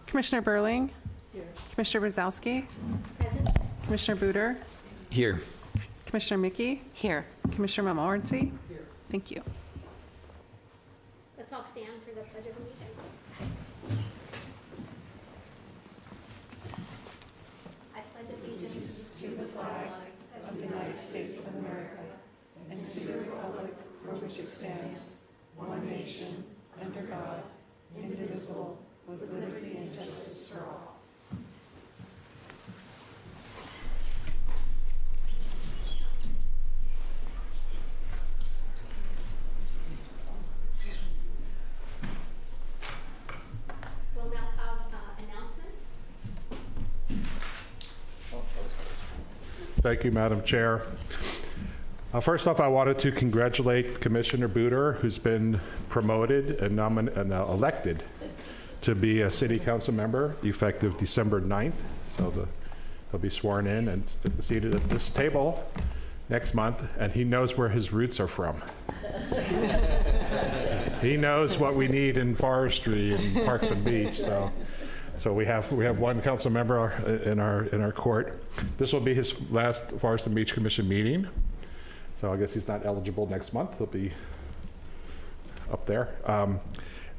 Commissioner Burling. Here. Commissioner Brzezowski. Present. Commissioner Buder. Here. Commissioner Mickey. Here. Commissioner Momorency. Here. Thank you. Let's all stand for the Pledge of Allegiance. I pledge allegiance To the flag of the United States of America and to the republic for which it stands, one nation, under God, indivisible, with liberty and justice for all. We'll now have announcements. Thank you, Madam Chair. First off, I wanted to congratulate Commissioner Buder, who's been promoted and elected to be a city council member effective December 9th. So he'll be sworn in and seated at this table next month, and he knows where his roots are from. He knows what we need in forestry and parks and beach. So we have one council member in our court. This will be his last Forest and Beach Commission meeting. So I guess he's not eligible next month. He'll be up there.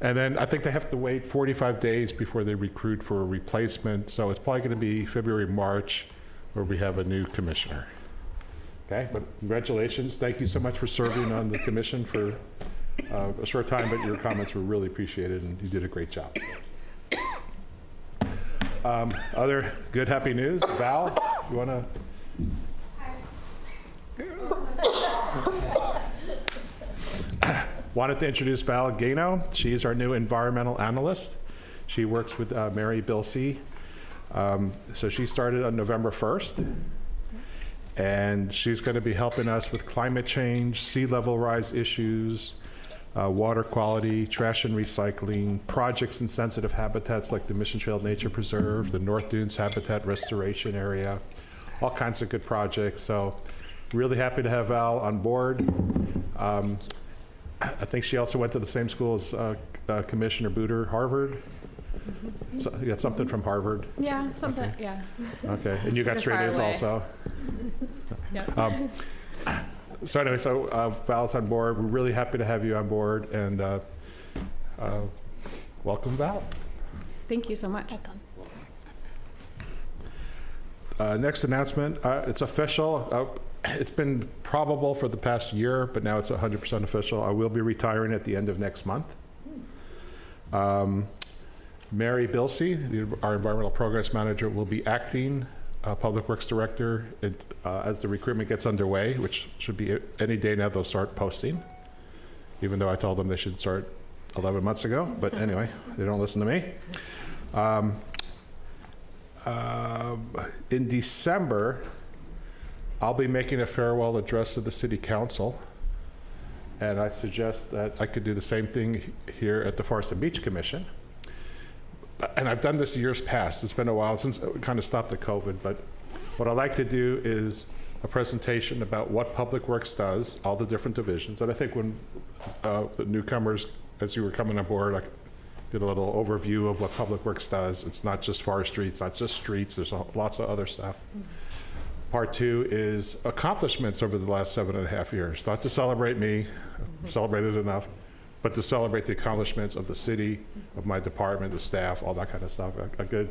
And then I think they have to wait 45 days before they recruit for a replacement. So it's probably going to be February, March, where we have a new commissioner. Okay, but congratulations. Thank you so much for serving on the commission for a short time, but your comments were really appreciated and you did a great job. Other good, happy news. Val, you want to? Wanted to introduce Val Gano. She's our new environmental analyst. She works with Mary Bilsey. So she started on November 1st. And she's going to be helping us with climate change, sea level rise issues, water quality, trash and recycling, projects in sensitive habitats like the Mission Trail Nature Preserve, the North Dunes Habitat Restoration Area, all kinds of good projects. So really happy to have Val on board. I think she also went to the same school as Commissioner Buder, Harvard. So you got something from Harvard? Yeah, something, Okay. yeah. Okay, and you got Just straight far A's away. also? Yep. So anyway, Val's on board. We're really happy to have you on board, and welcome, Val. Thank you so much. Next announcement, it's official. It's been probable for the past year, but now it's 100% official. I will be retiring at the end of next month. Mary Bilsey, our environmental programs manager, will be acting public works director as the recruitment gets underway, which should be any day now. They'll start posting, even though I told them they should start 11 months ago. But anyway, they don't listen to me. In December, I'll be making a farewell address to the city council, and I suggest that I could do the same thing here at the Forest and Beach Commission. And I've done this years past. It's been a while since we kind of stopped the COVID, but what I like to do is a presentation about what Public Works does, all the different divisions. And I think when the newcomers, as you were coming on board, I did a little overview of what Public Works does. It's not just forestry, it's not just streets, there's lots of other stuff. Part two is accomplishments over the last 7.5 years. Not to celebrate me, celebrated enough, but to celebrate the accomplishments of the city, of my department, the staff, all that kind of stuff. A good,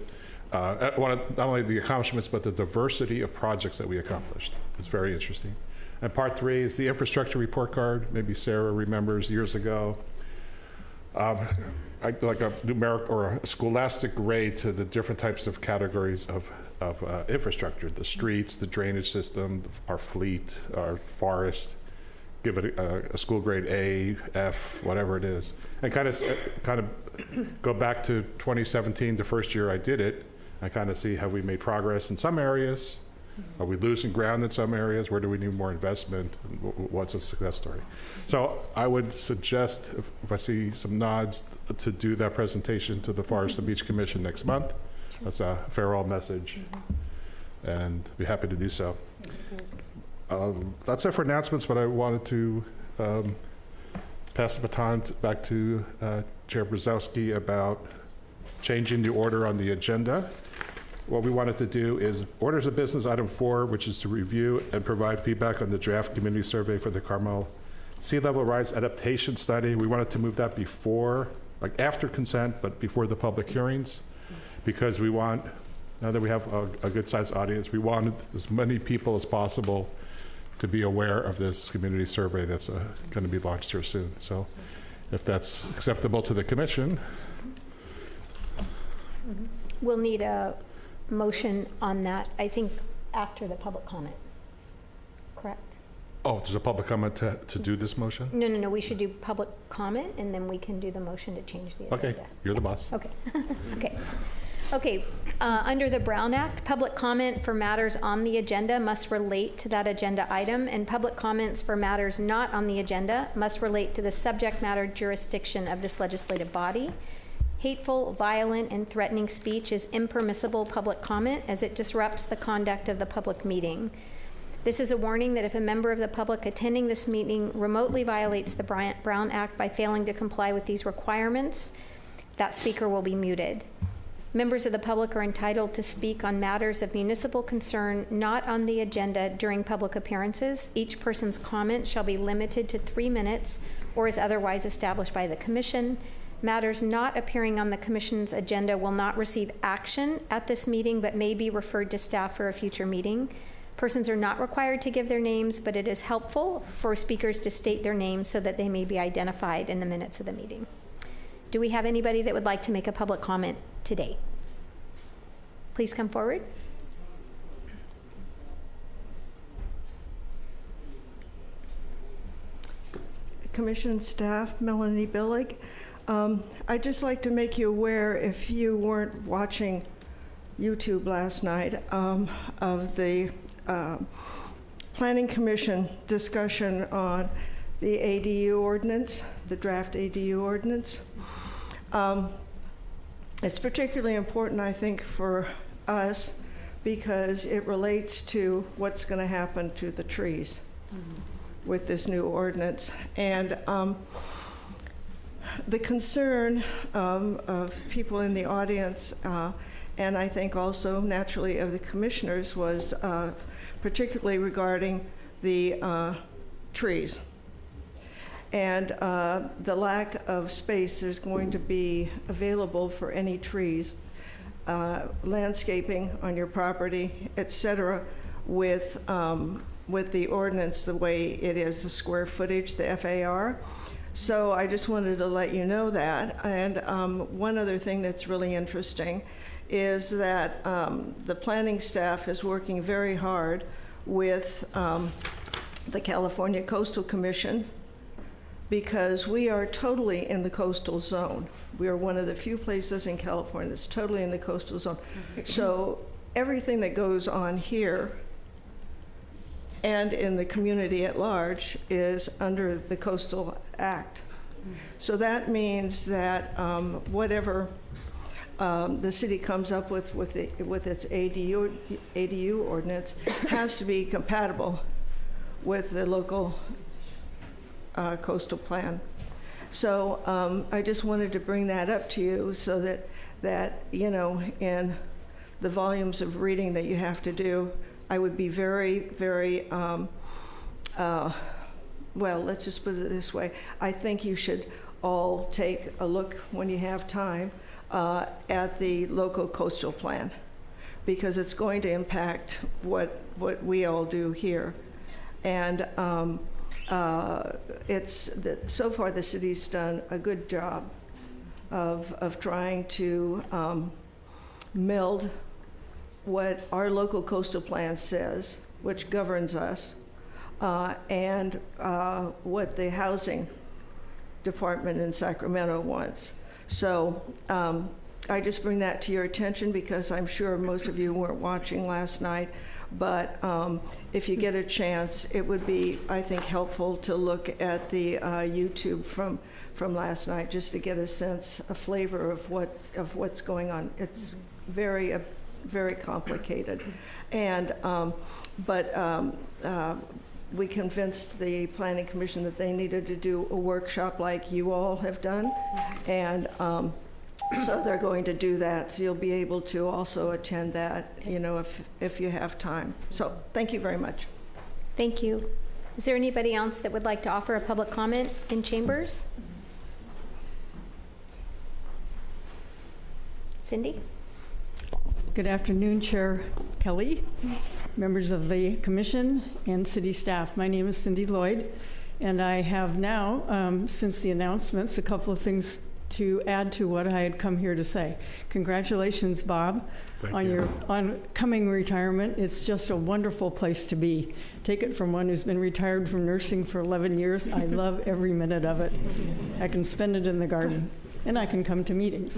I want not only the accomplishments, but the diversity of projects that we accomplished. It's very interesting. And part three is the infrastructure report card. Maybe Sarah remembers years ago. Like a numeric or a scholastic grade to the different types of categories of infrastructure, the streets, the drainage system, our fleet, our forest. Give it a school grade A, F, whatever it is, and kind of go back to 2017, the first year I did it. I kind of see have we made progress in some areas, are we losing ground in some areas, where do we need more investment, and what's a success story. So I would suggest, if I see some nods, to do that presentation to the Forest and Beach Commission next month. That's a farewell message, and be happy to do so. That's it for announcements, but I wanted to pass the baton back to Chair Brzezowski about changing the order on the agenda. What we wanted to do is orders of business item 4, which is to review and provide feedback on the draft community survey for the Carmel sea level rise adaptation study. We wanted to move that before, like after consent, but before the public hearings, because we want, now that we have a good sized audience, we wanted as many people as possible to be aware of this community survey that's going to be launched here soon. So if that's acceptable to the commission. We'll need a motion on that, I think, after the public comment. Correct? Oh, there's a public comment to do this motion? No, we should do public comment, and then we can do the motion to change the agenda. Okay, you're the boss. Okay, okay. Under the Brown Act, public comment for matters on the agenda must relate to that agenda item, and public comments for matters not on the agenda must relate to the subject matter jurisdiction of this legislative body. Hateful, violent, and threatening speech is impermissible public comment as it disrupts the conduct of the public meeting. This is a warning that if a member of the public attending this meeting remotely violates the Brown Act by failing to comply with these requirements, that speaker will be muted. Members of the public are entitled to speak on matters of municipal concern not on the agenda during public appearances. Each person's comment shall be limited to 3 minutes or is otherwise established by the commission. Matters not appearing on the commission's agenda will not receive action at this meeting but may be referred to staff for a future meeting. Persons are not required to give their names, but it is helpful for speakers to state their names so that they may be identified in the minutes of the meeting. Do we have anybody that would like to make a public comment today? Please come forward. Commission staff, Melanie Billig. I'd just like to make you aware, if you weren't watching YouTube last night, of the Planning Commission discussion on the ADU ordinance, the draft ADU ordinance. It's particularly important, I think, for us because it relates to what's going to happen to the trees with this new ordinance. And the concern of people in the audience, and I think also naturally of the commissioners, was particularly regarding the trees and the lack of space there's going to be available for any trees, landscaping on your property, etc., with the ordinance the way it is, the square footage, the FAR. So I just wanted to let you know that. And one other thing that's really interesting is that the planning staff is working very hard with the California Coastal Commission, because we are totally in the coastal zone. We are one of the few places in California that's totally in the coastal zone. So everything that goes on here and in the community at large is under the Coastal Act. So that means that whatever the city comes up with its ADU ordinance has to be compatible with the local coastal plan. So I just wanted to bring that up to you so that you know, in the volumes of reading that you have to do, I would be very, very, well, let's just put it this way. I think you should all take a look when you have time at the local coastal plan, because it's going to impact what we all do here. And so far the city's done a good job of trying to meld what our local coastal plan says, which governs us, and what the housing department in Sacramento wants. So I just bring that to your attention because I'm sure most of you weren't watching last night. But if you get a chance, it would be, I think, helpful to look at the YouTube from last night, just to get a sense, a flavor of what's going on. It's very complicated. And, we convinced the Planning Commission that they needed to do a workshop like you all have done. And so they're going to do that. So you'll be able to also attend that, you know, if you have time. So thank you very much. Thank you. Is there anybody else that would like to offer a public comment in chambers? Cindy? Good afternoon, Chair Kelly, members of the commission, and city staff. My name is Cindy Lloyd, and I have now, since the announcements, a couple of things to add to what I had come here to say. Congratulations, Bob, on your oncoming retirement. It's just a wonderful place to be. Take it from one who's been retired from nursing for 11 years. I love every minute of it. I can spend it in the garden. And I can come to meetings.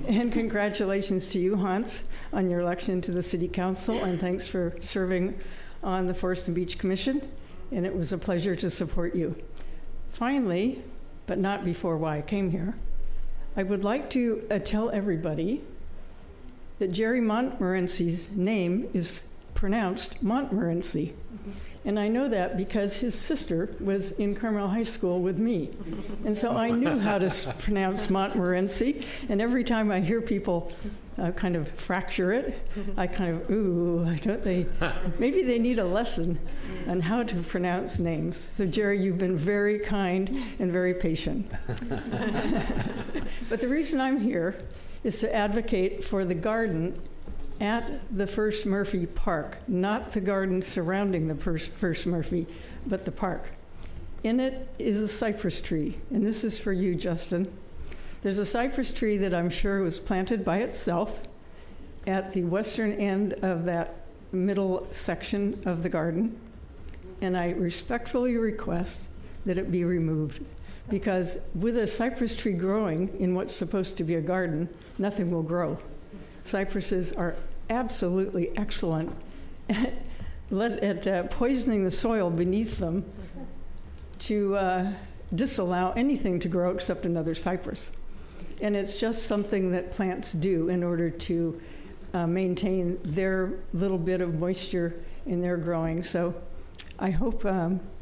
And congratulations to you, Hans, on your election to the City Council, and thanks for serving on the Forest and Beach Commission, and it was a pleasure to support you. Finally, but not before why I came here, I would like to tell everybody that Jerry Montmorency's name is pronounced Montmorency. And I know that because his sister was in Carmel High School with me. And so I knew how to pronounce Montmorency. And every time I hear people kind of fracture it, I kind of, maybe they need a lesson on how to pronounce names. So Jerry, you've been very kind and very patient. But the reason I'm here is to advocate for the garden at the First Murphy Park, not the garden surrounding the First Murphy, but the park. In it is a cypress tree, and this is for you, Justin. There's a cypress tree that I'm sure was planted by itself at the western end of that middle section of the garden, and I respectfully request that it be removed, because with a cypress tree growing in what's supposed to be a garden, nothing will grow. Cypresses are absolutely excellent at poisoning the soil beneath them to disallow anything to grow except another cypress. And it's just something that plants do in order to maintain their little bit of moisture in their growing. So I hope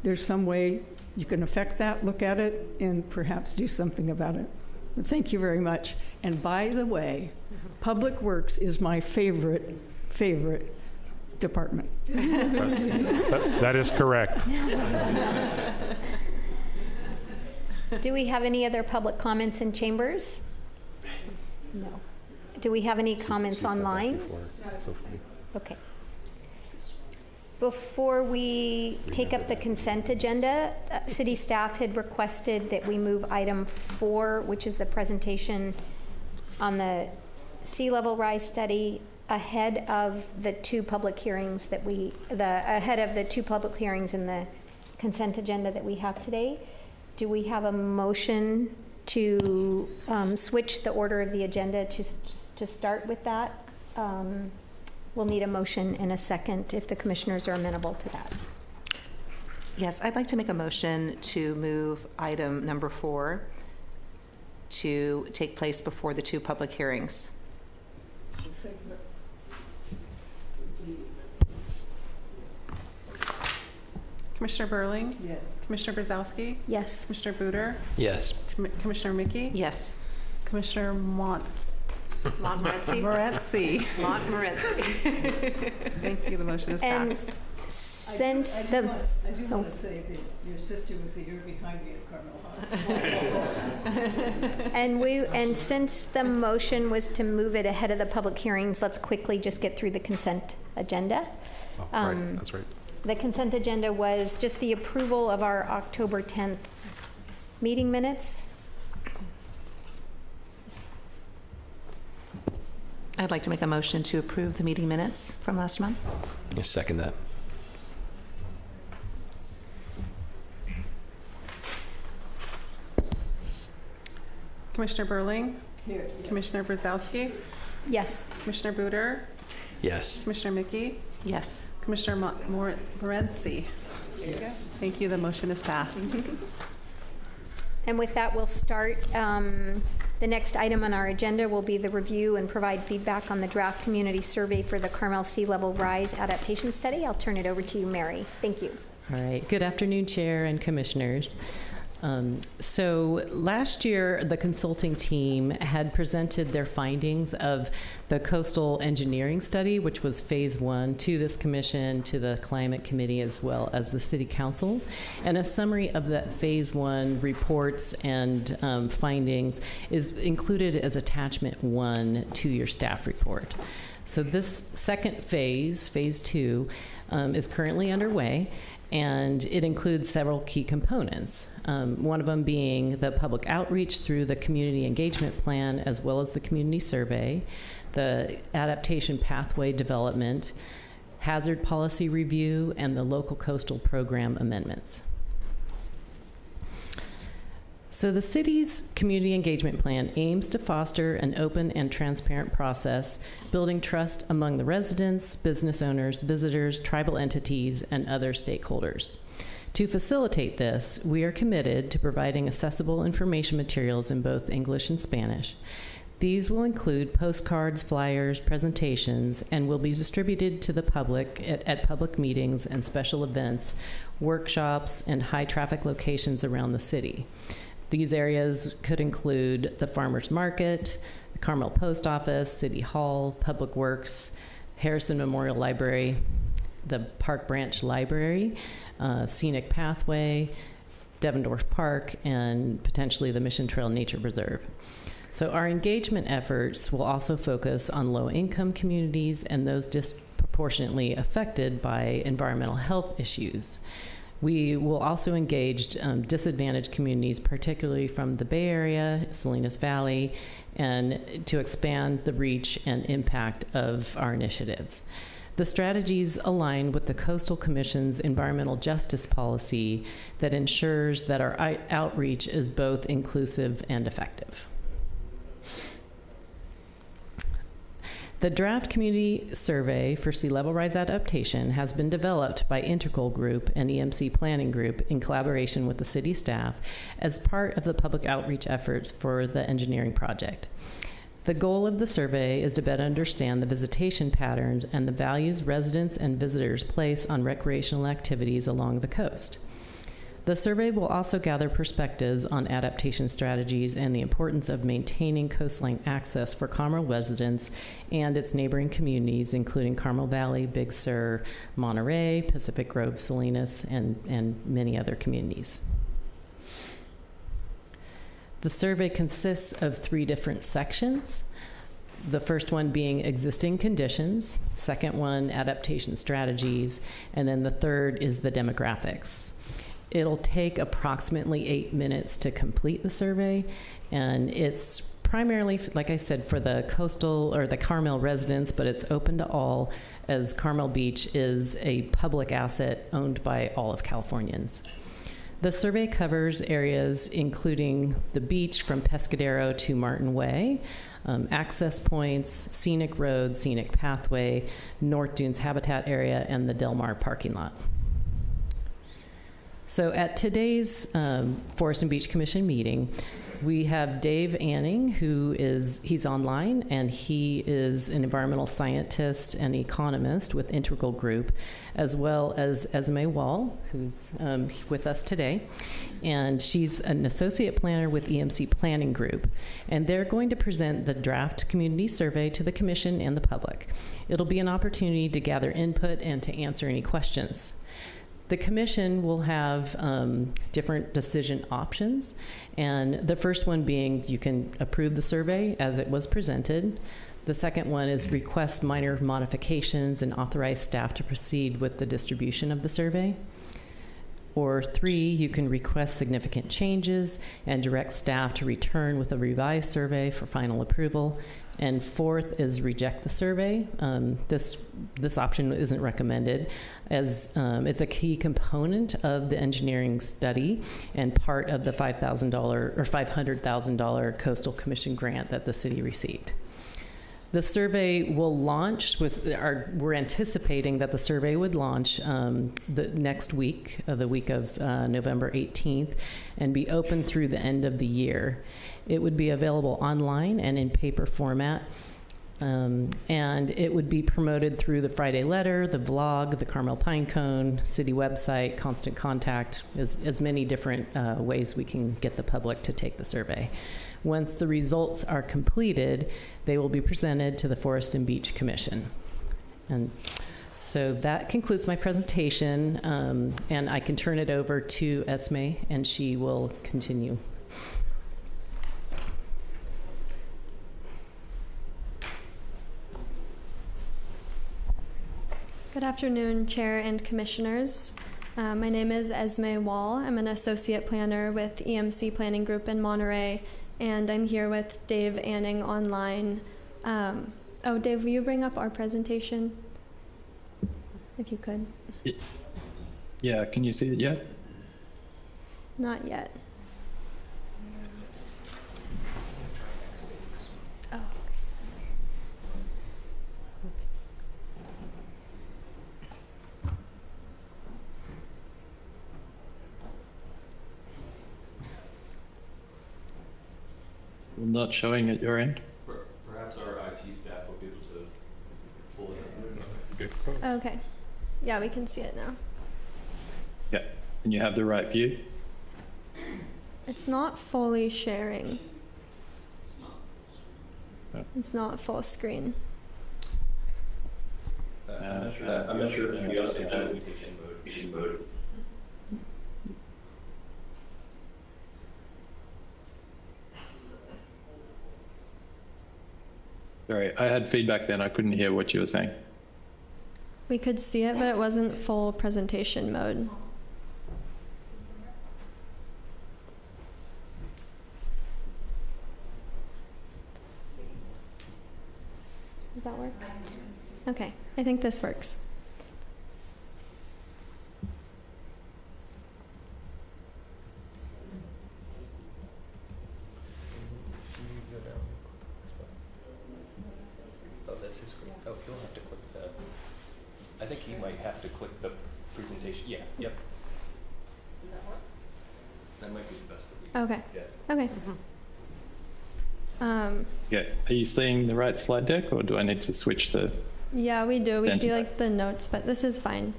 there's some way you can affect that, look at it, and perhaps do something about it. But thank you very much. And by the way, Public Works is my favorite department. That is correct. Do we have any other public comments in chambers? No. Do we have any comments online? Okay. Before we take up the consent agenda, city staff had requested that we move item 4, which is the presentation on the sea level rise study, ahead of the two public hearings in the consent agenda that we have today. Do we have a motion to switch the order of the agenda to start with that? We'll need a motion in a second if the commissioners are amenable to that. Yes, I'd like to make a motion to move item number 4 to take place before the two public hearings. Commissioner Burling? Yes. Commissioner Brzezowski? Yes. Commissioner Buder? Yes. Commissioner Mickey? Yes. Commissioner Montmorency. Montmorency. Thank you. The motion is passed. Since I do want to say that your sister was a year behind me at Carmel High. and since the motion was to move it ahead of the public hearings, let's quickly just get through the consent agenda. Right, that's right. The consent agenda was just the approval of our October 10th meeting minutes. I'd like to make a motion to approve the meeting minutes from last month. I second that. Commissioner Burling? Here. Commissioner Brzezowski? Yes. Commissioner Buder? Yes. Commissioner Mickey? Yes. Commissioner Montmorency? There you go. Thank you. The motion is passed. And with that, we'll start. The next item on our agenda will be the review and provide feedback on the draft community survey for the Carmel Sea Level Rise Adaptation Study. I'll turn it over to you, Mary. Thank you. All right. Good afternoon, Chair and Commissioners. So last year, the consulting team had presented their findings of the coastal engineering study, which was phase 1, to this commission, to the climate committee, as well as the city council. And a summary of that phase 1 reports and findings is included as attachment 1 to your staff report. So this second phase, phase 2, is currently underway, and it includes several key components. One of them being the public outreach through the community engagement plan, as well as the community survey, the adaptation pathway development, hazard policy review, and the local coastal program amendments. So the city's community engagement plan aims to foster an open and transparent process, building trust among the residents, business owners, visitors, tribal entities, and other stakeholders. To facilitate this, we are committed to providing accessible information materials in both English and Spanish. These will include postcards, flyers, presentations, and will be distributed to the public at public meetings and special events, workshops, and high-traffic locations around the city. These areas could include the Farmers Market, the Carmel Post Office, City Hall, Public Works, Harrison Memorial Library, the Park Branch Library, Scenic Pathway, Devendorf Park, and potentially the Mission Trail Nature Reserve. So our engagement efforts will also focus on low-income communities and those disproportionately affected by environmental health issues. We will also engage disadvantaged communities, particularly from the Bay Area, Salinas Valley, and to expand the reach and impact of our initiatives. The strategies align with the Coastal Commission's environmental justice policy that ensures that our outreach is both inclusive and effective. The draft community survey for sea level rise adaptation has been developed by Integral Group and EMC Planning Group in collaboration with the city staff as part of the public outreach efforts for the engineering project. The goal of the survey is to better understand the visitation patterns and the values residents and visitors place on recreational activities along the coast. The survey will also gather perspectives on adaptation strategies and the importance of maintaining coastline access for Carmel residents and its neighboring communities, including Carmel Valley, Big Sur, Monterey, Pacific Grove, Salinas, and many other communities. The survey consists of 3 different sections. The first one being existing conditions, second one, adaptation strategies, and then the third is the demographics. It'll take approximately 8 minutes to complete the survey, and it's primarily, like I said, for the coastal or the Carmel residents, but it's open to all, as Carmel Beach is a public asset owned by all of Californians. The survey covers areas including the beach from Pescadero to Martin Way, access points, scenic road, scenic pathway, North Dunes Habitat area, and the Del Mar parking lot. So at today's Forest and Beach Commission meeting, we have Dave Anning, he's online, and he is an environmental scientist and economist with Integral Group, as well as Esme Wall, who's with us today. And she's an associate planner with EMC Planning Group. And they're going to present the draft community survey to the commission and the public. It'll be an opportunity to gather input and to answer any questions. The commission will have different decision options, and the first one being you can approve the survey as it was presented. The second one is request minor modifications and authorize staff to proceed with the distribution of the survey. Or 3, you can request significant changes and direct staff to return with a revised survey for final approval. And 4th is reject the survey. This option isn't recommended, as it's a key component of the engineering study and part of the $5,000 or $500,000 Coastal Commission grant that the city received. The survey will launch, we're anticipating that the survey would launch the next week, the week of November 18th, and be open through the end of the year. It would be available online and in paper format, and it would be promoted through the Friday Letter, the vlog, the Carmel Pinecone, city website, Constant Contact, as many different ways we can get the public to take the survey. Once the results are completed, they will be presented to the Forest and Beach Commission. And so that concludes my presentation, and I can turn it over to Esme, and she will continue. Good afternoon, Chair and Commissioners. My name is Esme Wall. I'm an Associate Planner with EMC Planning Group in Monterey, and I'm here with Dave Anning online. Dave, will you bring up our presentation? If you could. Yeah, can you see it yet? Not yet. Oh. Not showing at your end? Perhaps our IT staff will be able to pull it up. Okay. Yeah, we can see it now. Yeah. And you have the right view? It's not fully sharing. Oh. It's not full screen. I'm not sure if you guys have presentation mode. Sorry, I had feedback then. I couldn't hear what you were saying. We could see it, but it wasn't full presentation mode. Does that work? Okay, I think this works. Oh, that's his screen. Oh, he'll have to click the. I think he might have to click the presentation. Yeah. Yep. Does that work? That might be the best that we can Okay. get. Okay. Yeah. Are you seeing the right slide deck, or do I need to switch the? Yeah, we do. We see Center. like the notes, but this is fine.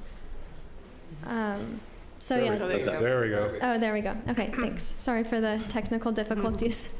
So yeah. There we go. Oh, there we go. Okay, thanks. Sorry for the technical difficulties.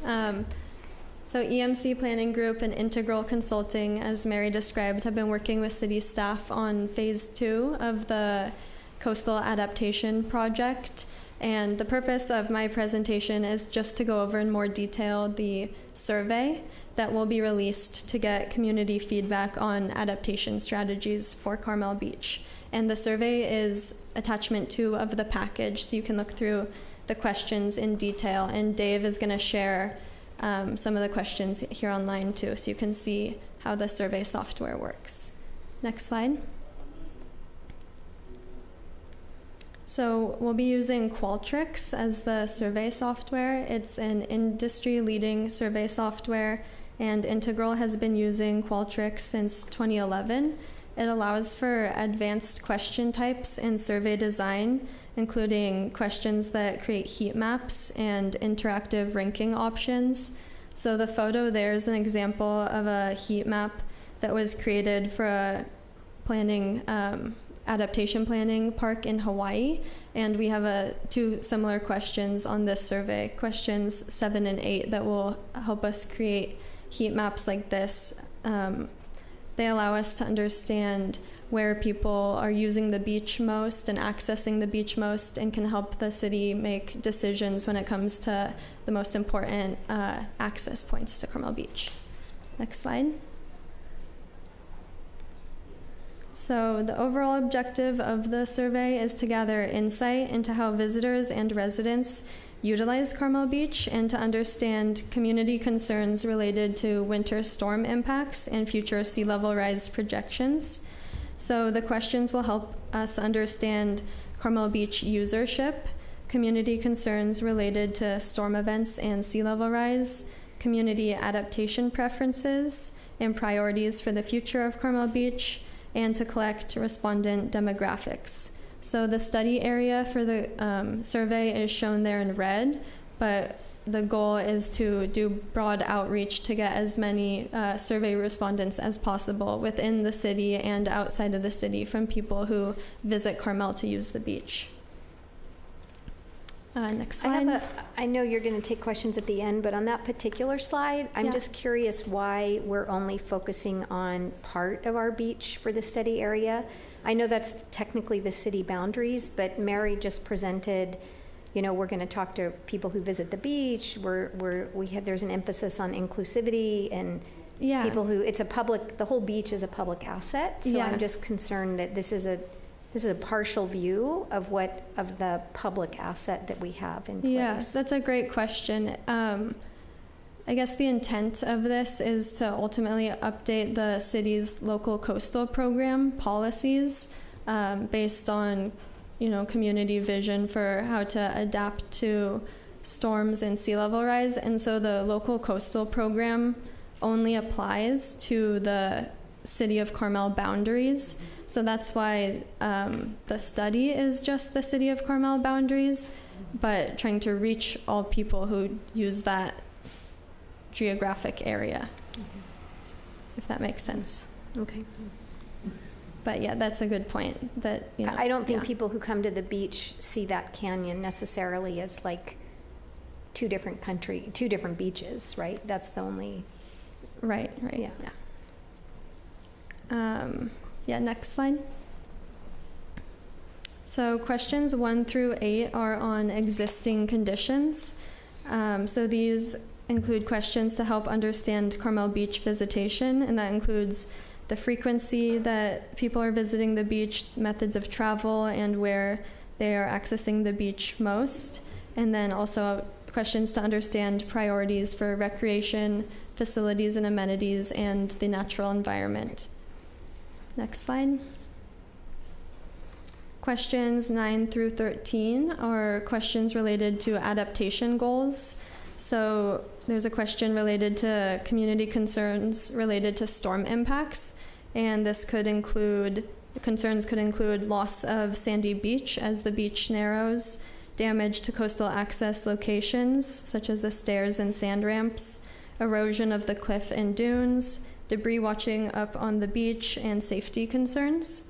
So EMC Planning Group and Integral Consulting, as Mary described, have been working with city staff on phase 2 of the Coastal Adaptation Project. And the purpose of my presentation is just to go over in more detail the survey that will be released to get community feedback on adaptation strategies for Carmel Beach. And the survey is attachment 2 of the package, so you can look through the questions in detail. And Dave is going to share some of the questions here online too, so you can see how the survey software works. Next slide. So we'll be using Qualtrics as the survey software. It's an industry-leading survey software, and Integral has been using Qualtrics since 2011. It allows for advanced question types in survey design, including questions that create heat maps and interactive ranking options. So the photo there is an example of a heat map that was created for a adaptation planning park in Hawaii. And we have 2 similar questions on this survey, questions 7 and 8, that will help us create heat maps like this. They allow us to understand where people are using the beach most and accessing the beach most, and can help the city make decisions when it comes to the most important access points to Carmel Beach. Next slide. So the overall objective of the survey is to gather insight into how visitors and residents utilize Carmel Beach, and to understand community concerns related to winter storm impacts and future sea level rise projections. So the questions will help us understand Carmel Beach usership, community concerns related to storm events and sea level rise, community adaptation preferences, and priorities for the future of Carmel Beach, and to collect respondent demographics. So the study area for the survey is shown there in red, but the goal is to do broad outreach to get as many survey respondents as possible within the city and outside of the city from people who visit Carmel to use the beach. Next slide. I know you're going to take questions at the end, but on that particular slide, I'm just curious why we're only focusing on part of our beach for the study area. I know that's technically the city boundaries, but Mary just presented, you know, we're going to talk to people who visit the beach. There's an emphasis on inclusivity and people who, the whole beach is a public asset. So I'm just concerned that this is a partial view of the public asset that we have in place. Yeah, that's a great question. I guess the intent of this is to ultimately update the city's local coastal program policies based on, you know, community vision for how to adapt to storms and sea level rise. And so the local coastal program only applies to the city of Carmel boundaries. So that's why the study is just the city of Carmel boundaries, but trying to reach all people who use that geographic area, if that makes sense. Okay. But yeah, that's a good point. That, you know, I don't think people who come to the beach see that canyon necessarily as like two different beaches, right? That's the only. Right. Yeah. Next slide. So questions 1 through 8 are on existing conditions. So these include questions to help understand Carmel Beach visitation, and that includes the frequency that people are visiting the beach, methods of travel, and where they are accessing the beach most. And then also questions to understand priorities for recreation, facilities and amenities, and the natural environment. Next slide. Questions 9 through 13 are questions related to adaptation goals. So there's a question related to community concerns related to storm impacts, and concerns could include loss of sandy beach as the beach narrows, damage to coastal access locations such as the stairs and sand ramps, erosion of the cliff and dunes, debris washing up on the beach, and safety concerns.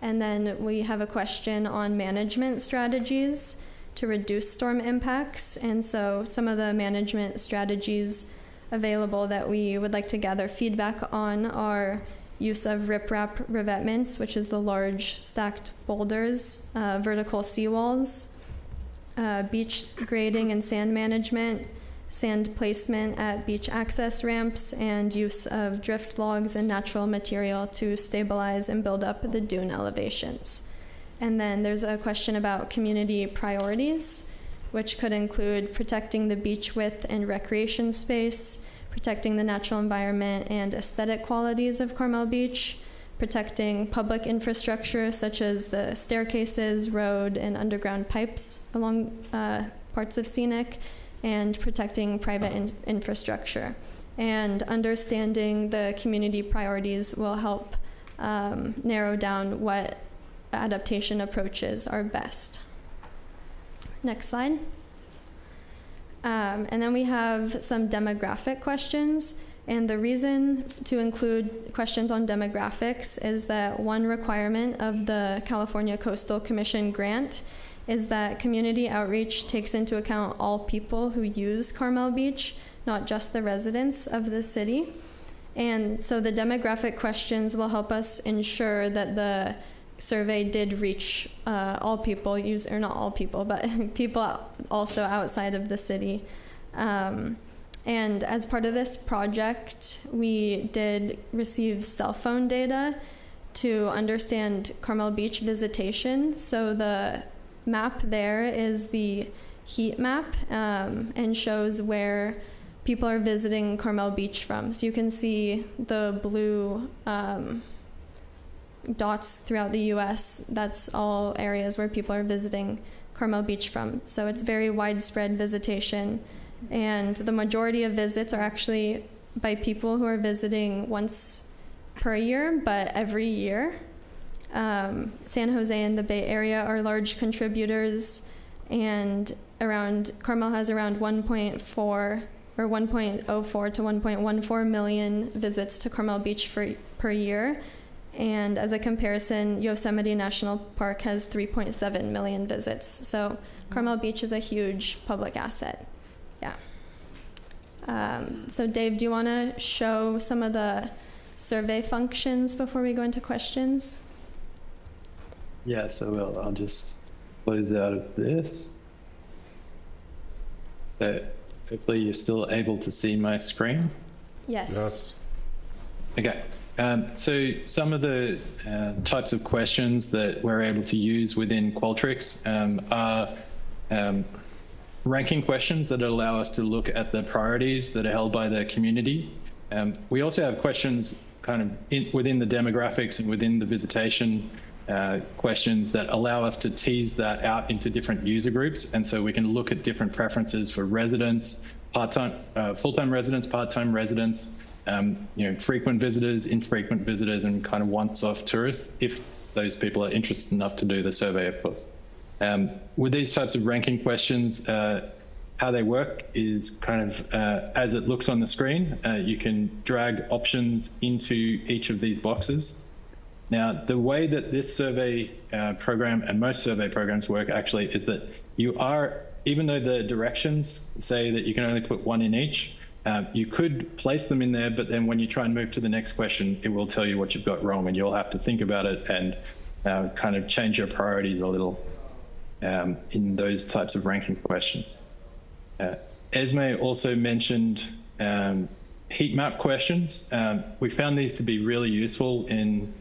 And then we have a question on management strategies to reduce storm impacts. And so some of the management strategies available that we would like to gather feedback on are use of riprap revetments, which is the large stacked boulders, vertical seawalls, beach grading and sand management, sand placement at beach access ramps, and use of drift logs and natural material to stabilize and build up the dune elevations. And then there's a question about community priorities, which could include protecting the beach width and recreation space, protecting the natural environment and aesthetic qualities of Carmel Beach, protecting public infrastructure such as the staircases, road, and underground pipes along parts of scenic, and protecting private infrastructure. And understanding the community priorities will help narrow down what adaptation approaches are best. Next slide. And then we have some demographic questions. And the reason to include questions on demographics is that one requirement of the California Coastal Commission grant is that community outreach takes into account all people who use Carmel Beach, not just the residents of the city. And so the demographic questions will help us ensure that the survey did reach all people, or not all people, but people also outside of the city. And as part of this project, we did receive cell phone data to understand Carmel Beach visitation. So the map there is the heat map and shows where people are visiting Carmel Beach from. So you can see the blue dots throughout the US. That's all areas where people are visiting Carmel Beach from. So it's very widespread visitation. And the majority of visits are actually by people who are visiting once per year, but every year. San Jose and the Bay Area are large contributors, and Carmel has around 1.04 to 1.14 million visits to Carmel Beach per year. And as a comparison, Yosemite National Park has 3.7 million visits. So Carmel Beach is a huge public asset. Yeah. So Dave, do you want to show some of the survey functions before we go into questions? Yeah, so I'll just close out of this. So hopefully you're still able to see my screen. Yes. Okay. So some of the types of questions that we're able to use within Qualtrics are ranking questions that allow us to look at the priorities that are held by the community. We also have questions kind of within the demographics and within the visitation questions that allow us to tease that out into different user groups. And so we can look at different preferences for residents, full-time residents, part-time residents, frequent visitors, infrequent visitors, and kind of once-off tourists, if those people are interested enough to do the survey, of course. With these types of ranking questions, how they work is kind of as it looks on the screen, you can drag options into each of these boxes. Now, the way that this survey program and most survey programs work actually is that even though the directions say that you can only put one in each, you could place them in there, but then when you try and move to the next question, it will tell you what you've got wrong, and you'll have to think about it and kind of change your priorities a little in those types of ranking questions. Esme also mentioned heat map questions. We found these to be really useful in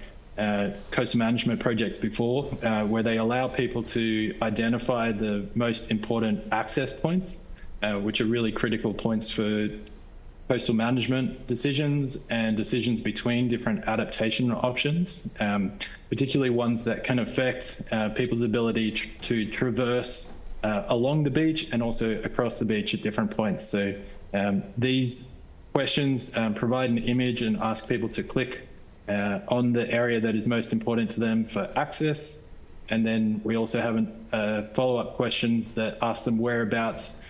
coastal management projects before, where they allow people to identify the most important access points, which are really critical points for coastal management decisions and decisions between different adaptation options, particularly ones that can affect people's ability to traverse along the beach and also across the beach at different points. So these questions provide an image and ask people to click on the area that is most important to them for access. And then we also have a follow-up question that asks them whereabouts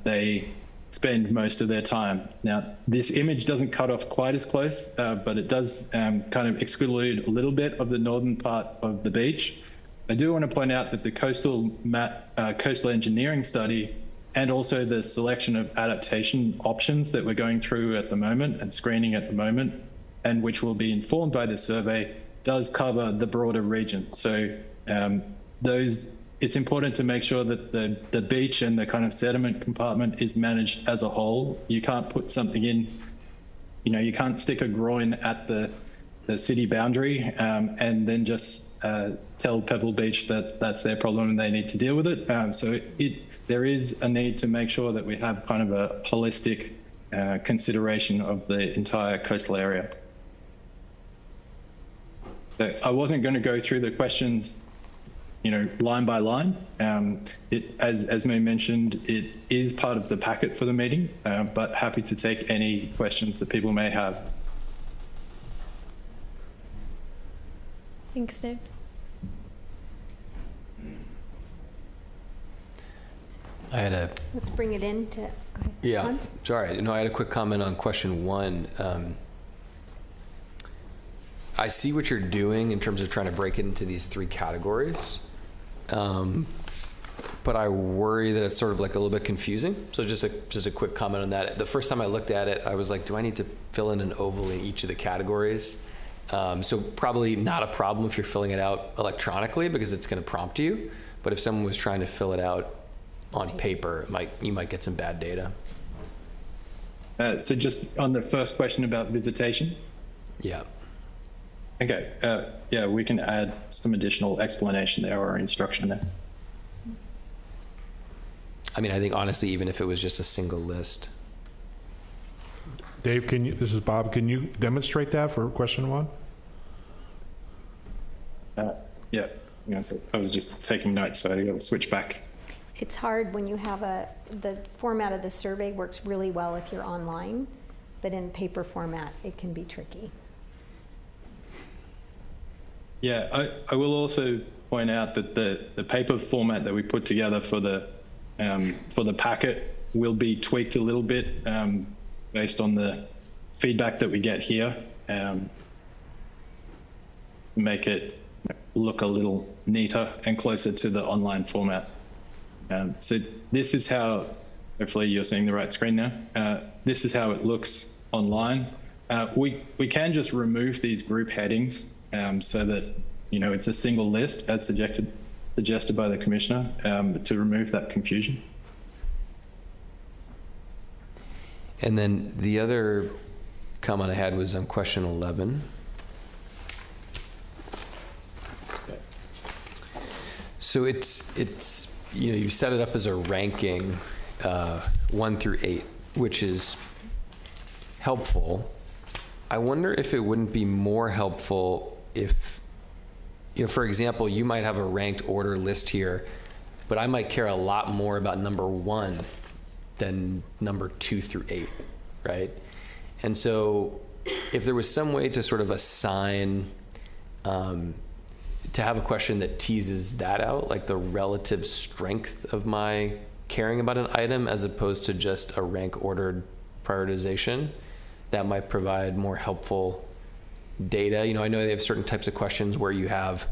they spend most of their time. Now, this image doesn't cut off quite as close, but it does kind of exclude a little bit of the northern part of the beach. I do want to point out that the coastal engineering study and also the selection of adaptation options that we're going through at the moment and screening at the moment, and which will be informed by this survey, does cover the broader region. So it's important to make sure that the beach and the kind of sediment compartment is managed as a whole. You can't put something in, you can't stick a groin at the city boundary and then just tell Pebble Beach that that's their problem and they need to deal with it. So there is a need to make sure that we have kind of a holistic consideration of the entire coastal area. So I wasn't going to go through the questions, line by line. As Esme mentioned, it is part of the packet for the meeting, but happy to take any questions that people may have. Thanks, Dave. Let's bring it in to. Go ahead. Yeah, Hans? sorry. I had a quick comment on question 1. I see what you're doing in terms of trying to break it into these 3 categories, but I worry that it's sort of like a little bit confusing. So just a quick comment on that. The first time I looked at it, I was like, do I need to fill in an oval in each of the categories? So probably not a problem if you're filling it out electronically because it's going to prompt you. But if someone was trying to fill it out on paper, you might get some bad data. So just on the first question about visitation. Yeah. Okay. Yeah, we can add some additional explanation there or instruction there. I mean, I think honestly, even if it was just a single list. Dave, this is Bob. Can you demonstrate that for question 1? Yeah. So I was just taking notes, so I got to switch back. It's hard when you have the format of the survey works really well if you're online, but in paper format, it can be tricky. Yeah, I will also point out that the paper format that we put together for the packet will be tweaked a little bit based on the feedback that we get here. Make it look a little neater and closer to the online format. So this is how, hopefully you're seeing the right screen now. This is how it looks online. We can just remove these group headings so that, you know, it's a single list as suggested by the Commissioner to remove that confusion. And then the other comment I had was on question 11. So it's you know, you set it up as a ranking 1 through 8, which is helpful. I wonder if it wouldn't be more helpful if, you know, for example, you might have a ranked order list here, but I might care a lot more about number 1 than number 2 through 8, right? And so if there was some way to sort of assign, to have a question that teases that out, like the relative strength of my caring about an item as opposed to just a rank ordered prioritization, that might provide more helpful data. You know, I know they have certain types of questions where you have,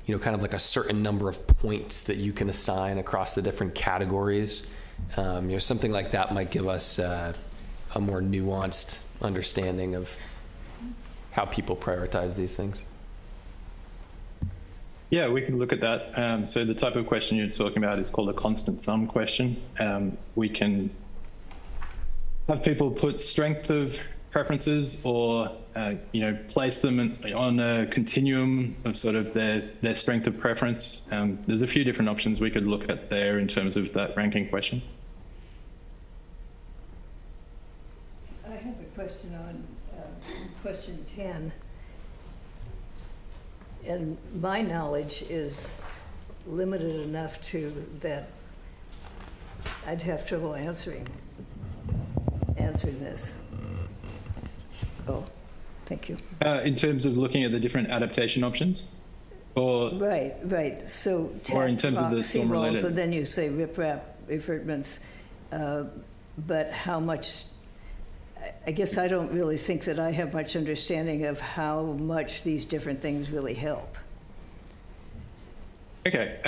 you know, kind of like a certain number of points that you can assign across the different categories. You know, something like that might give us a more nuanced understanding of how people prioritize these things. Yeah, we can look at that. So the type of question you're talking about is called a constant sum question. We can have people put strength of preferences or, you know, place them on a continuum of sort of their strength of preference. There's a few different options we could look at there in terms of that ranking question. I have a question on question 10. And my knowledge is limited enough to that I'd have trouble answering this. Oh, thank you. In terms of looking at the different adaptation options? Or Right. So or in terms of the storm related. So then you say riprap, revertments, but how much? I guess I don't really think that I have much understanding of how much these different things really help. Okay,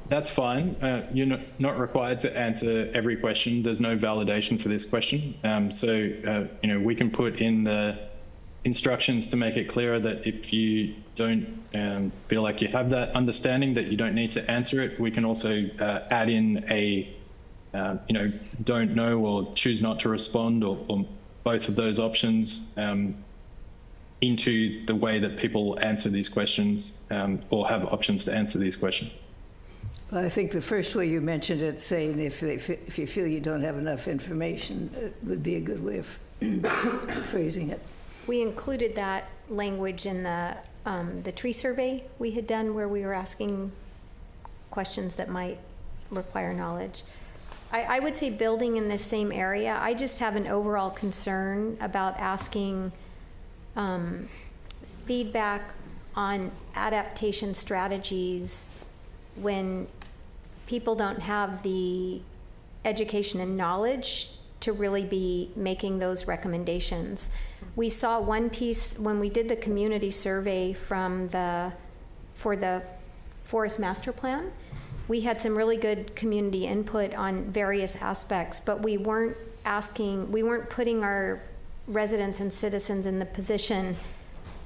that's fine. You're not required to answer every question. There's no validation for this question. So, you know, we can put in the instructions to make it clearer that if you don't feel like you have that understanding, that you don't need to answer it. We can also add in a you know, don't know or choose not to respond, or both of those options into the way that people answer these questions or have options to answer these questions. Well, I think the first way you mentioned it, saying if you feel you don't have enough information, would be a good way of phrasing it. We included that language in the tree survey we had done, where we were asking questions that might require knowledge. I would say building in this same area, I just have an overall concern about asking feedback on adaptation strategies when people don't have the education and knowledge to really be making those recommendations. We saw one piece when we did the community survey for the Forest Master Plan. We had some really good community input on various aspects, but we weren't putting our residents and citizens in the position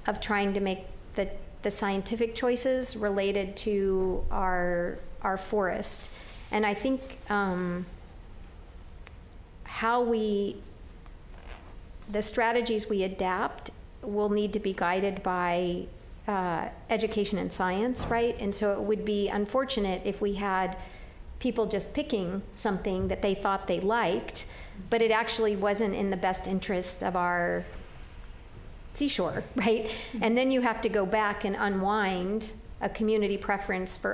of trying to make the scientific choices related to our forest. And I think the strategies we adapt will need to be guided by education and science, right? And so it would be unfortunate if we had people just picking something that they thought they liked, but it actually wasn't in the best interest of our seashore, right? And then you have to go back and unwind a community preference for,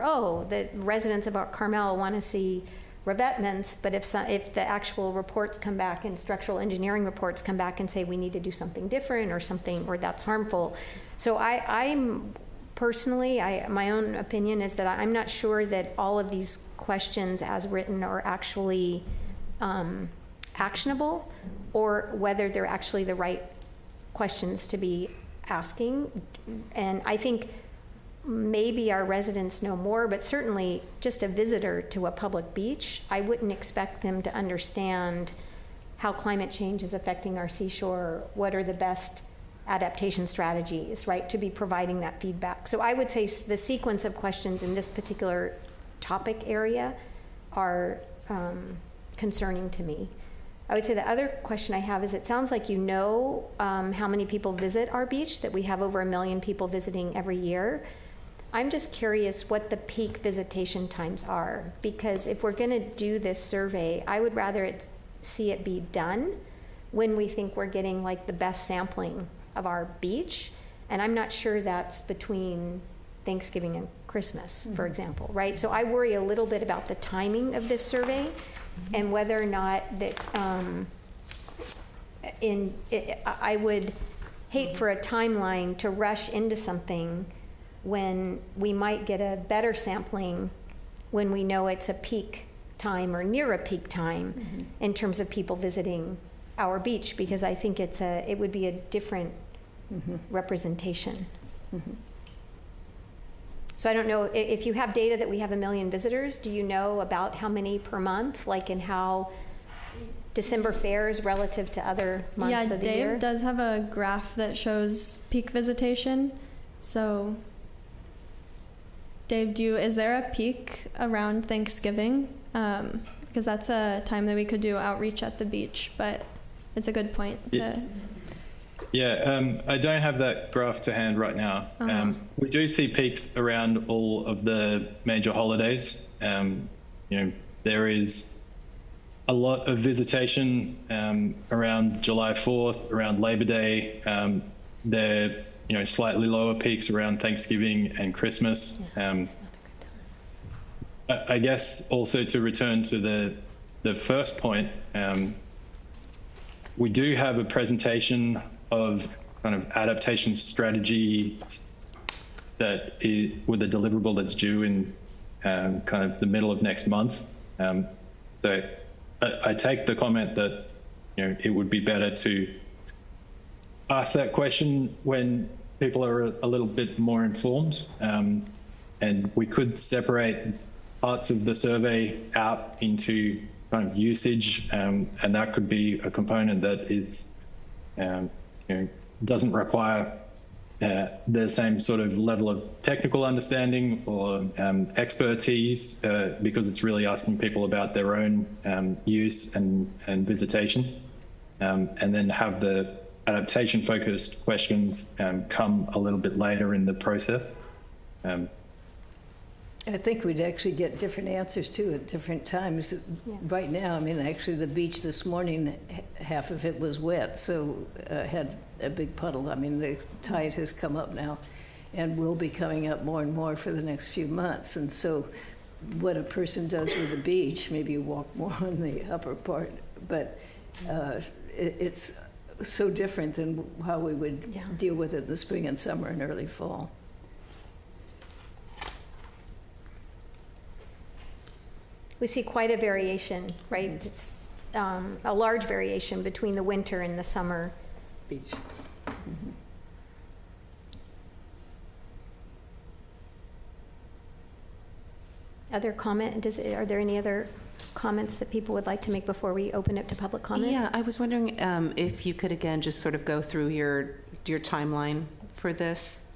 the residents of Carmel want to see revetments, but if the actual reports come back and structural engineering reports come back and say we need to do something different or that's harmful. So I'm personally, my own opinion is that I'm not sure that all of these questions as written are actually actionable, or whether they're actually the right questions to be asking. And I think maybe our residents know more, but certainly just a visitor to a public beach, I wouldn't expect them to understand how climate change is affecting our seashore, what are the best adaptation strategies, right, to be providing that feedback. So I would say the sequence of questions in this particular topic area are concerning to me. I would say the other question I have is, it sounds like you know how many people visit our beach, that we have over 1 million people visiting every year. I'm just curious what the peak visitation times are, because if we're going to do this survey, I would rather see it be done when we think we're getting like the best sampling of our beach. And I'm not sure that's between Thanksgiving and Christmas, for example, right? So I worry a little bit about the timing of this survey and whether or not that I would hate for a timeline to rush into something when we might get a better sampling when we know it's a peak time or near a peak time in terms of people visiting our beach, because I think it would be a different representation. So I don't know if you have data that we have 1 million visitors, do you know about how many per month, like, and how December fares relative to other months of the year? Yeah, Dave does have a graph that shows peak visitation. So Dave, is there a peak around Thanksgiving? Because that's a time that we could do outreach at the beach, but it's a good point to... Yeah, I don't have that graph to hand right now. We do see peaks around all of the major holidays. There is a lot of visitation around July 4th, around Labor Day. There slightly lower peaks around Thanksgiving and Christmas. I guess also to return to the first point, we do have a presentation of kind of adaptation strategy that is with a deliverable that's due in kind of the middle of next month. So I take the comment that it would be better to ask that question when people are a little bit more informed, and we could separate parts of the survey out into kind of usage, and that could be a component that is doesn't require the same sort of level of technical understanding or expertise, because it's really asking people about their own use and visitation, and then have the adaptation focused questions come a little bit later in the process. I think we'd actually get different answers too at different times. Yeah. Right now, I mean, actually the beach this morning, half of it was wet, so had a big puddle. I mean, the tide has come up now and will be coming up more and more for the next few months. And so what a person does with the beach, maybe you walk more on the upper part, but it's so different than how we would deal with it in the spring and summer and early fall. We see quite a variation, right? It's a large variation between the winter and the summer beach. Other comment? Are there any other comments that people would like to make before we open it to public comment? Yeah, I was wondering if you could again just sort of go through your timeline for this.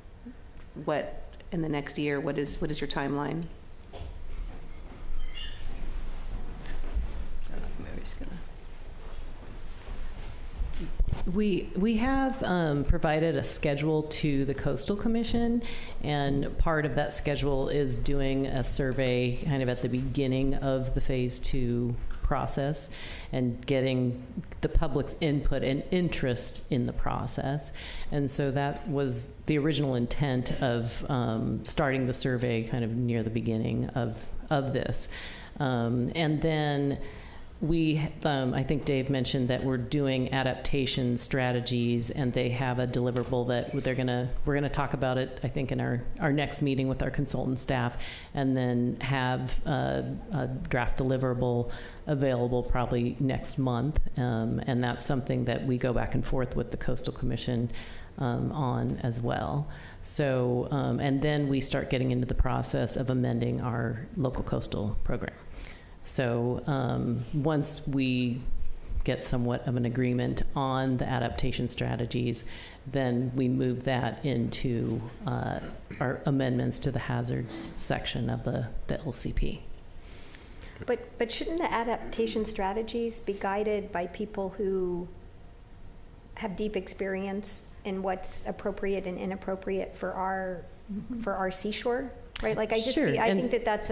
What in the next year? What is your timeline? We have provided a schedule to the Coastal Commission, and part of that schedule is doing a survey kind of at the beginning of the Phase 2 process and getting the public's input and interest in the process. And so that was the original intent of starting the survey kind of near the beginning of this. And then I think Dave mentioned that we're doing adaptation strategies, and they have a deliverable that we're gonna talk about it, I think, in our next meeting with our consultant staff, and then have a draft deliverable available probably next month. And that's something that we go back and forth with the Coastal Commission on as well. So, and then we start getting into the process of amending our local coastal program. So once we get somewhat of an agreement on the adaptation strategies, then we move that into our amendments to the hazards section of the LCP. But shouldn't the adaptation strategies be guided by people who have deep experience in what's appropriate and inappropriate for our seashore, right? Like I think that's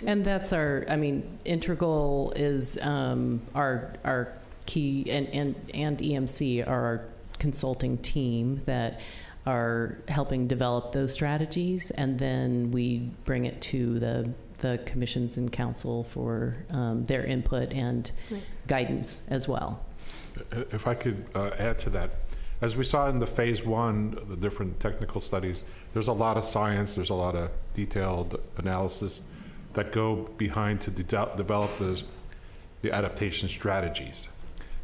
and that's Integral is our key, and EMC are our consulting team that are helping develop those strategies, and then we bring it to the commissions and council for their input and guidance as well. If I could add to that, as we saw in the phase one, the different technical studies, there's a lot of science, there's a lot of detailed analysis that go behind to develop the adaptation strategies.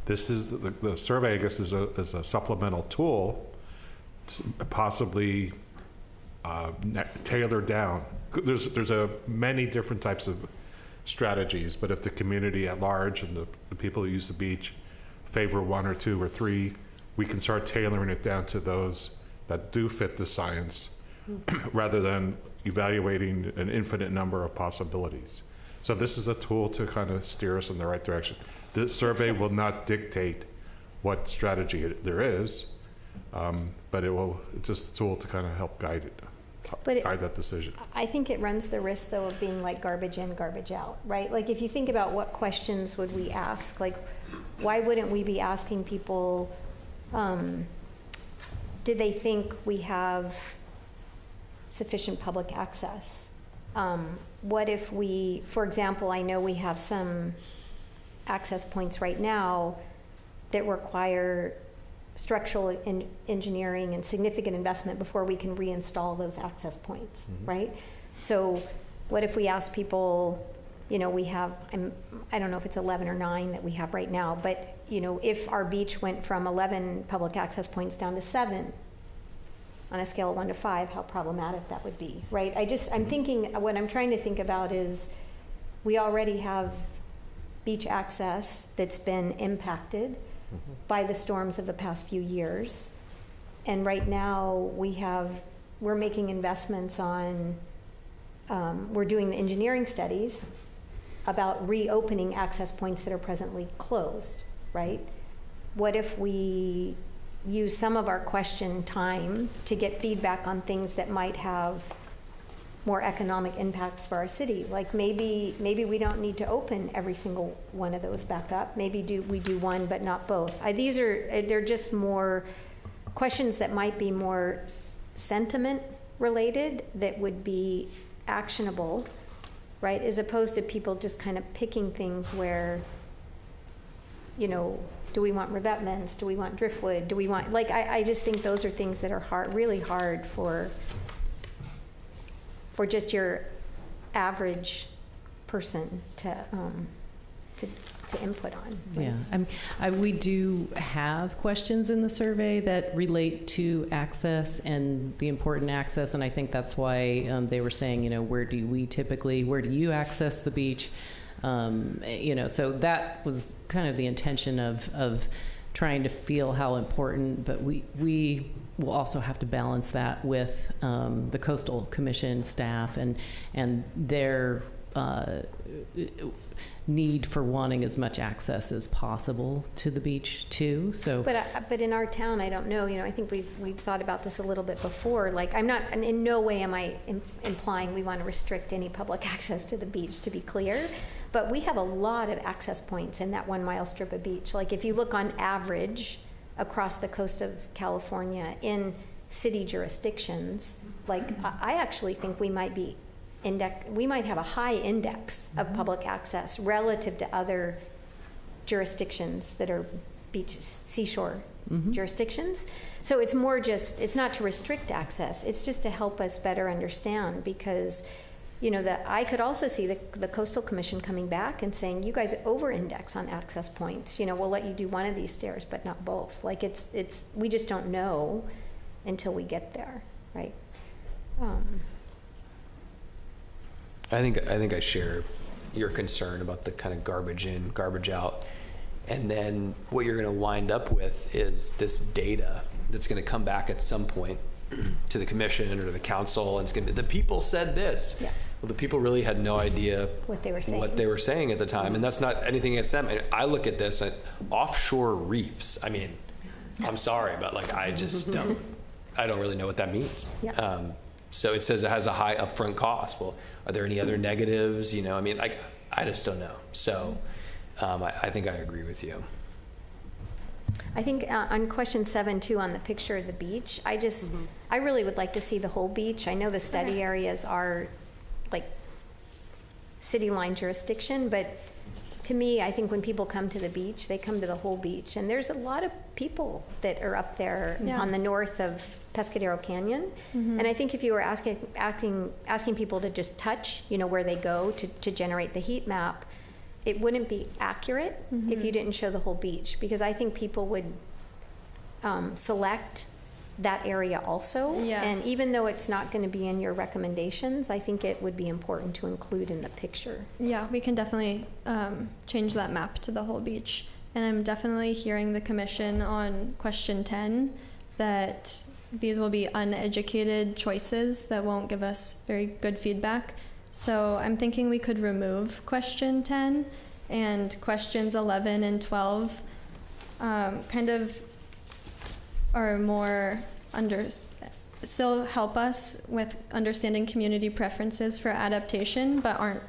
This is the survey, I guess, is a supplemental tool to possibly tailor down. There's many different types of strategies, but if the community at large and the people who use the beach favor one or two or three, we can start tailoring it down to those that do fit the science rather than evaluating an infinite number of possibilities. So this is a tool to kind of steer us in the right direction. The survey will not dictate what strategy there is, but it's just a tool to kind of help guide that decision. I think it runs the risk, though, of being like garbage in, garbage out, right? Like if you think about what questions would we ask, like why wouldn't we be asking people, do they think we have sufficient public access? What if we, for example, I know we have some access points right now that require structural engineering and significant investment before we can reinstall those access points, right? So what if we ask people, we have, I don't know if it's 11 or 9 that we have right now, but if our beach went from 11 public access points down to 7, on a scale of 1 to 5, how problematic that would be, right? I'm thinking, what I'm trying to think about is we already have beach access that's been impacted by the storms of the past few years. And right now we're making investments on, we're doing the engineering studies about reopening access points that are presently closed, right? What if we use some of our question time to get feedback on things that might have more economic impacts for our city? Like maybe we don't need to open every single one of those back up. Maybe we do one, but not both. They're just more questions that might be more sentiment related that would be actionable, right? As opposed to people just kind of picking things where, do we want revetments? Do we want driftwood? Do we want, I just think those are things that are really hard for just your average person to input on. Right? Yeah, we do have questions in the survey that relate to access and the important access, and I think that's why they were saying, where do you access the beach? So that was kind of the intention of trying to feel how important, but we will also have to balance that with the Coastal Commission staff and their need for wanting as much access as possible to the beach too. So, but in our town, I don't know. I think we've thought about this a little bit before. Like, I'm not, in no way am I implying we want to restrict any public access to the beach. To be clear, but we have a lot of access points in that 1 mile strip of beach. Like, if you look on average across the coast of California in city jurisdictions, like I actually think we might be we might have a high index of public access relative to other jurisdictions that are seashore jurisdictions. So it's more just, it's not to restrict access, it's just to help us better understand, because I could also see the Coastal Commission coming back and saying, you guys over-index on access points. We'll let you do one of these stairs, but not both. Like we just don't know until we get there, right? I think I share your concern about the kind of garbage in, garbage out. And then what you're going to wind up with is this data that's going to come back at some point to the commission or to the council, and it's going to be, the people said this. Yeah. Well, the people really had no idea what they were saying at the time, and that's not anything against them. And I look at this, offshore reefs. I mean, I'm sorry, but like I just don't really know what that means. Yeah. So it says it has a high upfront cost. Well, are there any other negatives? I mean, I just don't know. So I think I agree with you. I think on question 7 too, on the picture of the beach, I really would like to see the whole beach. I know the study areas are like city line jurisdiction, but to me, I think when people come to the beach, they come to the whole beach. And there's a lot of people that are up there on the north of Pescadero Canyon. And I think if you were asking people to just touch, where they go to generate the heat map, it wouldn't be accurate if you didn't show the whole beach, because I think people would select that area also. Yeah. And even though it's not going to be in your recommendations, I think it would be important to include in the picture. Yeah, we can definitely change that map to the whole beach. And I'm definitely hearing the commission on question 10 that these will be uneducated choices that won't give us very good feedback. So I'm thinking we could remove question 10, and questions 11 and 12 kind of are more still help us with understanding community preferences for adaptation, but aren't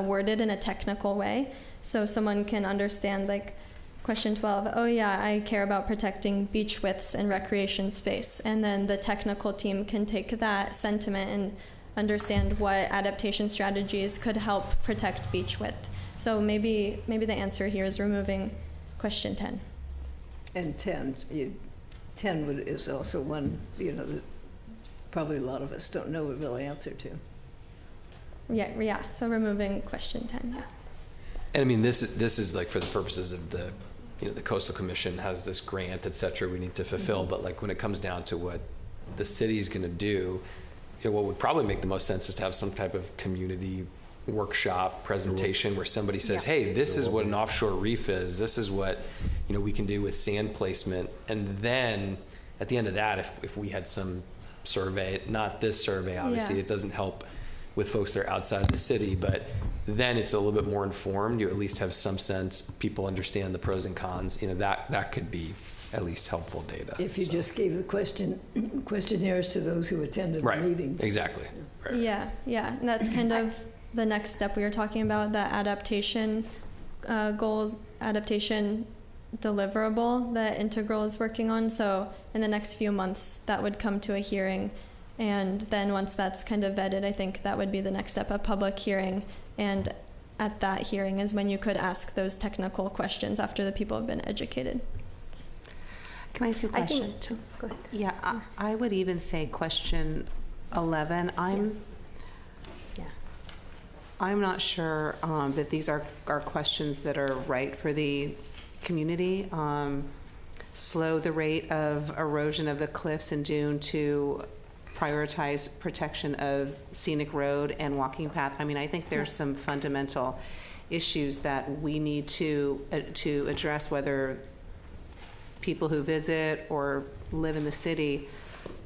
worded in a technical way. So someone can understand, like question 12, oh yeah, I care about protecting beach widths and recreation space. And then the technical team can take that sentiment and understand what adaptation strategies could help protect beach width. So maybe the answer here is removing question 10. And 10 is also one, that probably a lot of us don't know a real answer to. Yeah. So removing question 10. Yeah. And I mean, this is like for the purposes of the, the Coastal Commission has this grant, et cetera, we need to fulfill. But like when it comes down to what the city's going to do, what would probably make the most sense is to have some type of community workshop presentation where somebody says, hey, this is what an offshore reef is. This is what, we can do with sand placement. And then at the end of that, if we had some survey, not this survey, obviously, it doesn't help with folks that are outside of the city, but then it's a little bit more informed. You at least have some sense, people understand the pros and cons. That could be at least helpful data. If you just gave the questionnaires to those who attended the meeting. Exactly. Right. Yeah. And that's kind of the next step we were talking about, the adaptation goals, adaptation deliverable that Integral is working on. So in the next few months, that would come to a hearing. And then once that's kind of vetted, I think that would be the next step, a public hearing. And at that hearing is when you could ask those technical questions after the people have been educated. Can I ask you a question? Go ahead. Yeah, I would even say question 11. I'm not sure that these are questions that are right for the community. Slow the rate of erosion of the cliffs and dune to prioritize protection of scenic road and walking path. I mean, I think there's some fundamental issues that we need to address, whether people who visit or live in the city,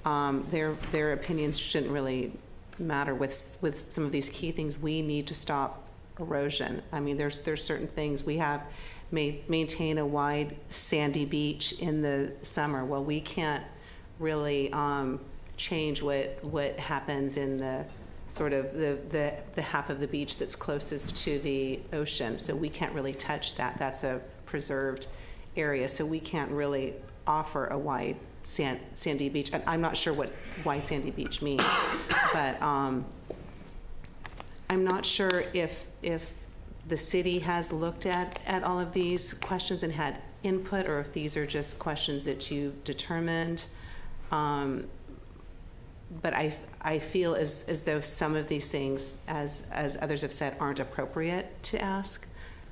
their opinions shouldn't really matter with some of these key things. We need to stop erosion. I mean, there's certain things we have. Maintain a wide sandy beach in the summer. Well, we can't really change what happens in the sort of the half of the beach that's closest to the ocean. So we can't really touch that. That's a preserved area. So we can't really offer a wide sandy beach. And I'm not sure what wide sandy beach means, but I'm not sure if the city has looked at all of these questions and had input, or if these are just questions that you've determined. But I feel as though some of these things, as others have said, aren't appropriate to ask,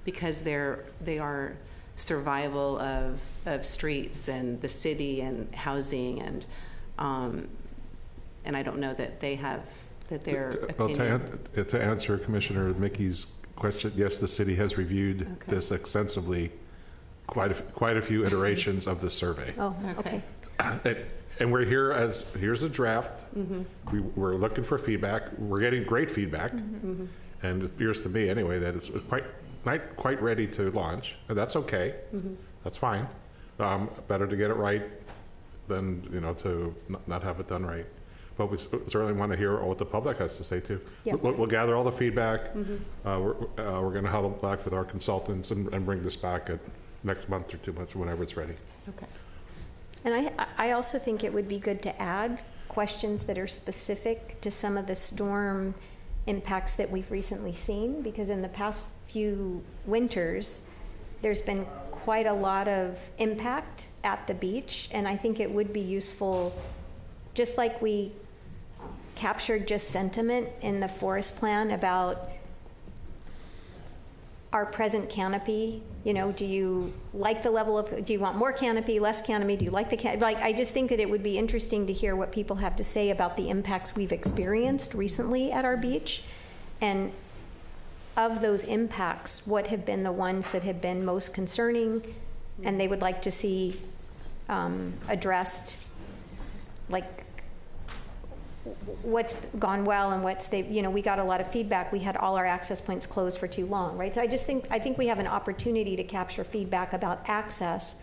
because they are survival of streets and the city and housing, and I don't know that they have, that their opinion. To answer Commissioner Mickey's question, yes, the city has reviewed this extensively, quite a few iterations of the survey. Oh, okay. And we're here here's a draft. We're looking for feedback. We're getting great feedback. And it appears to me anyway that it's not quite ready to launch. And that's okay. That's fine. Better to get it right than, to not have it done right. But we certainly want to hear what the public has to say too. Yeah. We'll gather all the feedback. We're going to huddle back with our consultants and bring this back at next month or 2 months or whenever it's ready. Okay. And I also think it would be good to add questions that are specific to some of the storm impacts that we've recently seen, because in the past few winters, there's been quite a lot of impact at the beach, and I think it would be useful, just like we captured just sentiment in the forest plan about our present canopy. Do you like the level of, do you want more canopy, less canopy? Do you like the canopy? I just think that it would be interesting to hear what people have to say about the impacts we've experienced recently at our beach. And of those impacts, what have been the ones that have been most concerning and they would like to see addressed, like what's gone well and we got a lot of feedback. We had all our access points closed for too long, right? So I think we have an opportunity to capture feedback about access,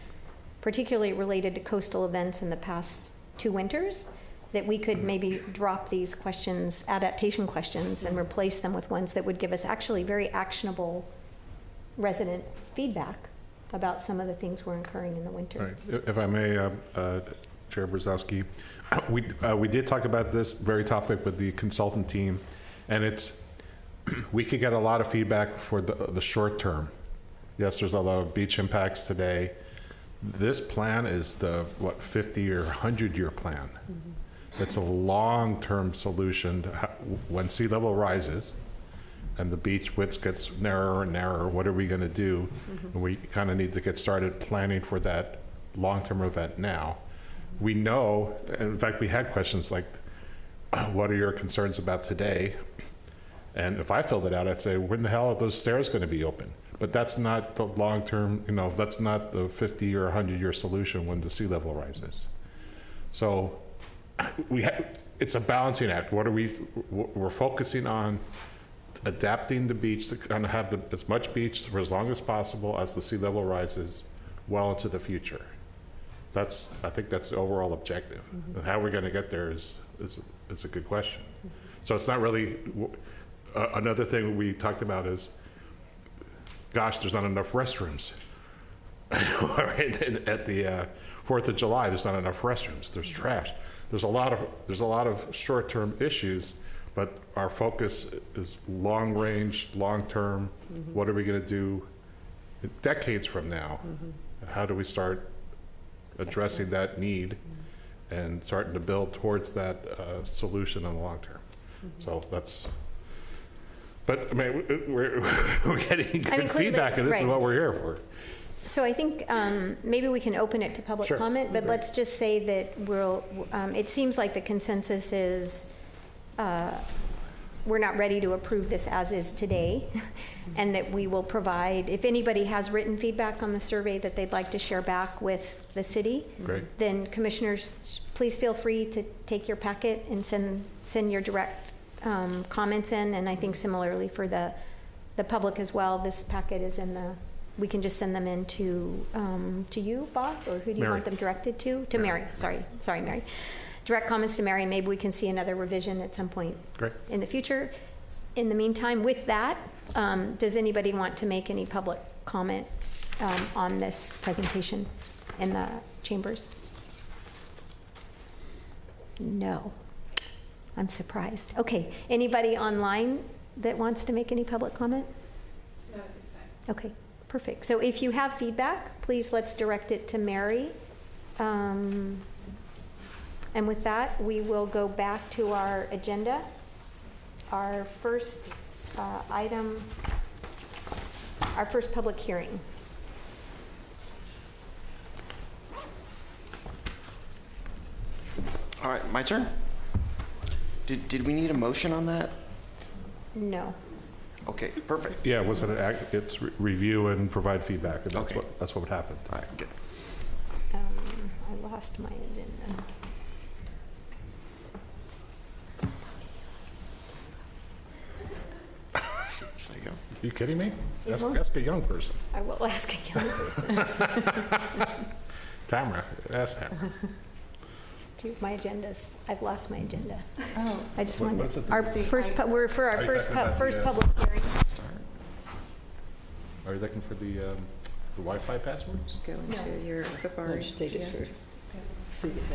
particularly related to coastal events in the past 2 winters, that we could maybe drop these questions, adaptation questions, and replace them with ones that would give us actually very actionable resident feedback about some of the things we're incurring in the winter. Right. If I may, Chair Brzezowski, we did talk about this very topic with the consultant team, and we could get a lot of feedback for the short term. Yes, there's a lot of beach impacts today. This plan is the 50 or 100-year plan. It's a long-term solution to when sea level rises and the beach width gets narrower and narrower. What are we going to do? And we kind of need to get started planning for that long-term event now. We know, and in fact, we had questions like, what are your concerns about today? And if I filled it out, I'd say, when the hell are those stairs going to be open? But that's not the long-term, that's not the 50 or 100-year solution when the sea level rises. So it's a balancing act. We're focusing on adapting the beach to kind of have as much beach for as long as possible as the sea level rises well into the future. I think that's the overall objective. And how we're going to get there is a good question. So it's not really, another thing we talked about is, gosh, there's not enough restrooms. At the 4th of July, there's not enough restrooms. There's trash. There's a lot of short-term issues, but our focus is long range, long-term. What are we going to do decades from now? How do we start addressing that need and starting to build towards that solution in the long term? So that's, but I mean, we're getting good feedback, and this is what we're here for. So I think maybe we can open it to public comment, but let's just say that it seems like the consensus is we're not ready to approve this as is today, and that we will provide, if anybody has written feedback on the survey that they'd like to share back with the city, then commissioners, please feel free to take your packet and send your direct comments in. And I think similarly for the public as well, this packet is we can just send them in to you, Bob, or who do you want them directed to? To Mary. Sorry, Mary. Direct comments to Mary. Maybe we can see another revision at some point in the future. In the meantime, with that, does anybody want to make any public comment on this presentation in the chambers? No. I'm surprised. Okay. Anybody online that wants to make any public comment? No, at this time. Okay, perfect. So if you have feedback, please let's direct it to Mary. And with that, we will go back to our agenda. Our first item, our first public hearing. All right, my turn. Did we need a motion on that? No. Okay, perfect. Yeah, was it an act, it's review and provide feedback, and Okay. that's what would happen. All right, good. I lost my agenda. There you go. You kidding me? Ask, won't? ask a young person. I will ask a young person. Tamara, ask Tamara. Dude, my agenda's, I've lost my agenda. Oh, I just What- wanted, what's it our that- first, we're for our Are you first, talking about first the, public hearing. Are you looking for the Wi-Fi password? Just go No. into your Safari. Let's take it Yeah. first. See if I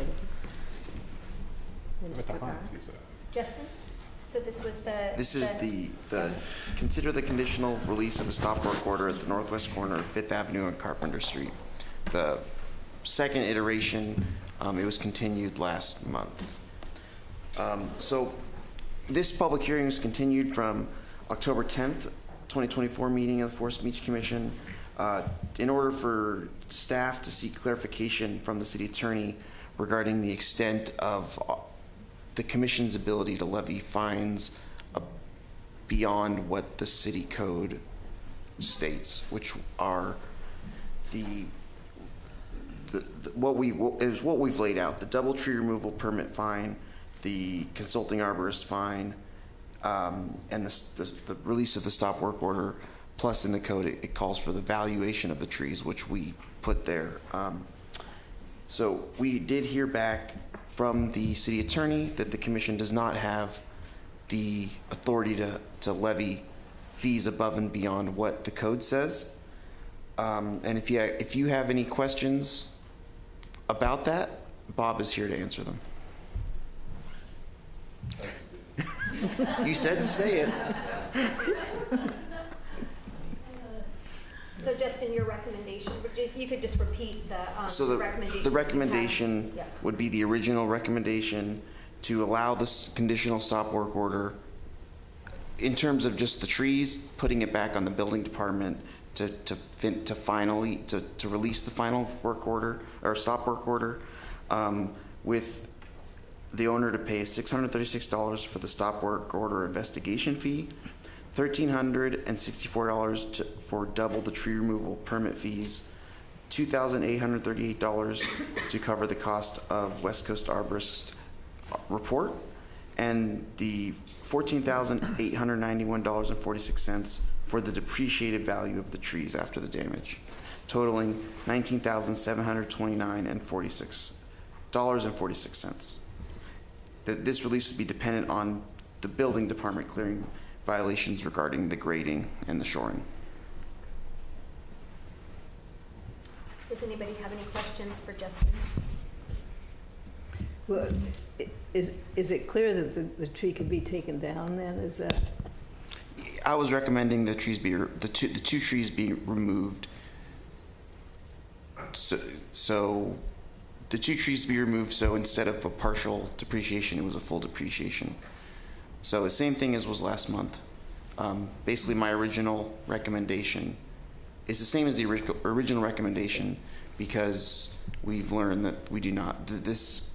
And just go back. Justin? So this was the. This is the consider the conditional release of a stop work order at the northwest corner of 5th Avenue and Carpenter Street. The second iteration, it was continued last month. So this public hearing was continued from October 10th, 2024 meeting of the Forest Beach Commission in order for staff to seek clarification from the city attorney regarding the extent of the commission's ability to levy fines beyond what the city code states, which are what we've laid out: the double tree removal permit fine, the consulting arborist fine, and the release of the stop work order. Plus, in the code, it calls for the valuation of the trees, which we put there. So we did hear back from the city attorney that the commission does not have the authority to levy fees above and beyond what the code says. And if you have any questions about that, Bob is here to answer them. You said to say it. So Justin, your recommendation, you could just repeat the So recommendation. the recommendation Yeah. would be the original recommendation to allow this conditional stop work order in terms of just the trees, putting it back on the building department to release the final work order or stop work order, with the owner to pay $636 for the stop work order investigation fee, $1,364 for double the tree removal permit fees, $2,838 to cover the cost of West Coast Arborist report, and the $14,891.46 for the depreciated value of the trees after the damage, totaling $19,729.46. This release would be dependent on the building department clearing violations regarding the grading and the shoring. Does anybody have any questions for Justin? Well, is it clear that the tree can be taken down then? Is that? I was recommending the two trees be removed. So the two trees be removed. So instead of a partial depreciation, it was a full depreciation. So the same thing as was last month. Basically, my original recommendation is the same as the original recommendation, because we've learned that this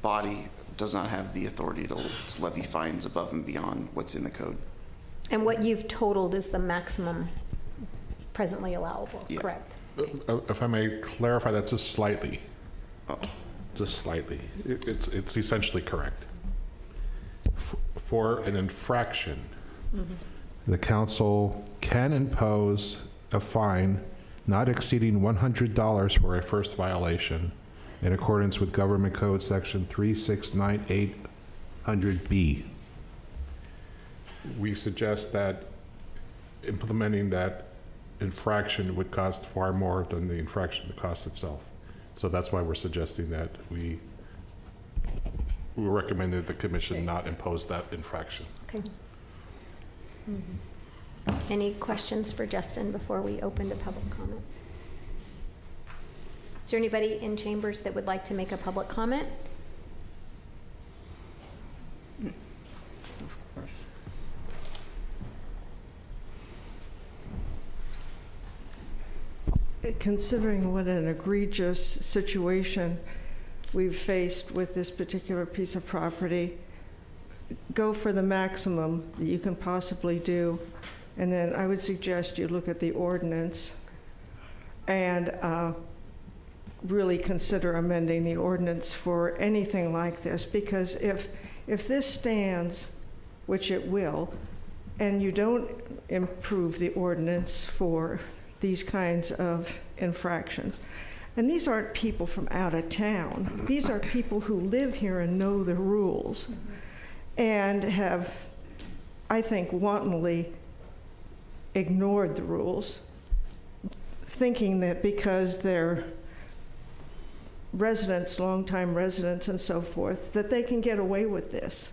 body does not have the authority to levy fines above and beyond what's in the code. And what you've totaled is the maximum presently allowable, Yeah. correct? If I may clarify, that's just slightly. Oh. Just slightly. It's essentially correct. For an infraction, the council can impose a fine not exceeding $100 for a first violation in accordance with Government Code Section 369800B. We suggest that implementing that infraction would cost far more than the infraction, the cost itself. So that's why we're suggesting that we recommended the commission not impose that infraction. Okay. Any questions for Justin before we open to public comment? Is there anybody in chambers that would like to make a public comment? Considering what an egregious situation we've faced with this particular piece of property, go for the maximum that you can possibly do. And then I would suggest you look at the ordinance and really consider amending the ordinance for anything like this. Because if this stands, which it will, and you don't improve the ordinance for these kinds of infractions, and these aren't people from out of town. These are people who live here and know the rules and have, I think, wantonly ignored the rules, thinking that because they're residents, longtime residents and so forth, that they can get away with this.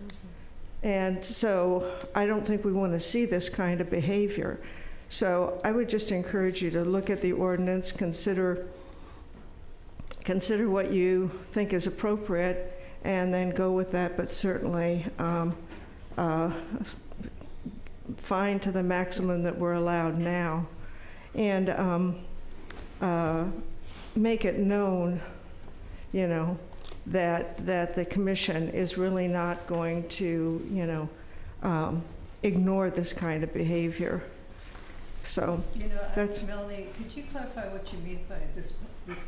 And so I don't think we want to see this kind of behavior. So I would just encourage you to look at the ordinance, consider what you think is appropriate, and then go with that, but certainly fine to the maximum that we're allowed now. And make it known, you know, that the commission is really not going to, you know, ignore this kind of behavior. So that's... Melanie, could you clarify what you mean by this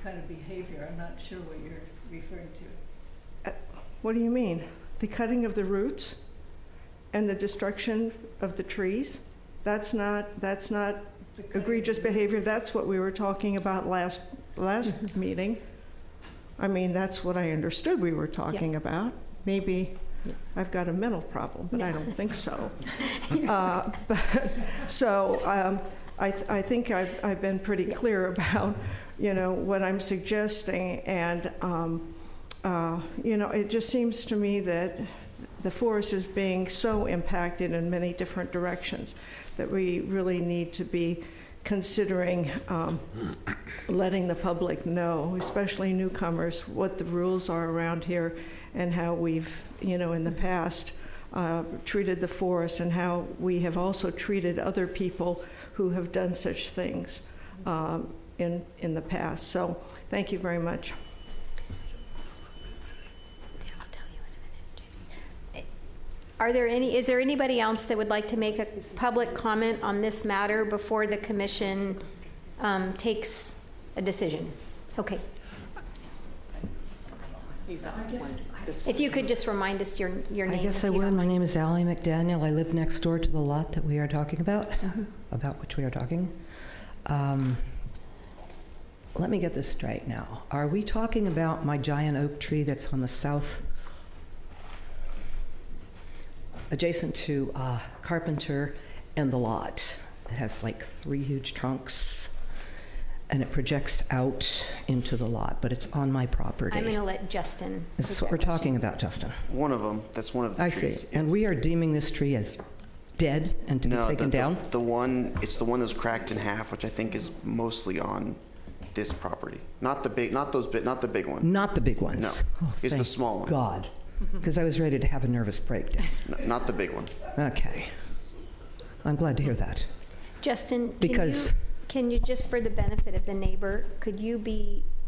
kind of behavior? I'm not sure what you're referring to. What do you mean? The cutting of the roots and the destruction of the trees? That's not egregious behavior. That's what we were talking about last meeting. I mean, that's what I understood we were talking about. Maybe I've got a mental problem, but I don't think so. I think I've been pretty clear about, you know, what I'm suggesting, and you know, it just seems to me that the forest is being so impacted in many different directions that we really need to be considering letting the public know, especially newcomers, what the rules are around here and how we've, you know, in the past treated the forest, and how we have also treated other people who have done such things in the past. So thank you very much. Is there anybody else that would like to make a public comment on this matter before the commission takes a decision? Okay. If you could just remind us your name. I guess I would. My name is Allie McDaniel. I live next door to the lot that we are talking about, about which we are talking. Let me get this straight now. Are we talking about my giant oak tree that's on the south, adjacent to Carpenter and the lot? It has like 3 huge trunks, and it projects out into the lot, but it's on my property. I'm going to let Justin. This is what we're talking about, Justin. One of them. That's one of the trees. I see. And we are deeming this tree as dead and to be taken down? It's the one that's cracked in half, which I think is mostly on this property. Not the big one. Not the big ones. No. Oh, it's the small one. God. Because I was ready to have a nervous breakdown. No, not the big one. Okay. I'm glad to hear that. Justin, Because can you just, for the benefit of the neighbor, could you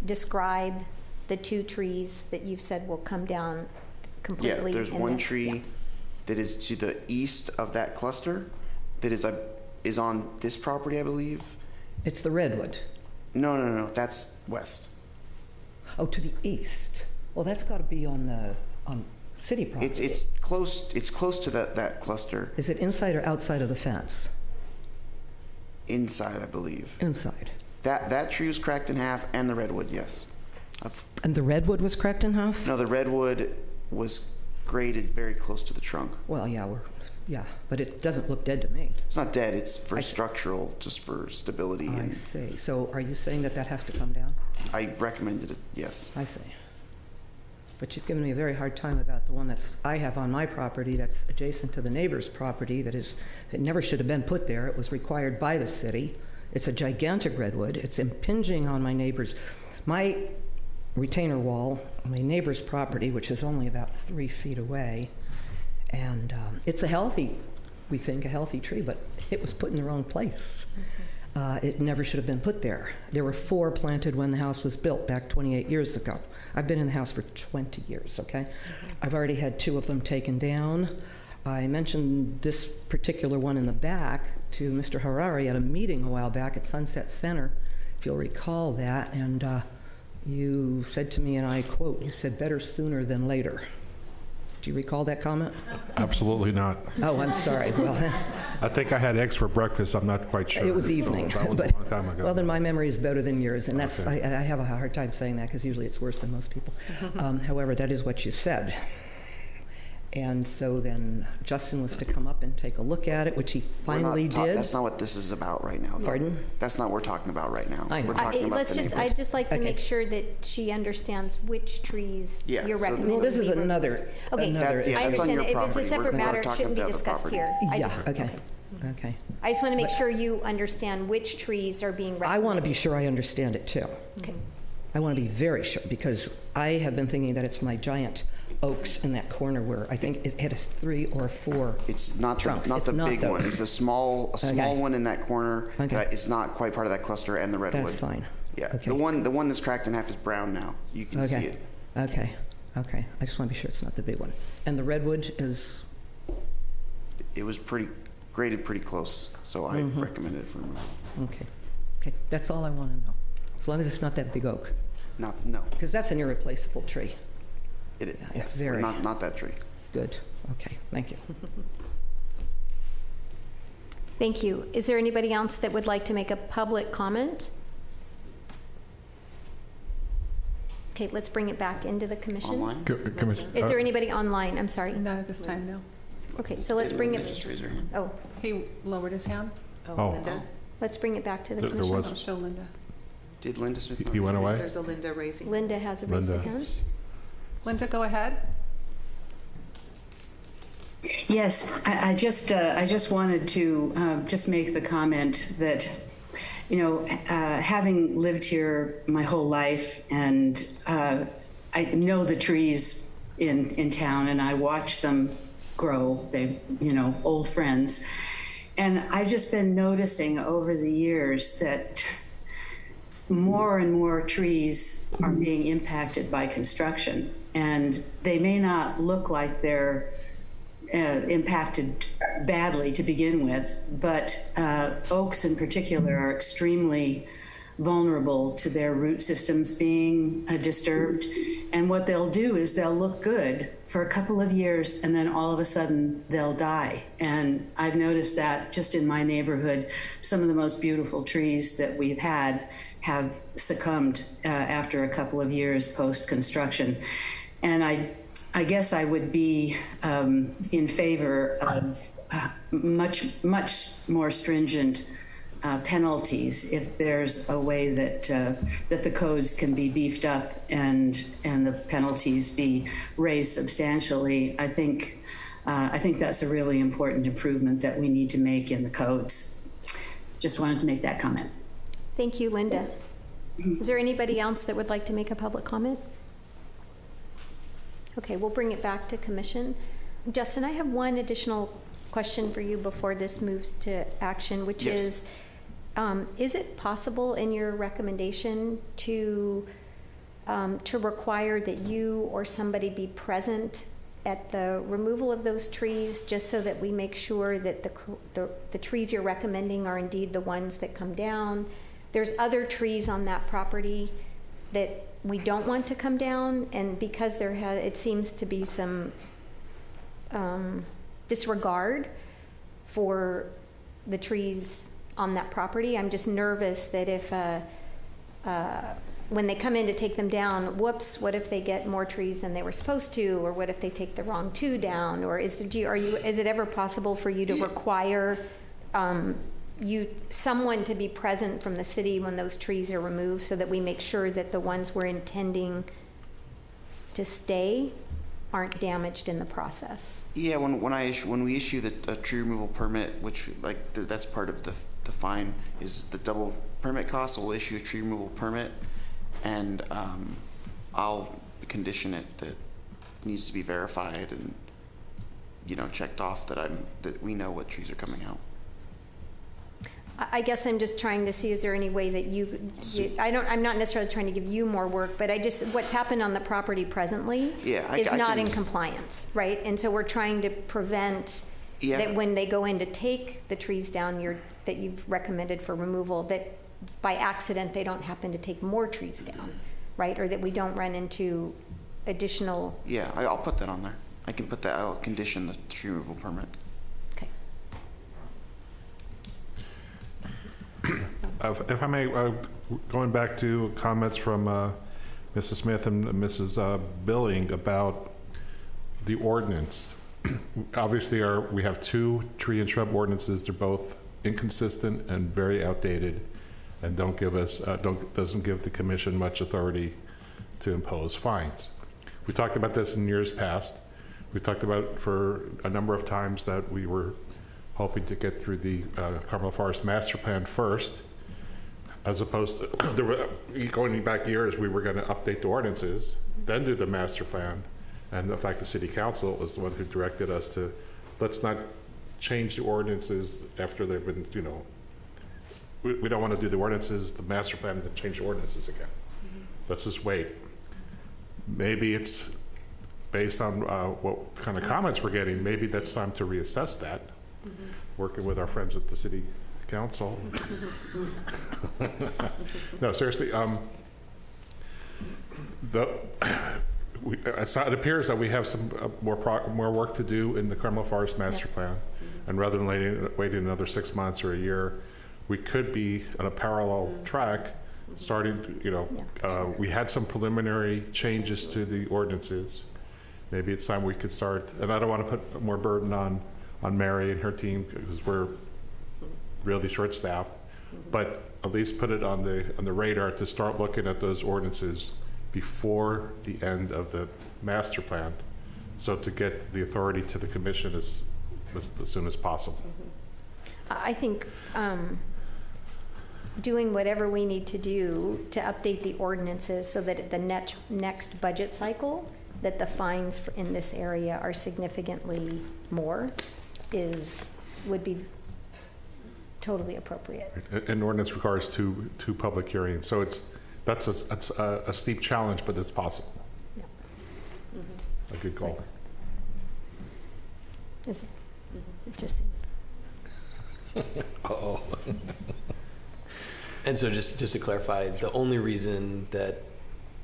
describe the 2 trees that you've said will come down completely? Yeah, there's one tree that is to the east of that cluster that is on this property, I believe. it's the redwood. No, that's west. Oh, to the east. Well, that's got to be on city property. It's close to that cluster. Is it inside or outside of the fence? Inside, I believe. Inside. That tree was cracked in half, and the redwood, yes. And the redwood was cracked in half? No, the redwood was graded very close to the trunk. Well, yeah, but it doesn't look dead to me. It's not dead. It's for structural, just for stability. I see. So are you saying that has to come down? I recommended it, yes. I see. but you've given me a very hard time about the one I have on my property that's adjacent to the neighbor's property it never should have been put there. It was required by the city. It's a gigantic redwood. It's impinging on my retainer wall, my neighbor's property, which is only about 3 feet away. And it's we think a healthy tree, but it was put in the wrong place. It never should have been put there. There were 4 planted when the house was built back 28 years ago. I've been in the house for 20 years, okay? I've already had 2 of them taken down. I mentioned this particular one in the back to Mr. Harari at a meeting a while back at Sunset Center, if you'll recall that, and you said to me, and I quote, you said, "Better sooner than later." Do you recall that comment? Absolutely not. Oh, I'm sorry. Well, I think I had eggs for breakfast. I'm not quite sure. it was evening. That was a long time ago. Well, then my memory is better than yours, and that's Okay. I have a hard time saying that because usually it's worse than most people. However, that is what you said. And so then Justin was to come up and take a look at it, which he finally did. That's not what this is about right now, though. Pardon? That's not what we're talking about right now. I know. We're talking about the neighborhood. I'd just like to Okay. make sure that she understands which trees Yeah, you're so- recommending. Well, this is be removed. another. Okay, another That's- yeah, I that's on understand. your If it's a property. separate We're matter, it talking shouldn't be about the discussed property. here. I Yeah, just- okay. Okay. I just want to make sure you understand which trees are being recommended. I want to be sure I understand it too. Okay. I want to be very sure because I have been thinking that it's my giant oaks in that corner where I think it had 3 or 4. It's not Trunks. not It's the not big those. one. It's a small Okay. one in that corner. Okay. It's not quite part of that cluster and the redwood. That's fine. Yeah. Okay. The one that's cracked in half is brown now. You can see Okay. it. Okay. Okay. I just want to be sure it's not the big one. And the redwood is. It was graded pretty close, so I Mm-hmm. recommend it for removal. Okay. Okay. That's all I want to know. As long as it's not that big oak, No. because that's an irreplaceable tree. It is. Yeah, Yes. very. Not that tree. Good. Okay. Thank you. Thank you. Is there anybody else that would like to make a public comment? Okay, let's bring it back into the commission. Online? Commission. Is there anybody online? I'm sorry. Not at this time, no. Okay, so let's bring Just it, raise your hand. oh, He lowered his hand. Oh, let's bring it back to the There commission. was- I'll show Linda. Did Linda Smith? he went away? There's a Linda raising. Linda has a raised Linda. hand. Linda, go ahead. Yes, I just wanted to just make the comment that, you know, having lived here my whole life, and I know the trees in town, and I watch them grow. They, you know, old friends, and I just been noticing over the years that more and more trees are being impacted by construction, and they may not look like they're impacted badly to begin with, but oaks in particular are extremely vulnerable to their root systems being disturbed. And what they'll do is they'll look good for a couple of years, and then all of a sudden they'll die. And I've noticed that just in my neighborhood, some of the most beautiful trees that we've had have succumbed after a couple of years post-construction. And I guess I would be in favor of much more stringent penalties if there's a way that the codes can be beefed up and the penalties be raised substantially. I think that's a really important improvement that we need to make in the codes. Just wanted to make that comment. Thank you, Linda. Is there anybody else that would like to make a public comment? Okay, we'll bring it back to commission. Justin, I have one additional question for you before this moves to action, which is it possible in your recommendation to require that you or somebody be present at the removal of those trees, just so that we make sure that the trees you're recommending are indeed the ones that come down? There's other trees on that property that we don't want to come down, and because it seems to be some disregard for the trees on that property, I'm just nervous that if when they come in to take them down, whoops, what if they get more trees than they were supposed to, or what if they take the wrong 2 down, or is it ever possible for you to require someone to be present from the city when those trees are removed, so that we make sure that the ones we're intending to stay aren't damaged in the process. Yeah, when we issue the tree removal permit, which that's part of the fine, is the double permit cost. So we'll issue a tree removal permit, and I'll condition it that it needs to be verified and checked off that we know what trees are coming out. I guess I'm just trying to see, is there any way that I'm not necessarily trying to give you more work, but what's happened on the property presently is not in compliance, right? And so we're trying to prevent that when they go in to take the trees down that you've recommended for removal, that by accident they don't happen to take more trees down, right? Or that we don't run into additional... Yeah, I'll put that on there. I can put that, I'll condition the tree removal permit. Okay. If I may, going back to comments from Mrs. Smith and Mrs. Billing about the ordinance. Obviously, we have 2 tree and shrub ordinances. They're both inconsistent and very outdated, and doesn't give the commission much authority to impose fines. We talked about this in years past. We talked about for a number of times that we were hoping to get through the Carmel Forest Master Plan first, as opposed to going back years, we were going to update the ordinances, then do the master plan. And in fact, the city council is the one who directed us to, let's not change the ordinances after they've been, we don't want to do the ordinances, the master plan, and then change the ordinances again. Let's just wait. Maybe it's based on what kind of comments we're getting, maybe that's time to reassess that, working with our friends at the city council. No, seriously, it appears that we have some more work to do in the Carmel Forest Master Plan, and rather than waiting another 6 months or a year, we could be on a parallel track, starting, we had some preliminary changes to the ordinances. Maybe it's time we could start, and I don't want to put more burden on Mary and her team because we're really short-staffed, but at least put it on the radar to start looking at those ordinances before the end of the master plan, so to get the authority to the commission as soon as possible. I think doing whatever we need to do to update the ordinances so that at the next budget cycle, that the fines in this area are significantly more would be totally appropriate. An ordinance requires two public hearings, so that's a steep challenge, but it's possible. Yeah. A good call. It's interesting. Uh-oh. And so just to clarify, the only reason that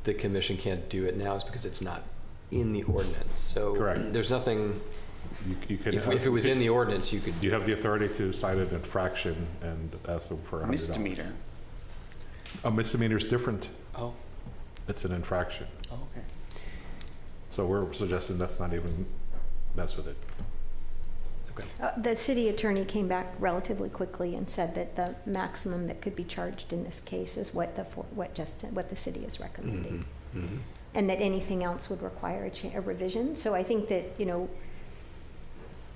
the commission can't do it now is because it's not in the ordinance. So correct. There's nothing. You could, if it was in the ordinance, you could. You have the authority to cite an infraction and ask them for $100. Misdemeanor. A misdemeanor is different. Oh. It's an infraction. Oh, okay. So we're suggesting let's not even mess with it. Okay. The city attorney came back relatively quickly and said that the maximum that could be charged in this case is what the city is recommending, and that anything else would require a revision. So I think that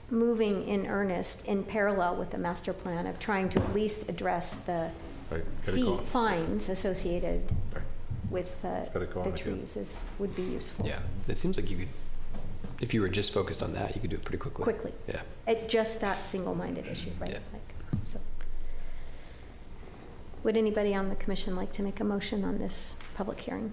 moving in earnest in parallel with the master plan of trying to at least address the fines associated with the trees would be useful. Yeah, it seems like you could. If you were just focused on that, you could do it pretty quickly. Quickly. Yeah. At just that single-minded issue, right? Yeah. So. Would anybody on the commission like to make a motion on this public hearing?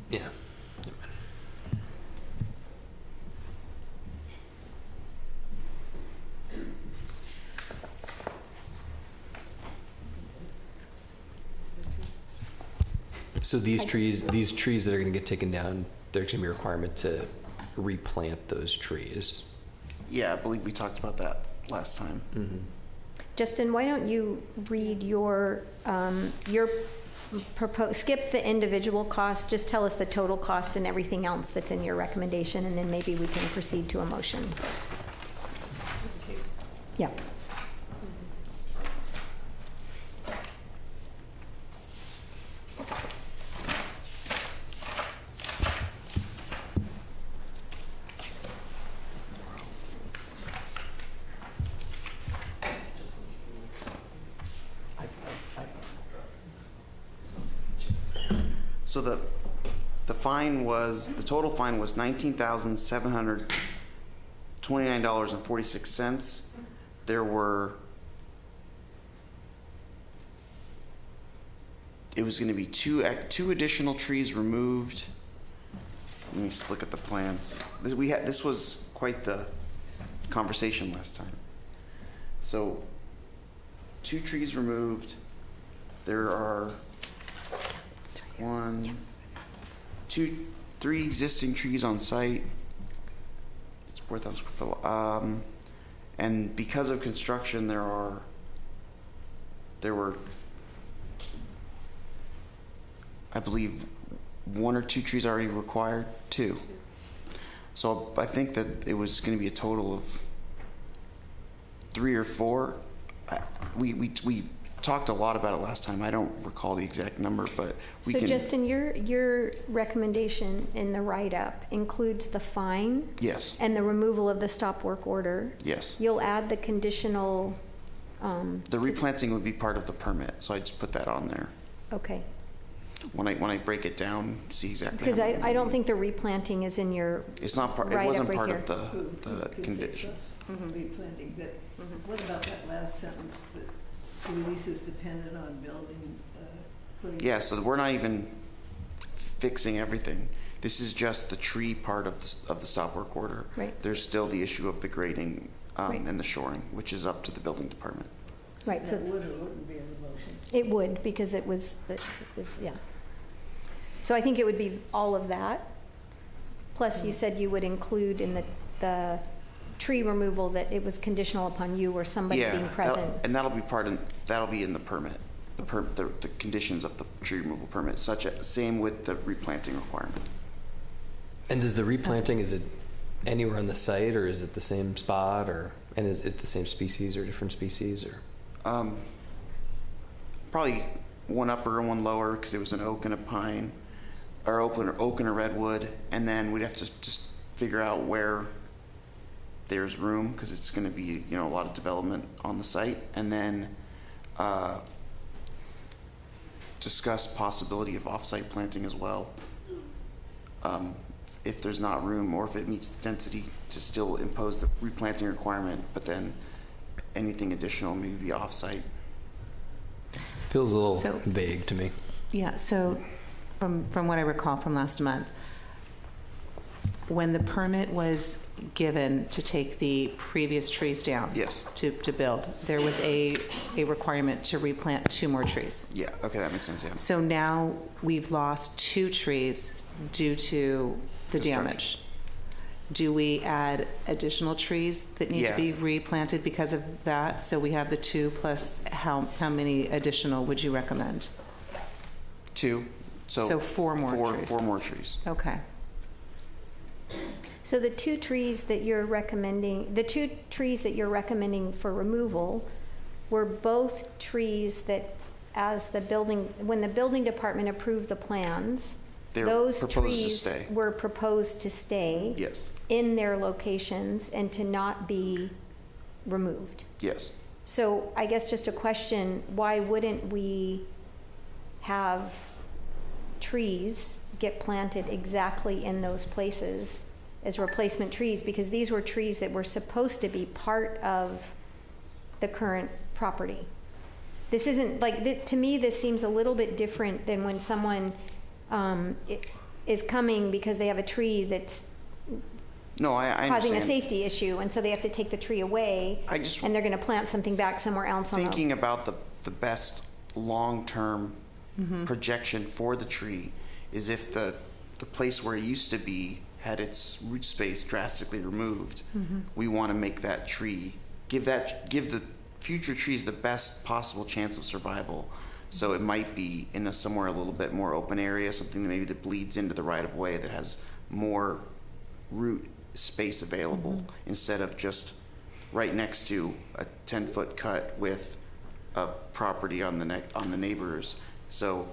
Yeah. So these trees that are going to get taken down, there's going to be a requirement to replant those trees. Yeah, I believe we talked about that last time. Mm-hmm. Justin, why don't you read your skip the individual cost, just tell us the total cost and everything else that's in your recommendation, and then maybe we can proceed to a motion. Yeah. So the fine was, the total fine was $19,729.46. There were, it was going to be two additional trees removed. Let me just look at the plans. This was quite the conversation last time. So 2 trees removed. There are 1, 2, 3 existing trees on site. It's 4,000 square foot. And because of construction, there were, I believe, 1 or 2 trees already required. 2. So I think that it was going to be a total of 3 or 4. We talked a lot about it last time. I don't recall the exact number, but we so can. So Justin, your recommendation in the write-up includes the fine? Yes. And the removal of the stop work order? Yes. You'll add the conditional... the replanting would be part of the permit, so I just put that on there. Okay. When I break it down, see exactly. Because I don't think the replanting is in your... It's not part. It wasn't part of the conditions. Replanting, but what about that last sentence that the release is dependent on building? Yeah, so we're not even fixing everything. This is just the tree part of the stop work order. Right. There's still the issue of the grading Right. and the shoring, which is up to the building department. Right. So that would or wouldn't be in the motion? It would, because it's yeah. So I think it would be all of that. Plus, you said you would include in the tree removal that it was conditional upon you or somebody being present. And that'll be in the permit, the conditions of the tree removal permit, same with the replanting requirement. And does the replanting, is it anywhere on the site, or is it the same spot, and is it the same species or different species, or? Probably one upper and one lower, because it was an oak and a pine, or oak and a redwood, and then we'd have to just figure out where there's room, because it's going to be a lot of development on the site, and then discuss possibility of off-site planting as well, if there's not room, or if it meets the density to still impose the replanting requirement, but then anything additional maybe be off-site. Feels a little vague to me. Yeah, so from what I recall from last month, when the permit was given to take the previous trees down, yes, to build, there was a requirement to replant 2 more trees. Yeah, okay, that makes sense, yeah. So now we've lost 2 trees due to the damage. Do we add additional trees that need to be replanted because of that? So we have the 2 plus how many additional would you recommend? 2. So 4 more trees. 4 more trees. Okay. So the 2 trees that you're recommending for removal were both trees that, when the building department approved the plans, those trees were proposed to stay yes. in their locations and to not be removed. Yes. So I guess just a question, why wouldn't we have trees get planted exactly in those places as replacement trees? Because these were trees that were supposed to be part of the current property. This isn't to me, this seems a little bit different than when someone is coming because they have a tree that's I causing understand. a safety issue, and so they have to take the tree away, and they're going to plant something back somewhere else. Thinking about the best long-term projection for the tree is if the place where it used to be had its root space drastically removed, we want to make that tree, give the future trees the best possible chance of survival. So it might be in somewhere a little bit more open area, something that maybe that bleeds into the right-of-way that has more root space available, instead of just right next to a 10-foot cut with a property on the neighbors. So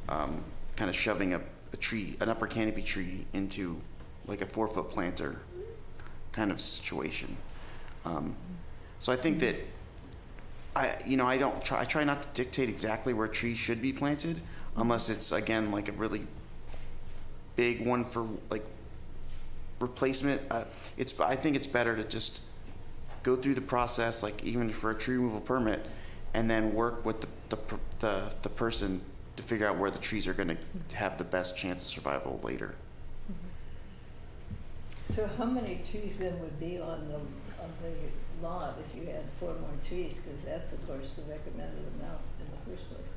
kind of shoving a tree, an upper canopy tree, into like a 4-foot planter kind of situation. So I think that I try not to dictate exactly where trees should be planted, unless it's, again, like a really big one for like replacement. I think it's better to just go through the process, like even for a tree removal permit, and then work with the person to figure out where the trees are going to have the best chance of survival later. So how many trees then would be on the lot if you had 4 more trees? Because that's, of course, the recommended amount in the first place.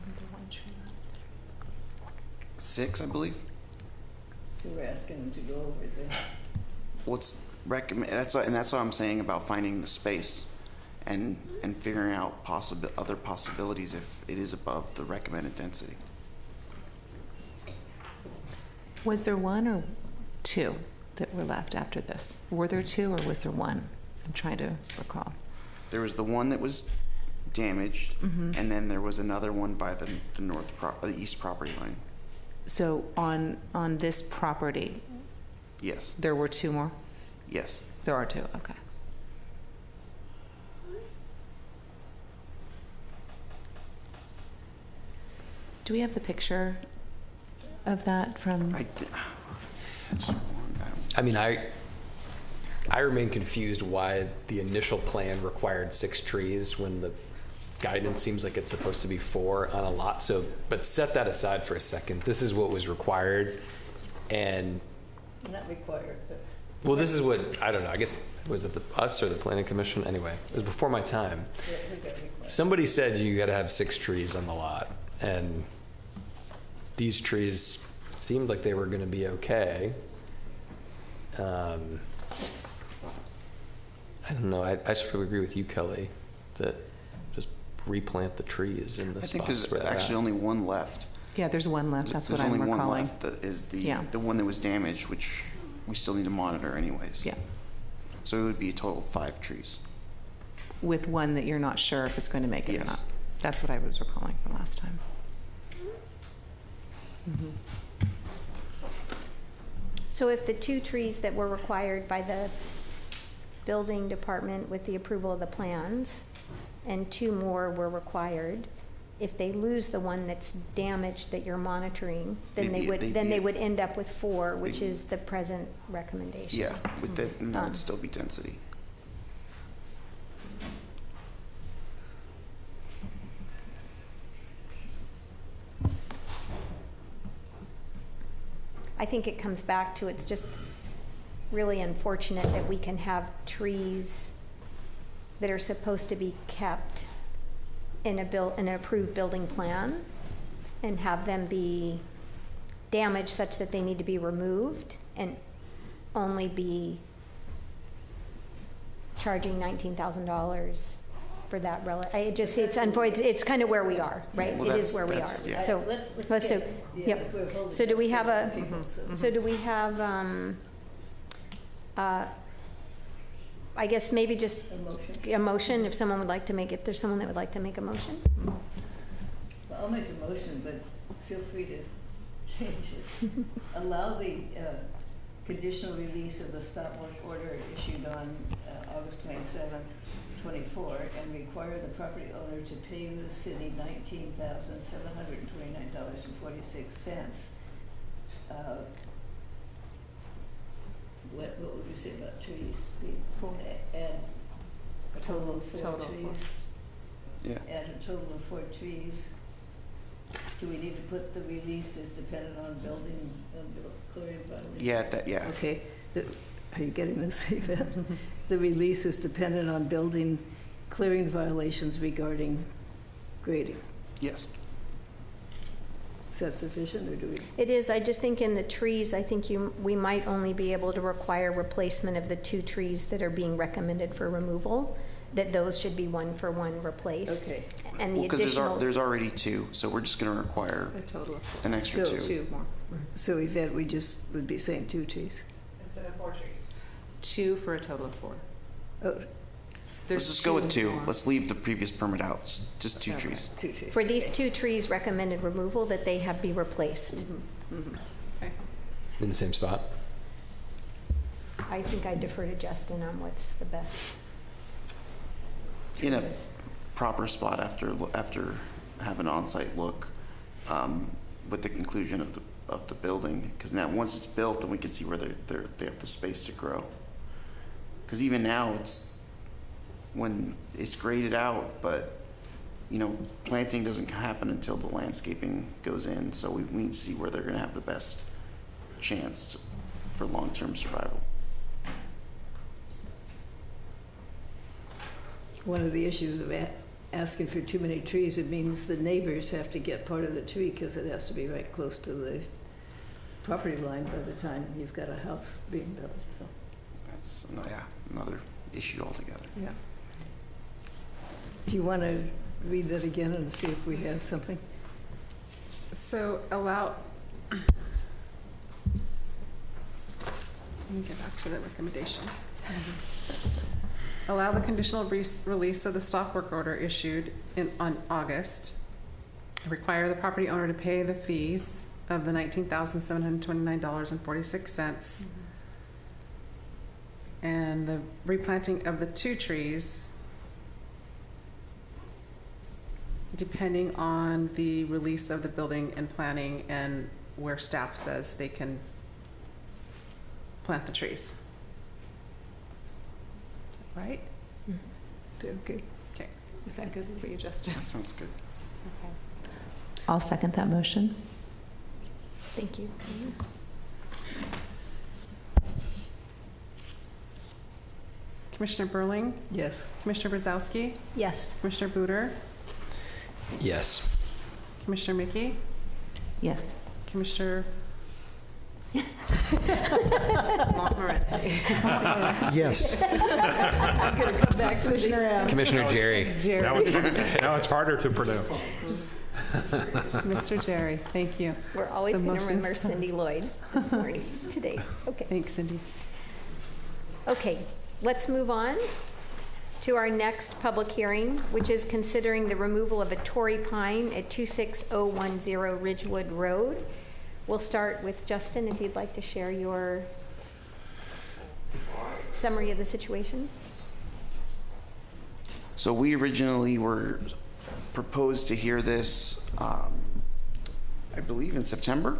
Isn't there 1 tree left? 6, I believe. So we're asking them to go over the... What's recommend? That's what I'm saying about finding the space, and figuring out other possibilities if it is above the recommended density. Was there 1 or 2 that were left after this? Were there 2 or was there 1? I'm trying to recall. There was the one that was damaged, and then there was another one by the east property line. So on this property, Yes. there were 2 more? Yes. There are 2, okay. Do we have the picture of that from? I mean, I remain confused why the initial plan required 6 trees when the guidance seems like it's supposed to be 4 on a lot. So, but set that aside for a second. This is what was required, and Not required, but... well, this is what, I don't know, I guess, was it us or the planning commission? Anyway, it was before my time. Somebody said you got to have 6 trees on the lot, and these trees seemed like they were going to be okay. I don't know. I sort of agree with you, Kelly, that just replant the trees in the spots where they're at. I think there's actually only 1 left. Yeah, there's 1 left. That's what I'm recalling. There's only 1 left. That is the one that was damaged, which we still need to monitor anyways. Yeah. So it would be a total of 5 trees. With 1 that you're not sure if it's going to make it or not. That's what I was recalling from last time. So if the 2 trees that were required by the building department with the approval of the plans, and 2 more were required, if they lose the one that's damaged that you're monitoring, then they would end up with 4, which is the present recommendation. Yeah, with that, and that would still be density. I think it comes back to, it's just really unfortunate that we can have trees that are supposed to be kept in an approved building plan and have them be damaged such that they need to be removed and only be charging $19,000 for that it's kind of where we are, right? Well, it is where we are. Yeah. So let's do, yep. So do we have I guess maybe just a motion if someone would like to make, if there's someone that would like to make a motion. Well, I'll make a motion, but feel free to change it. Allow the conditional release of the stop work order issued on August 27th, 24, and require the property owner to pay the city $19,729.46. What would you say about trees? 4. Add a total of 4 Total trees. 4. Yeah. Add a total of 4 trees. Do we need to put the release is dependent on building clearing violations? Yeah. Okay. Are you getting this, Yvette? The release is dependent on building clearing violations regarding grading. Yes. Is that sufficient, or do we? It is. I just think in the trees, I think we might only be able to require replacement of the 2 trees that are being recommended for removal, that those should be 1-for-1 replaced. Okay. And the Because additional... there's already 2, so we're just going to require A total of 4. an extra So 2. more. So Yvette, we just would be saying 2 trees. Instead of 4 trees. 2 for a total of 4. Oh, Let's just go with 2. Let's leave the previous permit out. Just 2 trees. 2 trees. For these 2 trees recommended removal, that they have be replaced. Okay. In the same spot? I think I defer to Justin on what's the best. In a proper spot after have an on-site look. with the conclusion of the building, because now once it's built, then we can see where they have the space to grow. Because even now, when it's graded out, but planting doesn't happen until the landscaping goes in, so we need to see where they're going to have the best chance for long-term survival. One of the issues of asking for too many trees, it means the neighbors have to get part of the tree because it has to be right close to the property line by the time you've got a house being built. So That's another issue altogether. yeah. Do you want to read that again and see if we have something? So let me get back to the recommendation. Allow the conditional release of the stop work order issued on August. Require the property owner to pay the fees of the $19,729.46. And the replanting of the 2 trees, depending on the release of the building and planning and where staff says they can plant the trees. Right? Okay. Okay. Is that good for you, Justin? That sounds good. Okay. I'll second that motion. Thank you. Commissioner Burling, Yes. Commissioner Brzezowski, Yes. Commissioner Buder, Yes. Commissioner Mickey, Yes. Commissioner Montmorency. Yes. I'm going to come back, Commissioner Adams. Commissioner Jerry. Now it's harder to pronounce. Mr. Jerry. Thank you. We're always The going to motion's remember Cindy Lloyd this morning, today. Okay. Thanks, Cindy. Okay, let's move on to our next public hearing, which is considering the removal of a Torrey pine at 26010 Ridgewood Road. We'll start with Justin, if you'd like to share your summary of the situation. So we originally were proposed to hear this, I believe in September.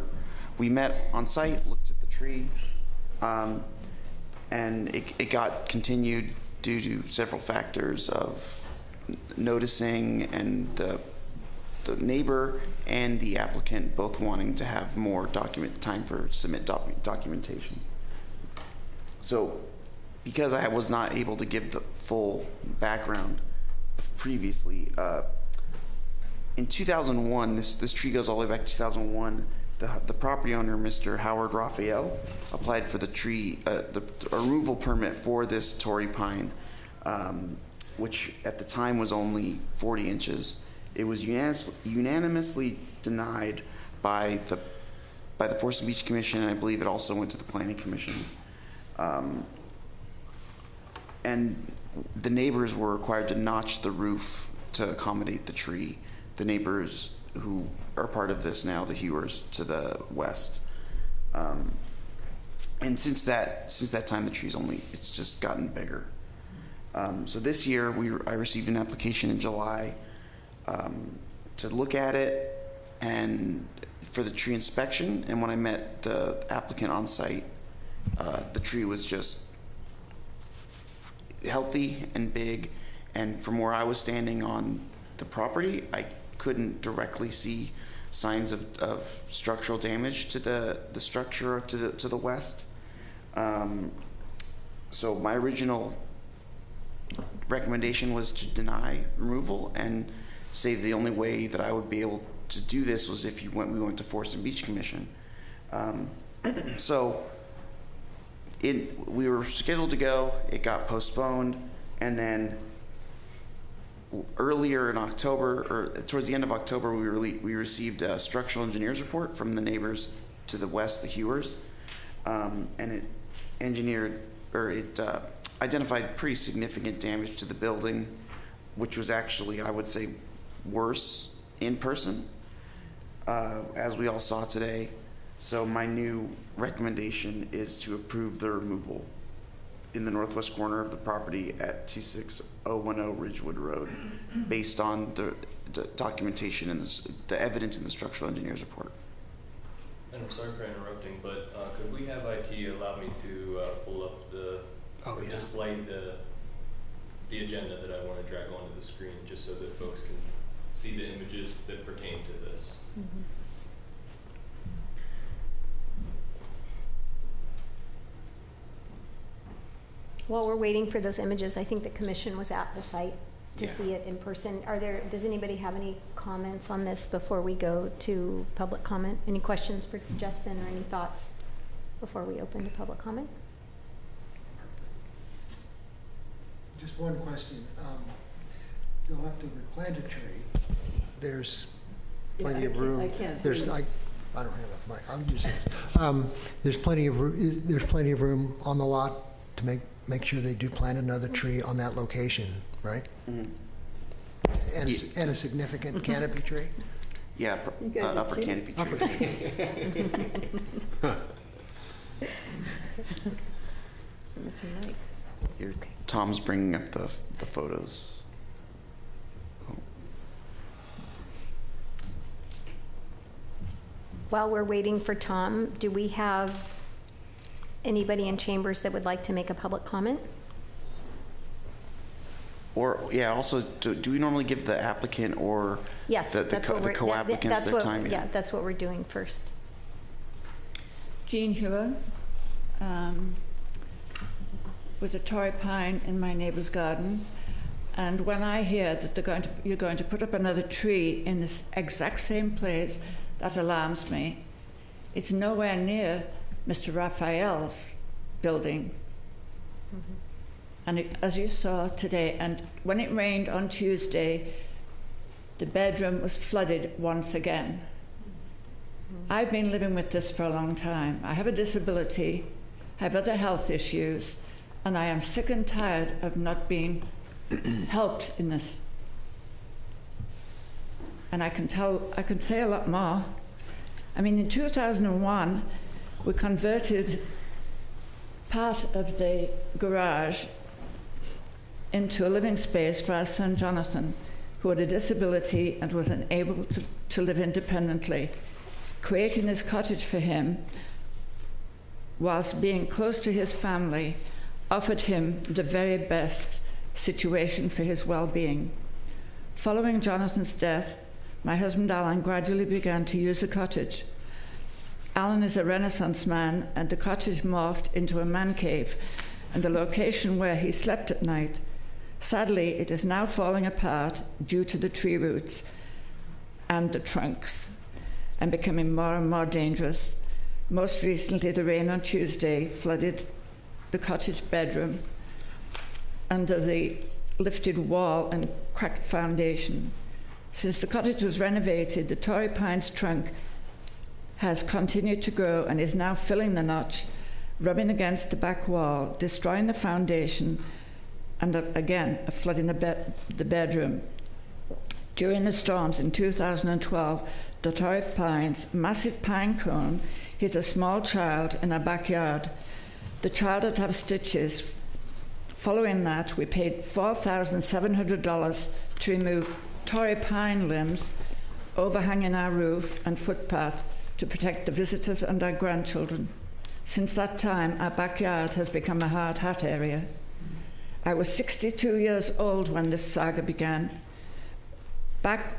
We met on site, looked at the tree, and it got continued due to several factors of noticing and the neighbor and the applicant both wanting to have more time for documentation. So because I was not able to give the full background previously, in 2001, this tree goes all the way back to 2001, the property owner, Mr. Howard Raphael, applied for the tree, the removal permit for this Torrey pine, which at the time was only 40 inches. It was unanimously denied by the Forest and Beach Commission, and I believe it also went to the Planning Commission. And the neighbors were required to notch the roof to accommodate the tree. The neighbors who are part of this now, the Hewers to the west. And since that time, the tree's it's just gotten bigger. So this year, I received an application in July to look at it and for the tree inspection. And when I met the applicant on site, the tree was just healthy and big. And from where I was standing on the property, I couldn't directly see signs of structural damage to the structure to the west. So my original recommendation was to deny removal and say the only way that I would be able to do this was if we went to Forest and Beach Commission. So we were scheduled to go, it got postponed, and then earlier in October, or towards the end of October, we received a structural engineer's report from the neighbors to the west, the Hewers, and it identified pretty significant damage to the building, which was actually, I would say, worse in person, as we all saw today. So my new recommendation is to approve the removal in the northwest corner of the property at 26010 Ridgewood Road, based on the documentation and the evidence in the structural engineer's report. And I'm sorry for interrupting, but could we have IT allow me to pull up display the agenda that I want to drag onto the screen, just so that folks can see the images that pertain to this? Mm-hmm. While we're waiting for those images, I think the commission was at the site to see it in person. Does anybody have any comments on this before we go to public comment? Any questions for Justin or any thoughts before we open to public comment? Just one question. You'll have to replant a tree. There's plenty of room. I don't have a mic. I'll use this. There's plenty of room on the lot to make sure they do plant another tree on that location, right? Mm-hmm. And a significant canopy tree? Yeah, upper canopy tree. Upper canopy. Here, Tom's bringing up the photos. Oh. While we're waiting for Tom, do we have anybody in chambers that would like to make a public comment? Or, also, do we normally give the applicant or Yes, the co-applicants their time? Yeah, that's what we're doing first. Jean Hewer, with a Torrey pine in my neighbor's garden. And when I hear that you're going to put up another tree in this exact same place, that alarms me. It's nowhere near Mr. Raphael's building. Mm-hmm. And as you saw today, and when it rained on Tuesday, the bedroom was flooded once again. Mm-hmm. I've been living with this for a long time. I have a disability, I have other health issues, and I am sick and tired of not being helped in this. And I can say a lot more. I mean, in 2001, we converted part of the garage into a living space for our son Jonathan, who had a disability and was unable to live independently. Creating this cottage for him, whilst being close to his family, offered him the very best situation for his well-being. Following Jonathan's death, my husband Alan gradually began to use the cottage. Alan is a Renaissance man, and the cottage morphed into a man cave and the location where he slept at night. Sadly, it is now falling apart due to the tree roots and the trunks and becoming more and more dangerous. Most recently, the rain on Tuesday flooded the cottage bedroom under the lifted wall and cracked foundation. Since the cottage was renovated, the Torrey pine's trunk has continued to grow and is now filling the notch, rubbing against the back wall, destroying the foundation, and again, flooding the bedroom. During the storms in 2012, the Torrey pine's massive pine cone hit a small child in our backyard. The child had to have stitches. Following that, we paid $4,700 to remove Torrey pine limbs overhanging our roof and footpath to protect the visitors and our grandchildren. Since that time, our backyard has become a hard hat area. I was 62 years old when this saga began. Back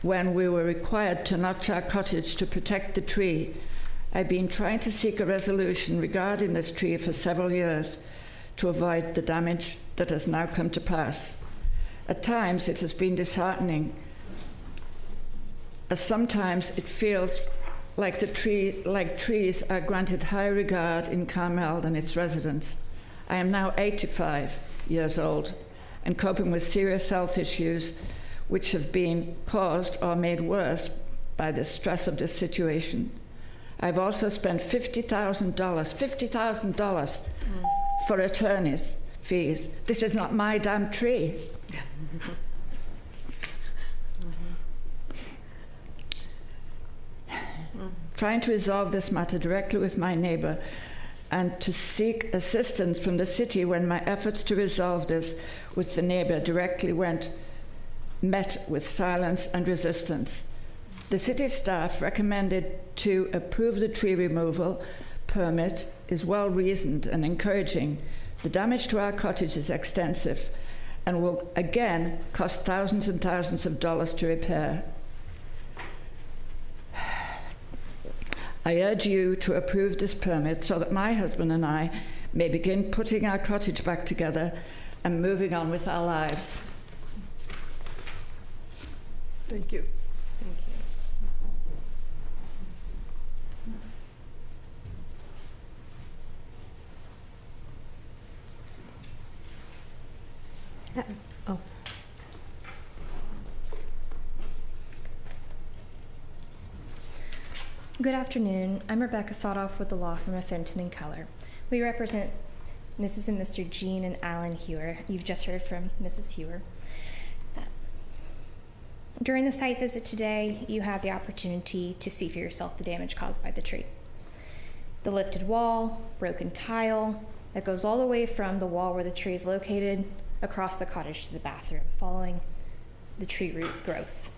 when we were required to notch our cottage to protect the tree, I've been trying to seek a resolution regarding this tree for several years to avoid the damage that has now come to pass. At times, it has been disheartening, as sometimes it feels like trees are granted higher regard in Carmel than its residents. I am now 85 years old and coping with serious health issues which have been caused or made worse by the stress of this situation. I've also spent $50,000 for attorney's fees. This is not my damn tree. Trying to resolve this matter directly with my neighbor and to seek assistance from the city when my efforts to resolve this with the neighbor directly went met with silence and resistance. The city staff recommended to approve the tree removal permit is well reasoned and encouraging. The damage to our cottage is extensive and will again cost thousands and thousands of dollars to repair. I urge you to approve this permit so that my husband and I may begin putting our cottage back together and moving on with our lives. Thank you. Oh. Good afternoon. I'm Rebecca Sotoff with the law firm of Fenton and Keller. We represent Mrs. and Mr. Jean and Alan Hewer. You've just heard from Mrs. Hewer. During the site visit today, you had the opportunity to see for yourself the damage caused by the tree. The lifted wall, broken tile, that goes all the way from the wall where the tree is located across the cottage to the bathroom, following the tree root growth.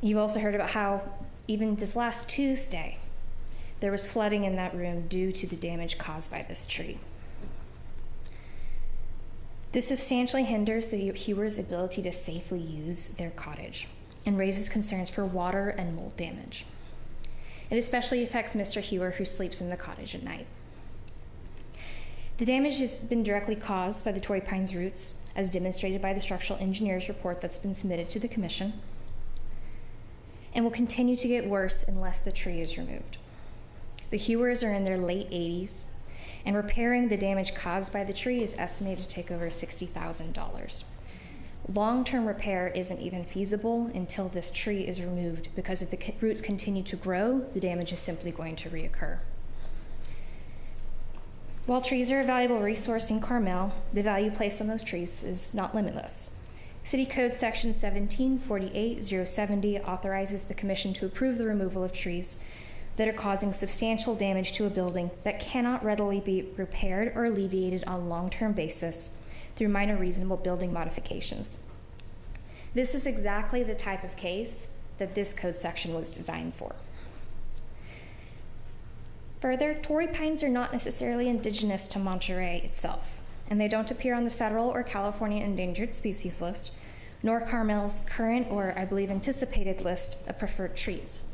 You've also heard about how even this last Tuesday, there was flooding in that room due to the damage caused by this tree. This substantially hinders the Hewers' ability to safely use their cottage and raises concerns for water and mold damage. It especially affects Mr. Hewer, who sleeps in the cottage at night. The damage has been directly caused by the Torrey Pines roots, as demonstrated by the structural engineer's report that's been submitted to the commission, and will continue to get worse unless the tree is removed. The Hewers are in their late 80s, and repairing the damage caused by the tree is estimated to take over $60,000. Long-term repair isn't even feasible until this tree is removed, because if the roots continue to grow, the damage is simply going to reoccur. While trees are a valuable resource in Carmel, the value placed on those trees is not limitless. City Code Section 1748-070 authorizes the Commission to approve the removal of trees that are causing substantial damage to a building that cannot readily be repaired or alleviated on a long-term basis through minor reasonable building modifications. This is exactly the type of case that this code section was designed for. Further, Torrey pines are not necessarily indigenous to Monterey itself, and they don't appear on the federal or California endangered species list, nor Carmel's current or, I believe, anticipated list of preferred trees.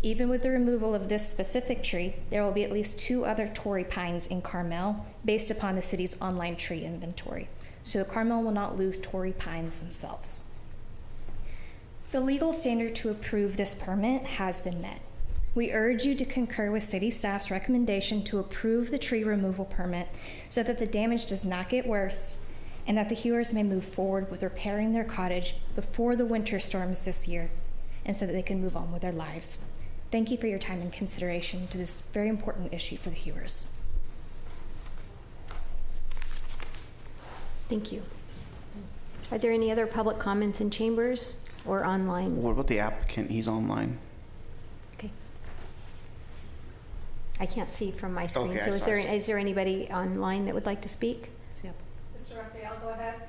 Even with the removal of this specific tree, there will be at least 2 other Torrey pines in Carmel based upon the city's online tree inventory. So Carmel will not lose Torrey pines themselves. The legal standard to approve this permit has been met. We urge you to concur with city staff's recommendation to approve the tree removal permit so that the damage does not get worse and that the Hewers may move forward with repairing their cottage before the winter storms this year and so that they can move on with their lives. Thank you for your time and consideration to this very important issue for the Hewers. Thank you. Are there any other public comments in chambers or online? What about the applicant? He's online. Okay. I can't see from my screen, Okay, so is there anybody online that would like to speak? Yep. Mr. Raphael, go ahead.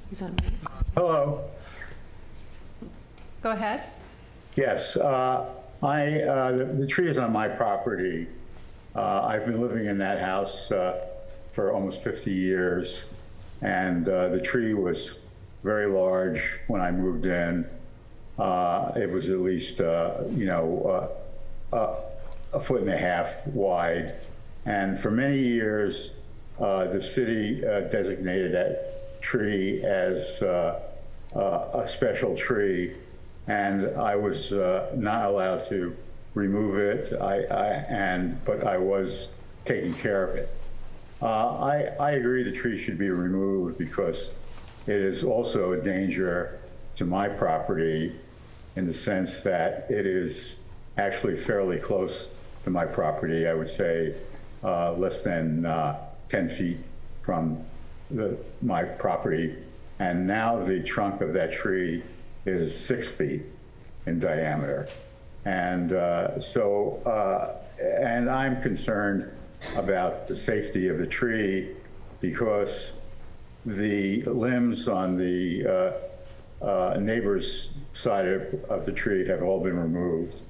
He's on. Hello. Go ahead. Yes, the tree is on my property. I've been living in that house for almost 50 years, and the tree was very large when I moved in. It was at least, a 1.5 feet wide, and for many years, the city designated that tree as a special tree, and I was not allowed to remove it. But I was taking care of it. I agree the tree should be removed because it is also a danger to my property in the sense that it is actually fairly close to my property. I would say less than 10 feet from my property. And now the trunk of that tree is 6 feet in diameter. And so and I'm concerned about the safety of the tree because the limbs on the neighbor's side of the tree have all been removed,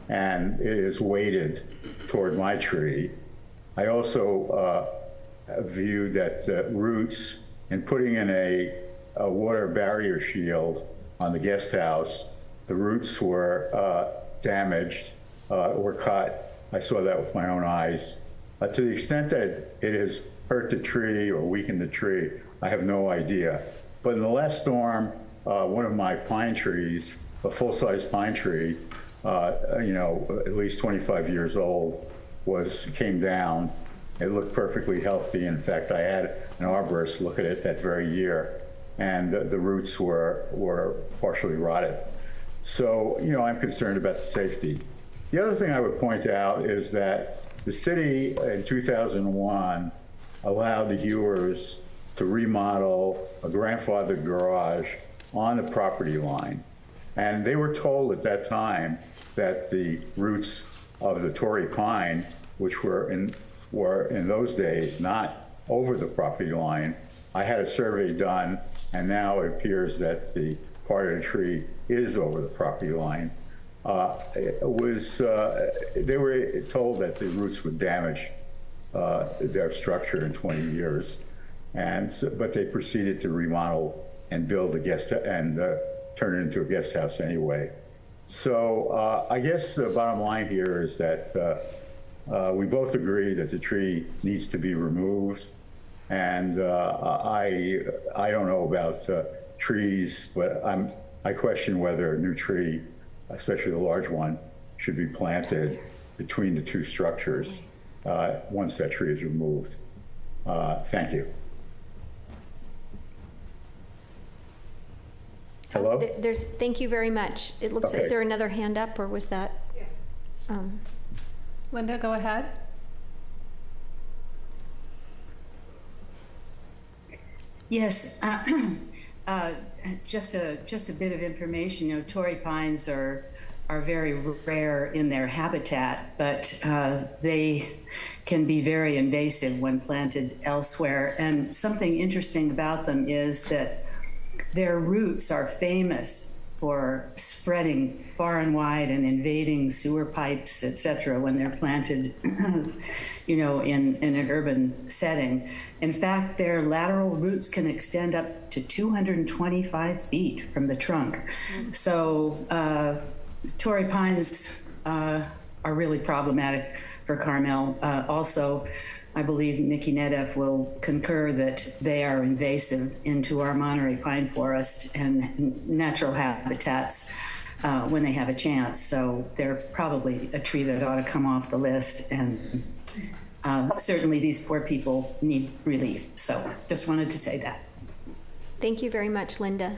and it is weighted toward my tree. I also view that the roots and putting in a water barrier shield on the guest house, the roots were damaged, were cut. I saw that with my own eyes. To the extent that it has hurt the tree or weakened the tree, I have no idea. But in the last storm, one of my pine trees, a full-size pine tree, at least 25 years old, came down. It looked perfectly healthy. In fact, I had an arborist look at it that very year, and the roots were partially rotted. So, I'm concerned about the safety. The other thing I would point out is that the city in 2001 allowed the Hewers to remodel a grandfathered garage on the property line. And they were told at that time that the roots of the Torrey pine, which were in those days not over the property line. I had a survey done, and now it appears that the part of the tree is over the property line. They were told that the roots would damage their structure in 20 years, but they proceeded to remodel and build turn it into a guest house anyway. So I guess the bottom line here is that we both agree that the tree needs to be removed, and I don't know about trees, but I question whether a new tree, especially the large one, should be planted between the two structures once that tree is removed. Thank you. Hello? Thank you very much. It looks, Okay. Is there another hand up, or was that? Yes. Linda, go ahead. Yes, just a bit of information. Torrey pines are very rare in their habitat, but they can be very invasive when planted elsewhere. And something interesting about them is that their roots are famous for spreading far and wide and invading sewer pipes, etc., when they're planted, in an urban setting. In fact, their lateral roots can extend up to 225 feet from the trunk. So Torrey pines are really problematic for Carmel. Also, I believe Nikki Nedeff will concur that they are invasive into our Monterey pine forest and natural habitats when they have a chance. So they're probably a tree that ought to come off the list. And certainly these poor people need relief. So just wanted to say that. Thank you very much, Linda.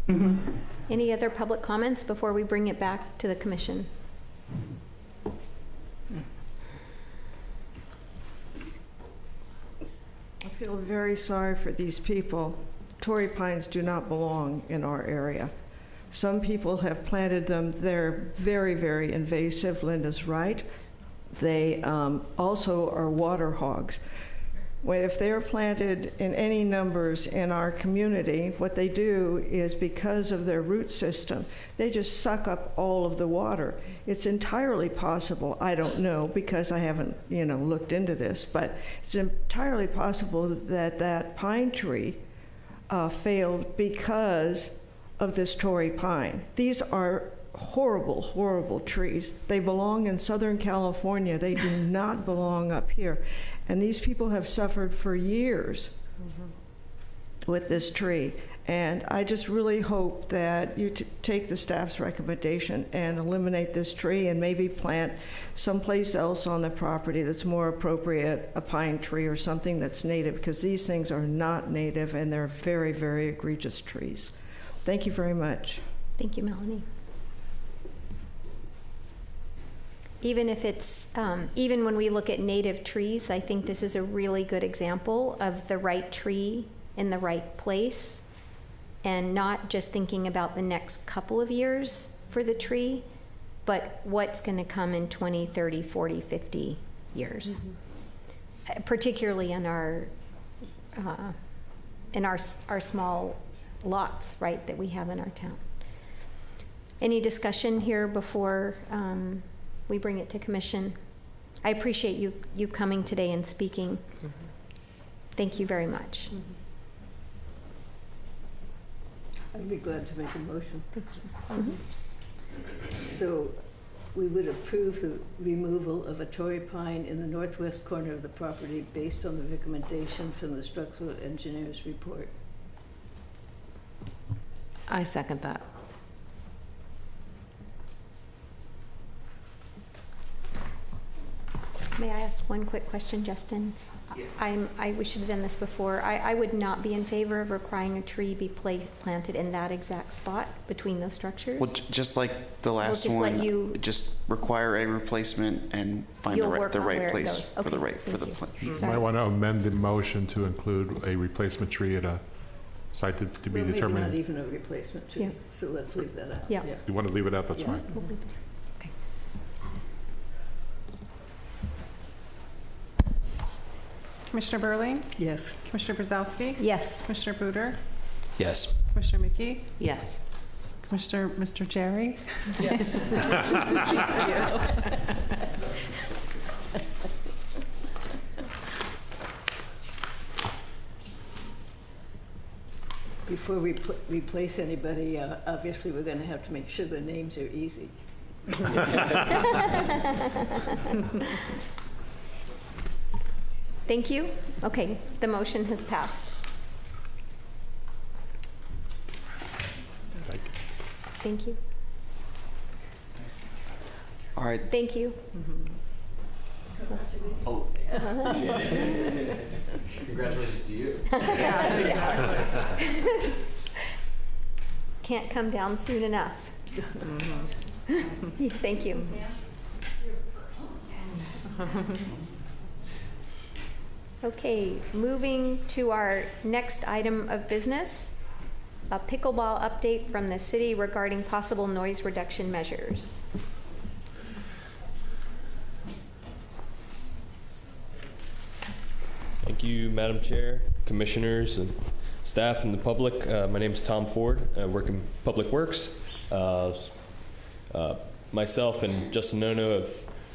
Mm-hmm. Any other public comments before we bring it back to the commission? I feel very sorry for these people. Torrey pines do not belong in our area. Some people have planted them. They're very, very invasive. Linda's right. They also are water hogs. If they're planted in any numbers in our community, what they do is, because of their root system, they just suck up all of the water. It's entirely possible, I don't know because I haven't, looked into this, but it's entirely possible that that pine tree failed because of this Torrey pine. These are horrible, horrible trees. They belong in Southern California. They do not belong up here. And these people have suffered for years with this tree. And I just really hope that you take the staff's recommendation and eliminate this tree and maybe plant someplace else on the property that's more appropriate, a pine tree or something that's native, because these things are not native and they're very, very egregious trees. Thank you very much. Thank you, Melanie. Even if it's, even when we look at native trees, I think this is a really good example of the right tree in the right place, and not just thinking about the next couple of years for the tree, but what's going to come in 20, 30, 40, 50 years, particularly in our small lots, right, that we have in our town. Any discussion here before we bring it to commission? I appreciate you coming today and speaking. Thank you very much. I'd be glad to make a motion. So we would approve the removal of a Torrey pine in the northwest corner of the property based on the recommendation from the structural engineer's report. I second that. May I ask one quick question, Justin? Yes. We should have done this before. I would not be in favor of requiring a tree be planted in that exact spot between those structures. Well, just like the last one, just require a replacement and find the right place for the plant. You might want to amend the motion to include a replacement tree at a site to be determined. Maybe not even a replacement tree, so let's leave that out. Yeah. You want to leave it out, that's fine. Commissioner Burling? Yes. Commissioner Brzezowski? Yes. Commissioner Buder? Yes. Commissioner Mickey? Yes. Mr. Jerry? Yes. Before we replace anybody, obviously we're going to have to make sure the names are easy. Thank you. Okay, the motion has passed. Thank you. All right. Thank you. Oh. Congratulations to you. Can't come down soon enough. Thank you. Okay, moving to our next item of business, a pickleball update from the city regarding possible noise reduction measures. Thank you, Madam Chair, commissioners, and staff, and the public. My name is Tom Ford. I work in Public Works. Myself and Justin Nono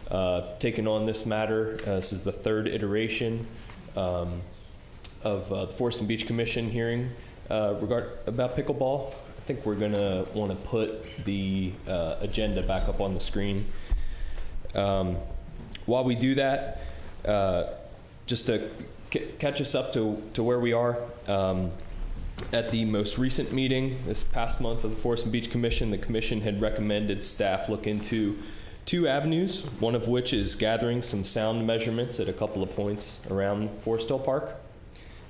have taken on this matter. This is the third iteration of the Forest and Beach Commission hearing about pickleball. I think we're going to want to put the agenda back up on the screen. While we do that, just to catch us up to where we are, at the most recent meeting this past month of the Forest and Beach Commission, the commission had recommended staff look into two avenues, one of which is gathering some sound measurements at a couple of points around Forest Hill Park.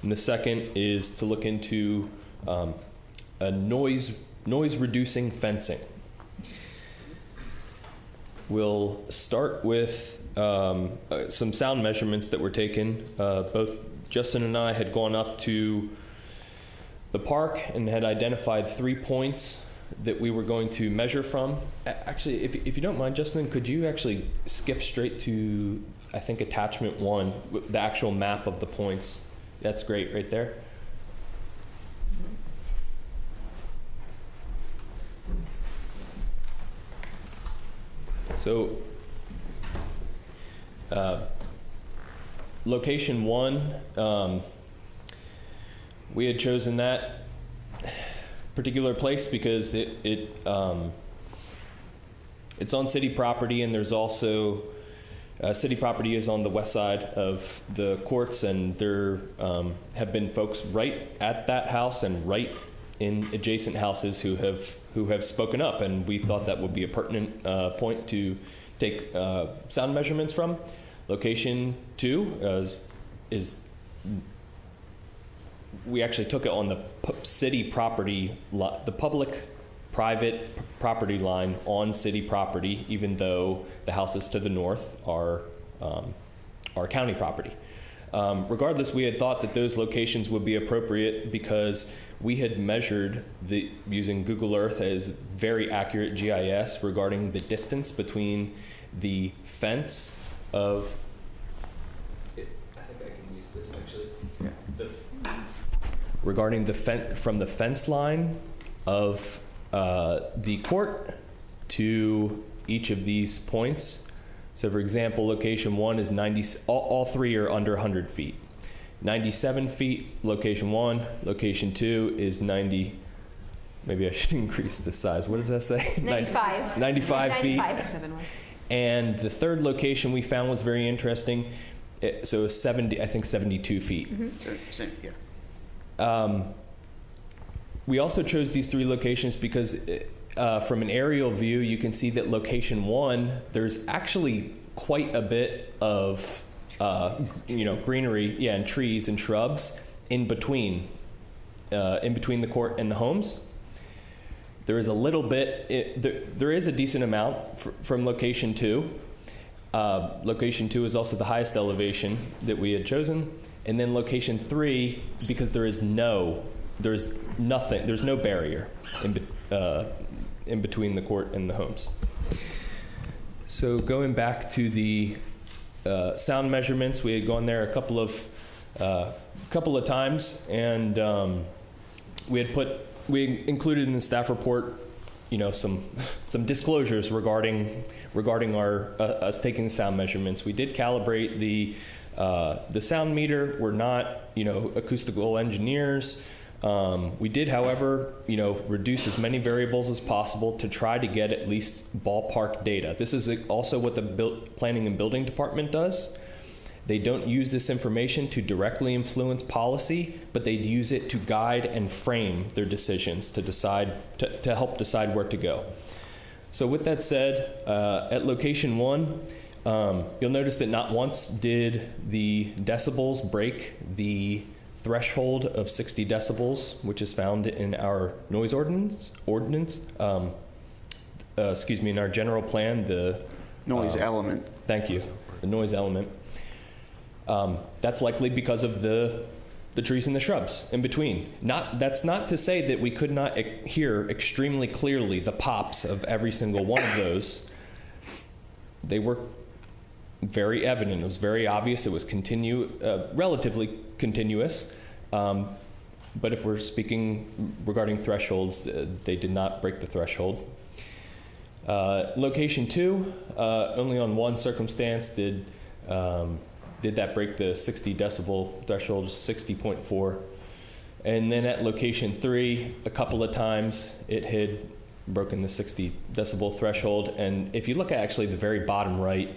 And the second is to look into a noise reducing fencing. We'll start with some sound measurements that were taken. Both Justin and I had gone up to the park and had identified 3 points that we were going to measure from. Actually, if you don't mind, Justin, could you actually skip straight to, I think, attachment 1, the actual map of the points? That's great right there. So, location 1, we had chosen that particular place because it's on city property, and there's also city property is on the west side of the courts, and there have been folks right at that house and right in adjacent houses who have spoken up, and we thought that would be a pertinent point to take sound measurements from. Location 2 is we actually took it on the city property, the public-private property line on city property, even though the houses to the north are county property. Regardless, we had thought that those locations would be appropriate because we had measured using Google Earth as very accurate GIS regarding the distance between the fence of. I think I can use this actually. Yeah. Regarding from the fence line of the court to each of these points. So for example, location 1 is 90, all three are under 100 feet. 97 feet, location 1, location 2 is 90, maybe I should increase the size. What does that say? 95. 95 feet. 97. And the third location we found was very interesting. So 70, I think 72 feet. So, yeah. We also chose these three locations because from an aerial view, you can see that location 1, there's actually quite a bit of greenery, and trees and shrubs in between the court and the homes. There is a little bit, there is a decent amount from location 2. Location 2 is also the highest elevation that we had chosen. And then location 3, because there's no barrier in between the court and the homes. So going back to the sound measurements, we had gone there a couple of times, and we included in the staff report, some disclosures regarding our us taking the sound measurements. We did calibrate the sound meter. We're not acoustical engineers. We did, however, reduce as many variables as possible to try to get at least ballpark data. This is also what the Planning and Building Department does. They don't use this information to directly influence policy, but they use it to guide and frame their decisions to help decide where to go. So with that said, at location 1, you'll notice that not once did the decibels break the threshold of 60 decibels, which is found in our noise ordinance, in our general plan, the noise element. Thank you, the noise element. That's likely because of the trees and the shrubs in between. That's not to say that we could not hear extremely clearly the pops of every single one of those. They were very evident. It was very obvious. It was relatively continuous. But if we're speaking regarding thresholds, they did not break the threshold. Location 2, only on one circumstance did that break the 60 decibel threshold, 60.4. And then at location 3, a couple of times it had broken the 60 decibel threshold. And if you look at actually the very bottom right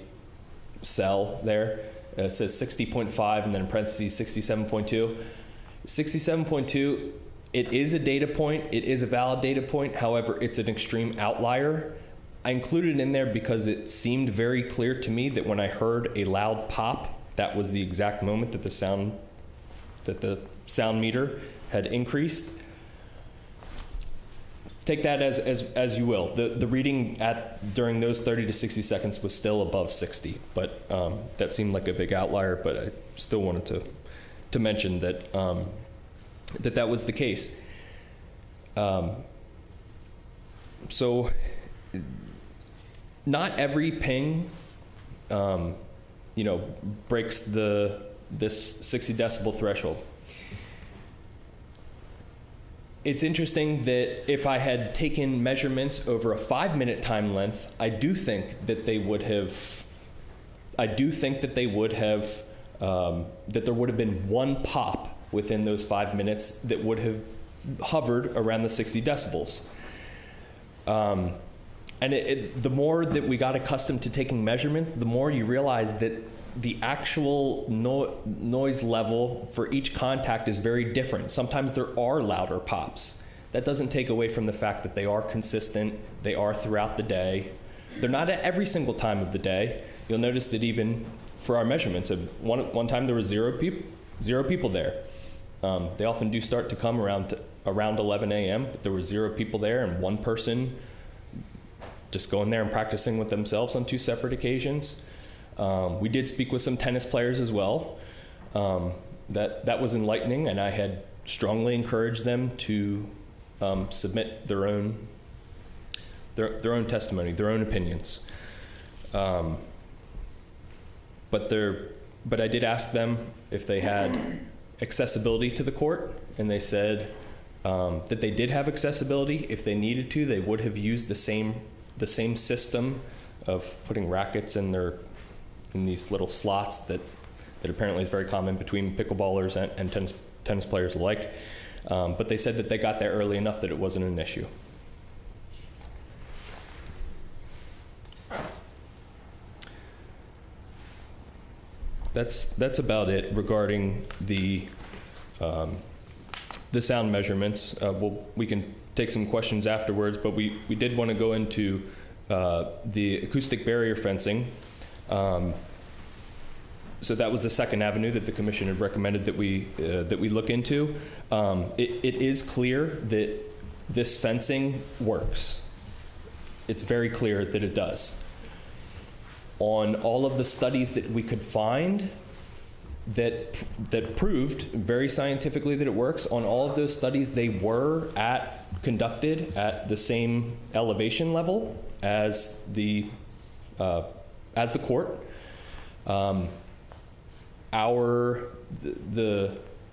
cell there, it says 60.5 and then in parentheses 67.2. 67.2, it is a data point. It is a valid data point. However, it's an extreme outlier. I included it in there because it seemed very clear to me that when I heard a loud pop, that was the exact moment that the sound meter had increased. Take that as you will. The reading during those 30 to 60 seconds was still above 60, but that seemed like a big outlier. But I still wanted to mention that that was the case. So not every ping, breaks this 60 decibel threshold. It's interesting that if I had taken measurements over a 5-minute time length, I do think that there would have that there would have been one pop within those 5 minutes that would have hovered around the 60 decibels. And the more that we got accustomed to taking measurements, the more you realize that the actual noise level for each contact is very different. Sometimes there are louder pops. That doesn't take away from the fact that they are consistent, they are throughout the day. They're not at every single time of the day. You'll notice that even for our measurements, one time there was zero people there. They often do start to come around 11 a.m., but there were 0 people there and one person just going there and practicing with themselves on 2 separate occasions. We did speak with some tennis players as well. That was enlightening, and I had strongly encouraged them to submit their own testimony, their own opinions. But I did ask them if they had accessibility to the court, and they said that they did have accessibility. If they needed to, they would have used the same system of putting rackets in these little slots that apparently is very common between pickleballers and tennis players alike. But they said that they got there early enough that it wasn't an issue. That's about it regarding the sound measurements. We can take some questions afterwards, but we did want to go into the acoustic barrier fencing. So that was the second avenue that the commission had recommended that we look into. It is clear that this fencing works. It's very clear that it does. On all of the studies that we could find that proved very scientifically that it works, on all of those studies, they were conducted at the same elevation level as the court. The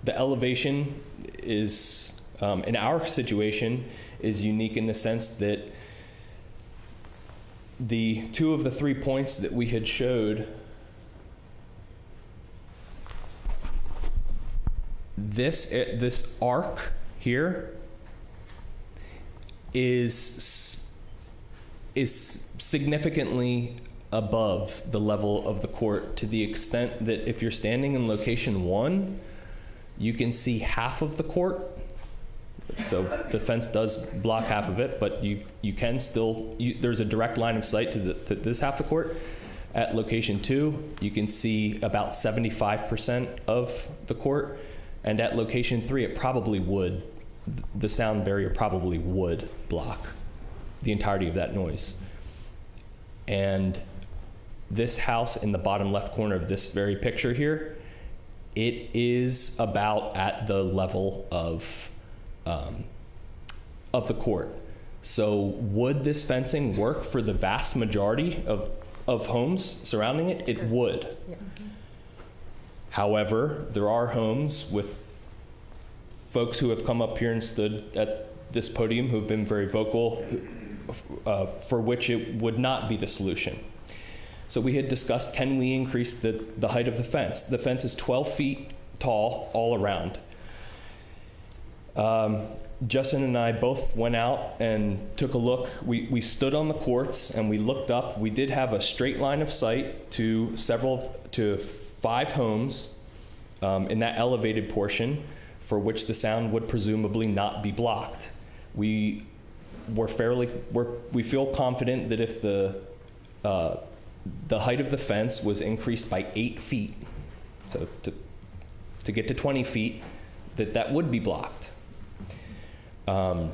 elevation is in our situation is unique in the sense that the two of the 3 points that we had showed, this arc here is significantly above the level of the court, to the extent that if you're standing in location 1, you can see half of the court. So the fence does block half of it, but you can still, there's a direct line of sight to this half of the court. At location 2, you can see about 75% of the court, and at location 3, the sound barrier probably would block the entirety of that noise. And this house in the bottom left corner of this very picture here, it is about at the level of the court. So would this fencing work for the vast majority of homes surrounding it? It would. Yeah. However, there are homes with folks who have come up here and stood at this podium who have been very vocal, for which it would not be the solution. So we had discussed, can we increase the height of the fence? The fence is 12 feet tall all around. Justin and I both went out and took a look. We stood on the courts and we looked up. We did have a straight line of sight to 5 homes in that elevated portion, for which the sound would presumably not be blocked. We feel confident that if the height of the fence was increased by 8 feet, so to get to 20 feet, that would be blocked. Tom,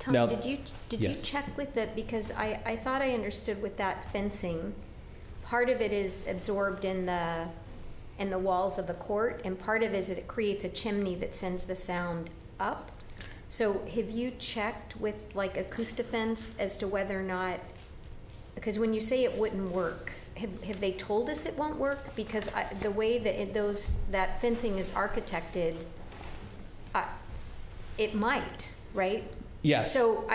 now, did you yes. check with it? Because I thought I understood with that fencing, part of it is absorbed in the walls of the court, and part of it is that it creates a chimney that sends the sound up. So have you checked with like Acoustifence as to whether or not, because when you say it wouldn't work, have they told us it won't work? Because the way that that fencing is architected, it might, right? Yes. So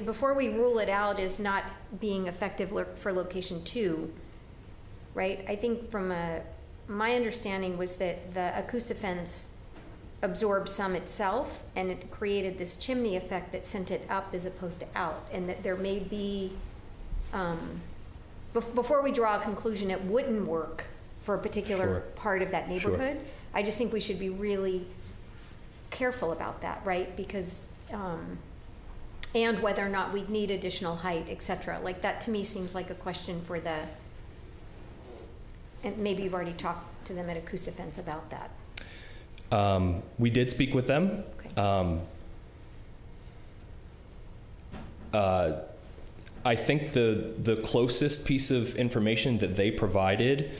before we rule it out as not being effective for location 2, right? I think my understanding was that the Acoustifence absorbed some itself, and it created this chimney effect that sent it up as opposed to out, and that there may be, before we draw a conclusion it wouldn't work for a particular part of that neighborhood. Sure. I just think we should be really careful about that, right? Because, and whether or not we'd need additional height, et cetera. Like that to me seems like a question for and maybe you've already talked to them at Acoustifence about that. We did speak with them. Okay. I think the closest piece of information that they provided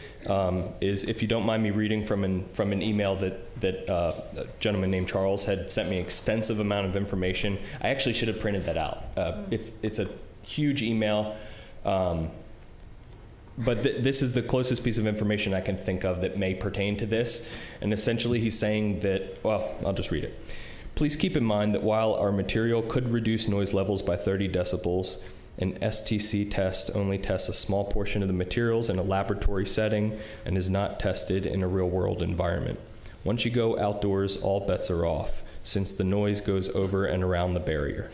is, if you don't mind me reading from an email that a gentleman named Charles had sent me, extensive amount of information. I actually should have printed that out. It's a huge email, but this is the closest piece of information I can think of that may pertain to this. And essentially he's saying that, well, I'll just read it. Please keep in mind that while our material could reduce noise levels by 30 decibels, an STC test only tests a small portion of the materials in a laboratory setting and is not tested in a real-world environment. Once you go outdoors, all bets are off, since the noise goes over and around the barrier.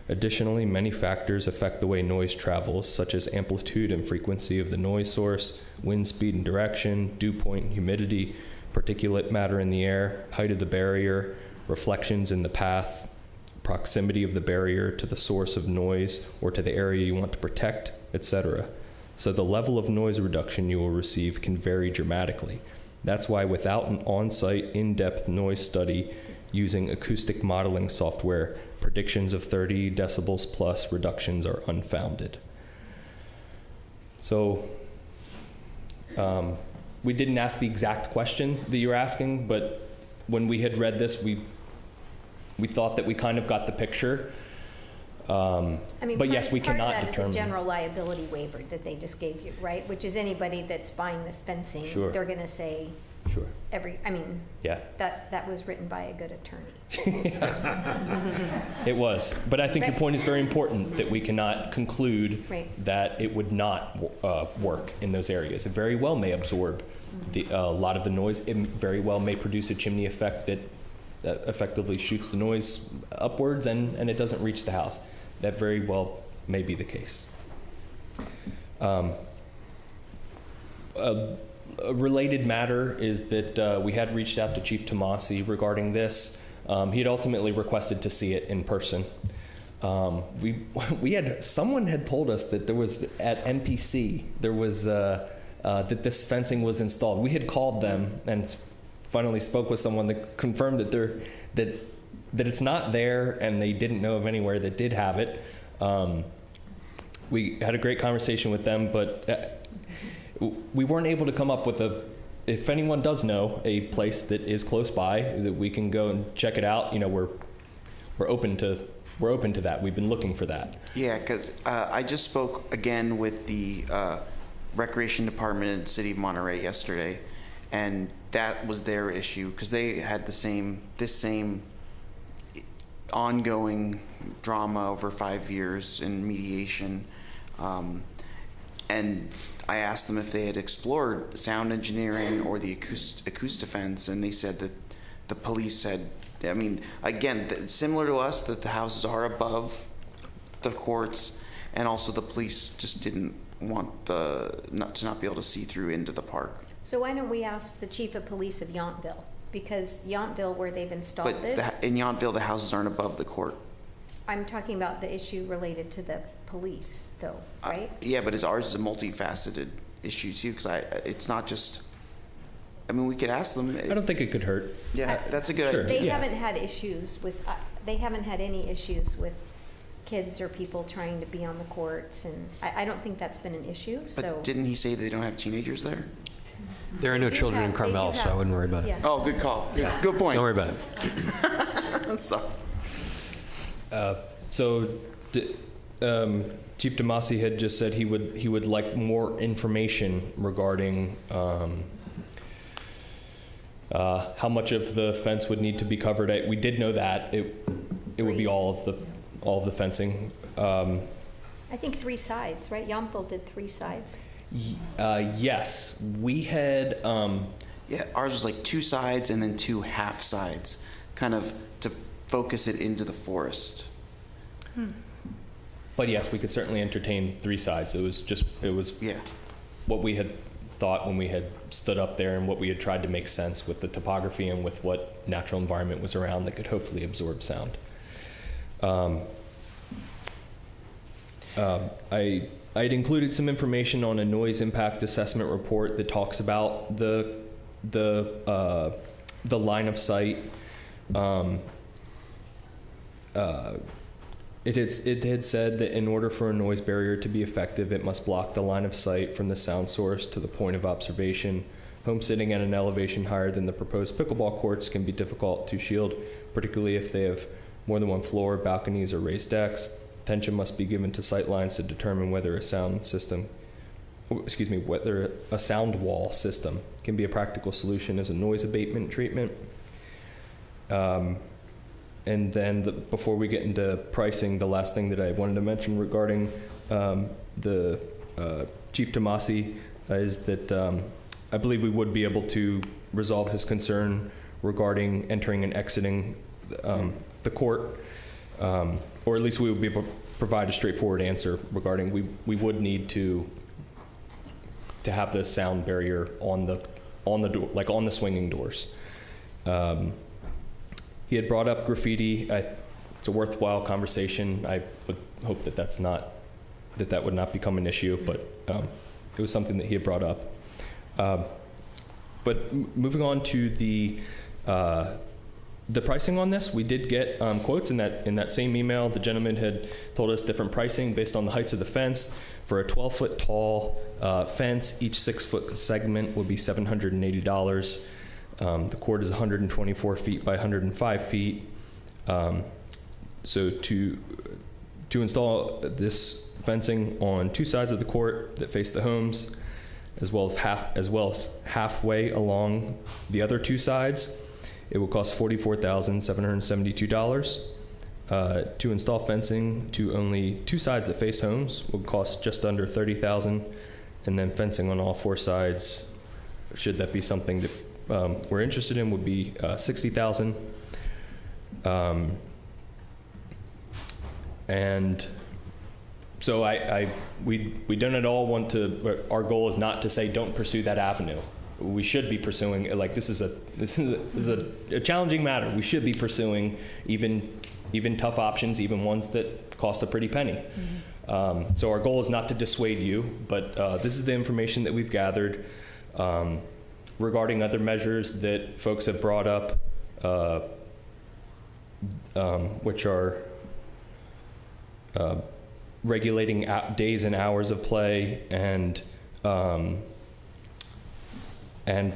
Additionally, many factors affect the way noise travels, such as amplitude and frequency of the noise source, wind speed and direction, dew point and humidity, particulate matter in the air, height of the barrier, reflections in the path, proximity of the barrier to the source of noise or to the area you want to protect, etc. So the level of noise reduction you will receive can vary dramatically. That's why without an on-site, in-depth noise study using acoustic modeling software, predictions of 30 decibels plus reductions are unfounded. So we didn't ask the exact question that you're asking, but when we had read this, we thought that we kind of got the picture. I mean, but yes, we part cannot of that determine. is a general liability waiver that they just gave you, right? Which is anybody that's buying this fencing, Sure. they're going to say Sure. Yeah. That was written by a good attorney. It was, but I think your point is very important, that we cannot conclude Right. that it would not work in those areas. It very well may absorb a lot of the noise. It very well may produce a chimney effect that effectively shoots the noise upwards and it doesn't reach the house. That very well may be the case. A related matter is that we had reached out to Chief Tomasi regarding this. He had ultimately requested to see it in person. Someone had told us that there was at MPC there was that this fencing was installed. We had called them and finally spoke with someone that confirmed that it's not there, and they didn't know of anywhere that did have it. We had a great conversation with them, but we weren't able to come up with if anyone does know a place that is close by that we can go and check it out, we're open to that. We've been looking for that. Yeah, because I just spoke again with the Recreation Department in the City of Monterey yesterday, and that was their issue because they had this same ongoing drama over 5 years in mediation, and I asked them if they had explored sound engineering or the acoustifence, and they said that the police said, again, similar to us, that the houses are above the courts, and also the police just didn't want to not be able to see through into the park. So why don't we ask the chief of police of Yountville? Because Yountville, where they've installed But this, in Yountville, the houses aren't above the court. I'm talking about the issue related to the police, though, right? Yeah, but ours is a multifaceted issue too, because it's not just. We could ask them. I don't think it could hurt. Yeah, that's a good idea. They haven't had issues with. They haven't had any issues with kids or people trying to be on the courts, and I don't think that's been an issue. But didn't he say they don't have teenagers there? There are no children in Carmel, so I wouldn't worry about it. Yeah. Oh, good call. Yeah. Good point. Don't worry about it. Chief Tomasi had just said he would like more information regarding how much of the fence would need to be covered. We did know that it would be all of the fencing. I think 3 sides, right? Yountville did 3 sides. Yes, we had. Ours was like 2 sides and then 2 half sides, kind of to focus it into the forest. But yes, we could certainly entertain 3 sides. It was what we had thought when we had stood up there, and what we had tried to make sense with the topography and with what natural environment was around that could hopefully absorb sound. I had included some information on a noise impact assessment report that talks about the line of sight it had said that in order for a noise barrier to be effective, it must block the line of sight from the sound source to the point of observation. Homesteading at an elevation higher than the proposed pickleball courts can be difficult to shield, particularly if they have more than one floor, balconies, or raised decks. Attention must be given to sight lines to determine whether a sound wall system can be a practical solution as a noise abatement treatment. And then before we get into pricing, the last thing that I wanted to mention regarding the Chief Tomasi is that I believe we would be able to resolve his concern regarding entering and exiting the court, or at least we would be able to provide a straightforward answer regarding we would need to have the sound barrier on the door, like on the swinging doors. He had brought up graffiti. It's a worthwhile conversation. I would hope that that would not become an issue, but it was something that he had brought up. But moving on to the pricing on this, we did get quotes in that same email. The gentleman had told us different pricing based on the heights of the fence. For a 12-foot tall fence, each 6-foot segment would be $780. The court is 124 feet by 105 feet. So to install this fencing on two sides of the court that face the homes, as well as halfway along the other two sides, it will cost $44,772. To install fencing to only two sides that face homes will cost just under $30,000, and then fencing on all four sides, should that be something that we're interested in, would be $60,000. And so we don't at all want to. Our goal is not to say don't pursue that avenue. We should be pursuing, like, this is a challenging matter. We should be pursuing even tough options, even ones that cost a pretty penny. Mm-hmm. So our goal is not to dissuade you, but this is the information that we've gathered. Regarding other measures that folks have brought up, which are regulating days and hours of play and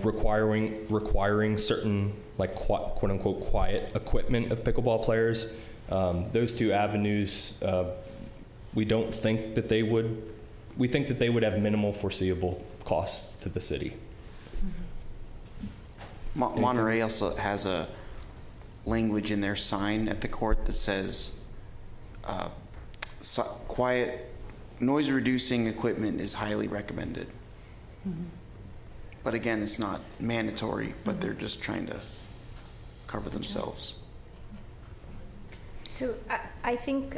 requiring certain, like, quote unquote quiet equipment of pickleball players. Those two avenues, we think that they would have minimal foreseeable costs to the city. Monterey also has a language in their sign at the court that says quiet, noise-reducing equipment is highly recommended. Mm-hmm. But again, it's not mandatory, but they're just trying to cover themselves. So I think,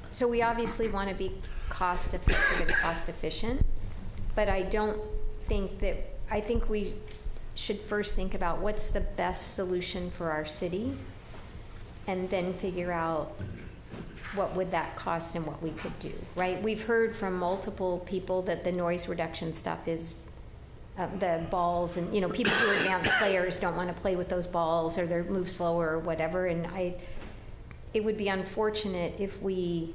so we obviously want to be cost-effective and cost-efficient, but I think we should first think about what's the best solution for our city, and then figure out what would that cost and what we could do, right? We've heard from multiple people that the noise reduction stuff is the balls, and people who are advanced players don't want to play with those balls, or they move slower or whatever. And it would be unfortunate if we,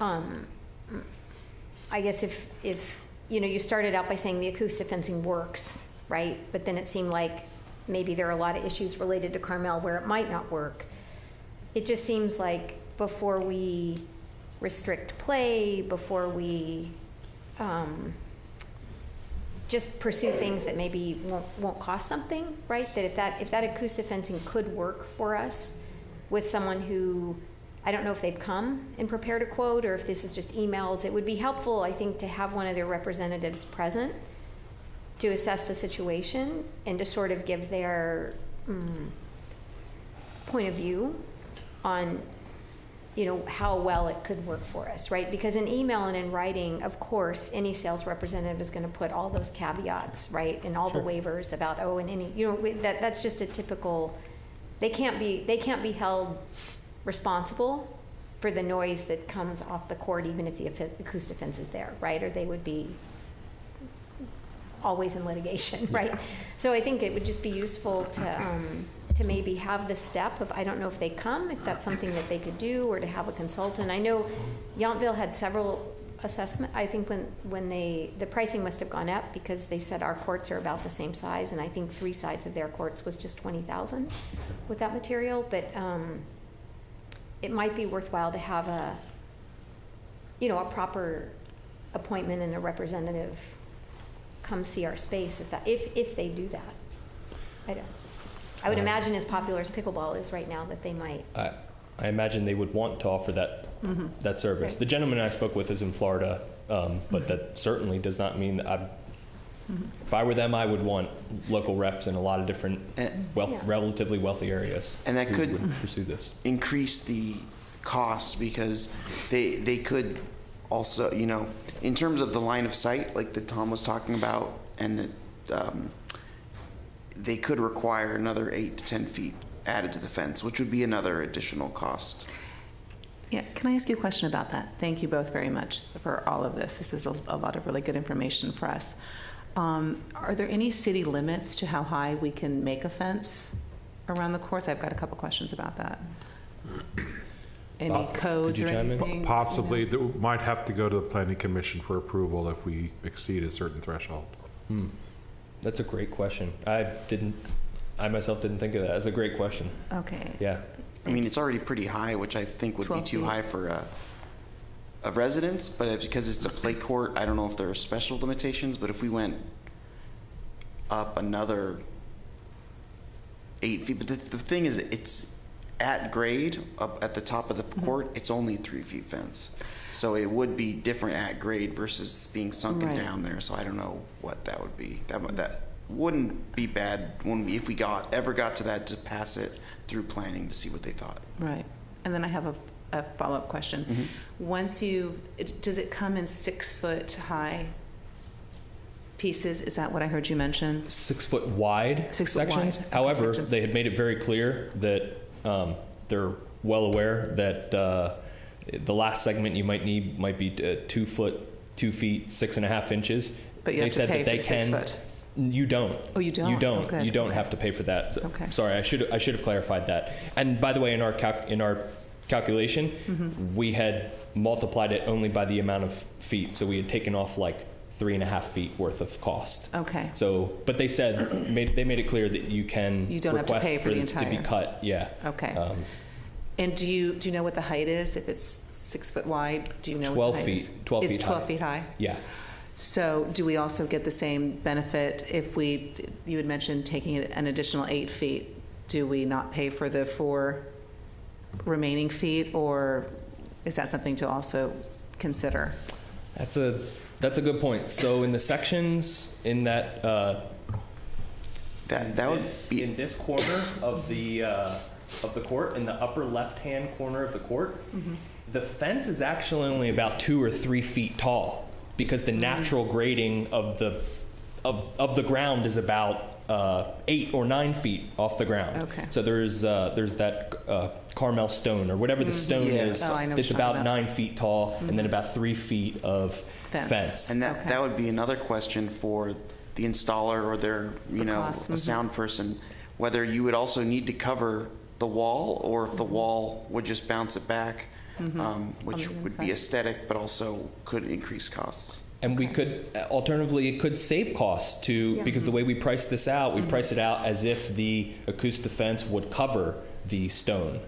I guess if you started out by saying the acoustic fencing works, right? But then it seemed like maybe there are a lot of issues related to Carmel where it might not work. It just seems like before we restrict play, before we just pursue things that maybe won't cost something, right? That if that acoustic fencing could work for us with someone who, I don't know if they've come and prepared a quote or if this is just emails, it would be helpful, I think, to have one of their representatives present to assess the situation and to sort of give their point of view on how well it could work for us, right? Because in email and in writing, of course, any sales representative is going to put all those caveats, right, and all the waivers about that's just a typical. They can't be held responsible for the noise that comes off the court, even if the acoustic fence is there, right? Or they would be always in litigation, right? So I think it would just be useful to maybe have the step of, I don't know if they come, if that's something that they could do, or to have a consultant. I know Yountville had several assessment, I think when the pricing must have gone up because they said our courts are about the same size, and I think 3 sides of their courts was just $20,000 with that material, but it might be worthwhile to have a proper appointment and a representative come see our space if they do that. I would imagine as popular as pickleball is right now that they might. I imagine they would want to offer that that service. Right. The gentleman I spoke with is in Florida, but that certainly does not mean that if I were them, I would want local reps in a lot of different relatively wealthy areas. And that could would pursue this. Increase the costs because they could also, in terms of the line of sight, like that Tom was talking about, and that they could require another 8 to 10 feet added to the fence, which would be another additional cost. Yeah, can I ask you a question about that? Thank you both very much for all of this. This is a lot of really good information for us. Are there any city limits to how high we can make a fence around the courts? I've got a couple questions about that. Any codes or anything? Possibly. Might have to go to the Planning Commission for approval if we exceed a certain threshold. That's a great question. I myself didn't think of that. That's a great question. Okay. Yeah. I mean, it's already pretty high, which I think would be too high for a residence, but because it's a play court, I don't know if there are special limitations, but if we went up another 8 feet, but the thing is, it's at grade, up at the top of the court, it's only 3 feet fence. So it would be different at grade versus being sunken down there, so I don't know what that would be. That wouldn't be bad if we ever got to that, to pass it through planning to see what they thought. Right. And then I have a follow-up question. Once does it come in 6 foot high pieces? Is that what I heard you mention? 6 foot wide 6 foot sections. wide. However, Sections. they had made it very clear that they're well aware that the last segment you might need might be 2 feet 6.5 inches. But you have to pay for 6 foot. You don't. Oh, you don't? You don't. Oh, good. You don't Okay. have to pay for that. So, Okay. Sorry, I should have clarified that. And by the way, in our calculation, we had multiplied it only by the amount of feet. So we had taken off like 3.5 feet worth of cost. Okay. So, but they said they made it clear that you can You don't have to request pay for the it to be entire- cut. Yeah. Okay. And do you know what the height is? If it's 6 foot wide, do you know 12 what the height feet. is? 12 it's feet 12 high. feet high? Yeah. So do we also get the same benefit if you had mentioned taking it an additional 8 feet? Do we not pay for the 4 remaining feet, or is that something to also consider? That's a good point. So in the sections in that in this corner of the court, in the upper left-hand corner of the court, the fence is actually only about 2 or 3 feet tall, because the natural grading of the ground is about 8 or 9 feet off the ground. Okay. So there's that Carmel stone or whatever the stone is. Oh, I know what it's you're talking about about. 9 feet tall, and then about 3 feet of fence. And that would be another question for the installer or their, a sound person, whether you would also need to cover the wall, or if the wall would just bounce it back, which would be aesthetic, but also could increase costs. And we could, alternatively, it could save costs too, because the way we price this out, we price it out as if the acoustic fence would cover the stone.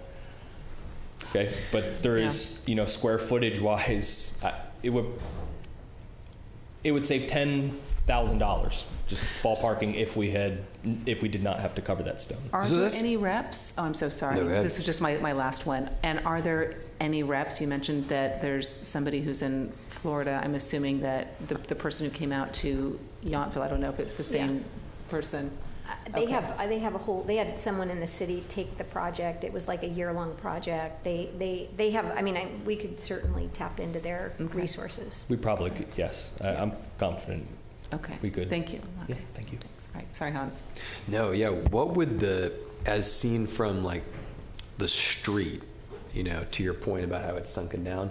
Okay, but there is, square footage wise, it would save $10,000, just ballparking, if we did not have to cover that stone. Are there any reps? Oh, I'm so sorry. No, go ahead. This was just my last one. And are there any reps? You mentioned that there's somebody who's in Florida. I'm assuming that the person who came out to Yountville, I don't know if it's the same person. They had someone in the city take the project. It was like a year-long project. They have, we could certainly tap into their resources. We probably could, yes. I'm confident. Okay. We could. Thank you. Okay. Yeah, thank you. Thanks. All right. Sorry, Hans. No, yeah. What would as seen from like the street, to your point about how it's sunken down,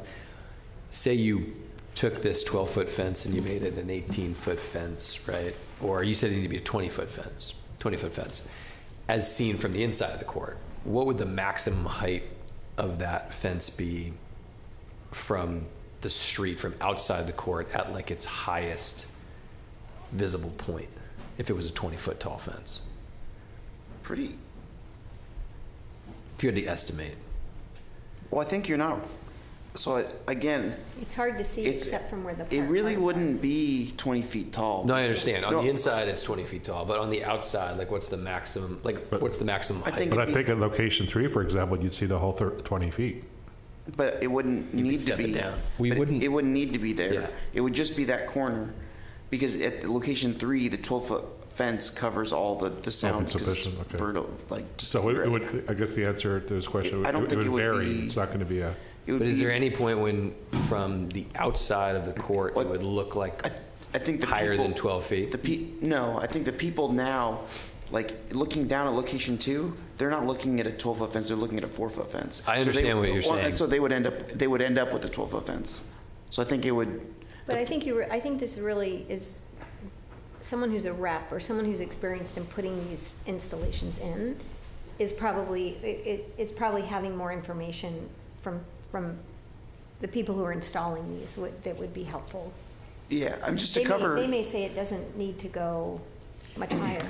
say you took this 12-foot fence and you made it an 18-foot fence, right? Or you said it needed to be a 20-foot fence. as seen from the inside of the court, what would the maximum height of that fence be from the street, from outside the court at like its highest visible point, if it was a 20-foot tall fence? Pretty. If you had to estimate. Well, I think you're not. So again, It's hard to see except from where the it park really cars wouldn't be 20 feet tall. No, I understand. On No, the inside, it's 20 feet tall, but on the outside, like what's the maximum? Like what's the maximum height? But I think at location 3, for example, you'd see the whole 20 feet. But it wouldn't need to be. It wouldn't need to be there. Yeah. It would just be that corner, because at location 3, the 12-foot fence covers all the sounds because it's vertical, like just. So it would. I guess the answer to this question, I don't think it would vary. be. It's not going to be a. But is there any point when, from the outside of the court, it would look like I think the higher people, than 12 feet? No, I think the people now, like looking down at location 2, they're not looking at a 12-foot fence. They're looking at a 4-foot fence. I understand what you're saying. So they would end up with a 12-foot fence. So I think it would. But I think this really is someone who's a rep or someone who's experienced in putting these installations in is probably it's probably having more information from the people who are installing these that would be helpful. Yeah, I'm just to cover. They may say it doesn't need to go much higher.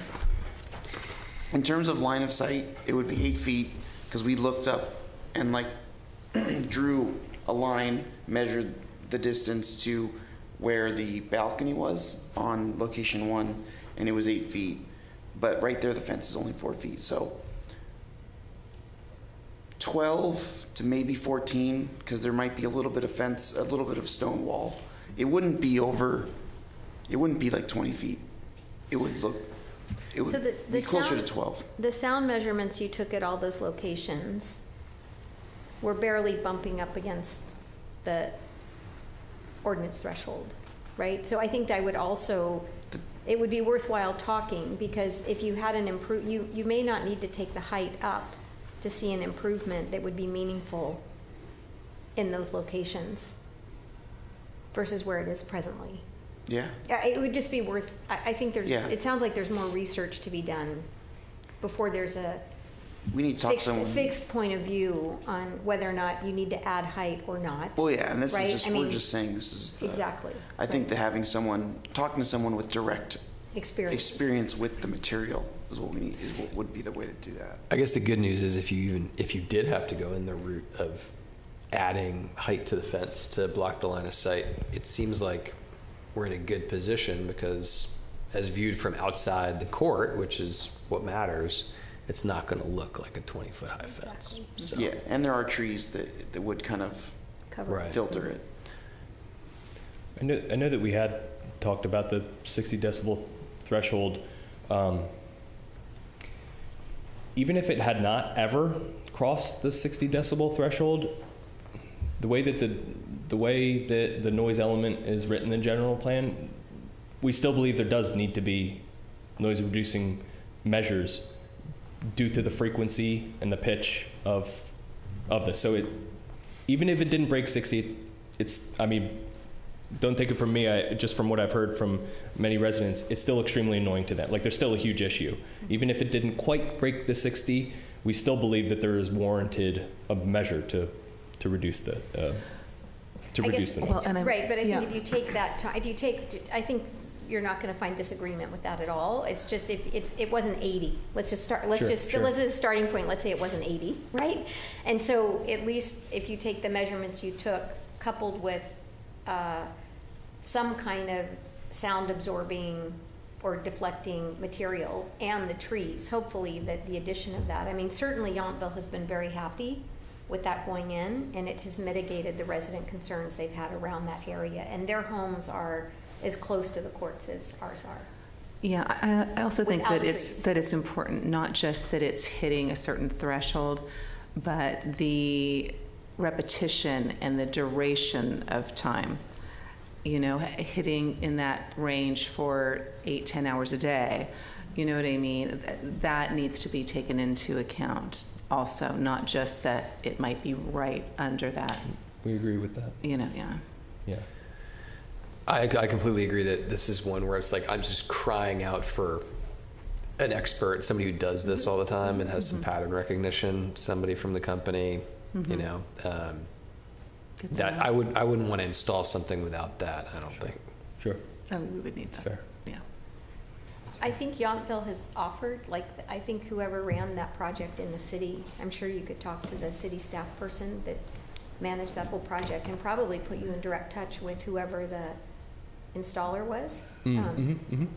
In terms of line of sight, it would be 8 feet, because we looked up and like drew a line, measured the distance to where the balcony was on location 1, and it was 8 feet. But right there, the fence is only 4 feet. So 12 to maybe 14, because there might be a little bit of fence, a little bit of stone wall. It wouldn't be like 20 feet. It would be closer to 12. The sound measurements you took at all those locations were barely bumping up against the ordinance threshold, right? So I think that would also, it would be worthwhile talking, because if you had an you may not need to take the height up to see an improvement that would be meaningful in those locations versus where it is presently. Yeah. It would just be worth, I think there's, Yeah. it sounds like there's more research to be done before there's a We need to talk to someone. fixed point of view on whether or not you need to add height or not. Well, yeah, and this right? is just, I we're mean, just saying this is the, exactly. I think that talking to someone with direct experience with the material is what we need, is what would be the way to do that. I guess the good news is if you did have to go in the route of adding height to the fence to block the line of sight, it seems like we're in a good position, because as viewed from outside the court, which is what matters, it's not going to look like a 20-foot high fence. So. Yeah, and there are trees that would kind of filter it. I know that we had talked about the 60 decibel threshold. Even if it had not ever crossed the 60 decibel threshold, the way that the noise element is written in the general plan, we still believe there does need to be noise reducing measures due to the frequency and the pitch of this. So even if it didn't break 60, don't take it from me, just from what I've heard from many residents, it's still extremely annoying to them. Like, there's still a huge issue. Even if it didn't quite break the 60, we still believe that there is warranted a measure to reduce the noise. Right, but I think if you take that, I think you're not going to find disagreement with that at all. It's just if it wasn't 80. Let's just start. Let's just as a starting point. Let's say it wasn't 80, right? And so at least if you take the measurements you took, coupled with some kind of sound absorbing or deflecting material and the trees, hopefully that the addition of that. I mean, certainly Yountville has been very happy with that going in, and it has mitigated the resident concerns they've had around that area. And their homes are as close to the courts as ours are. Yeah, I also think that trees. it's important, not just that it's hitting a certain threshold, but the repetition and the duration of time. You know, hitting in that range for 8-10 hours a day. You know what I mean? That needs to be taken into account also, not just that it might be right under that. We agree with that. You know, yeah. Yeah. I completely agree that this is one where it's like I'm just crying out for an expert, somebody who does this all the time and has some pattern recognition, somebody from the company, you know, that I wouldn't want to install something without that, I don't think. Sure. Oh, we would need that. Fair. Yeah. I think Yountville has offered, like, I think whoever ran that project in the city, I'm sure you could talk to the city staff person that managed that whole project and probably put you in direct touch with whoever the installer was.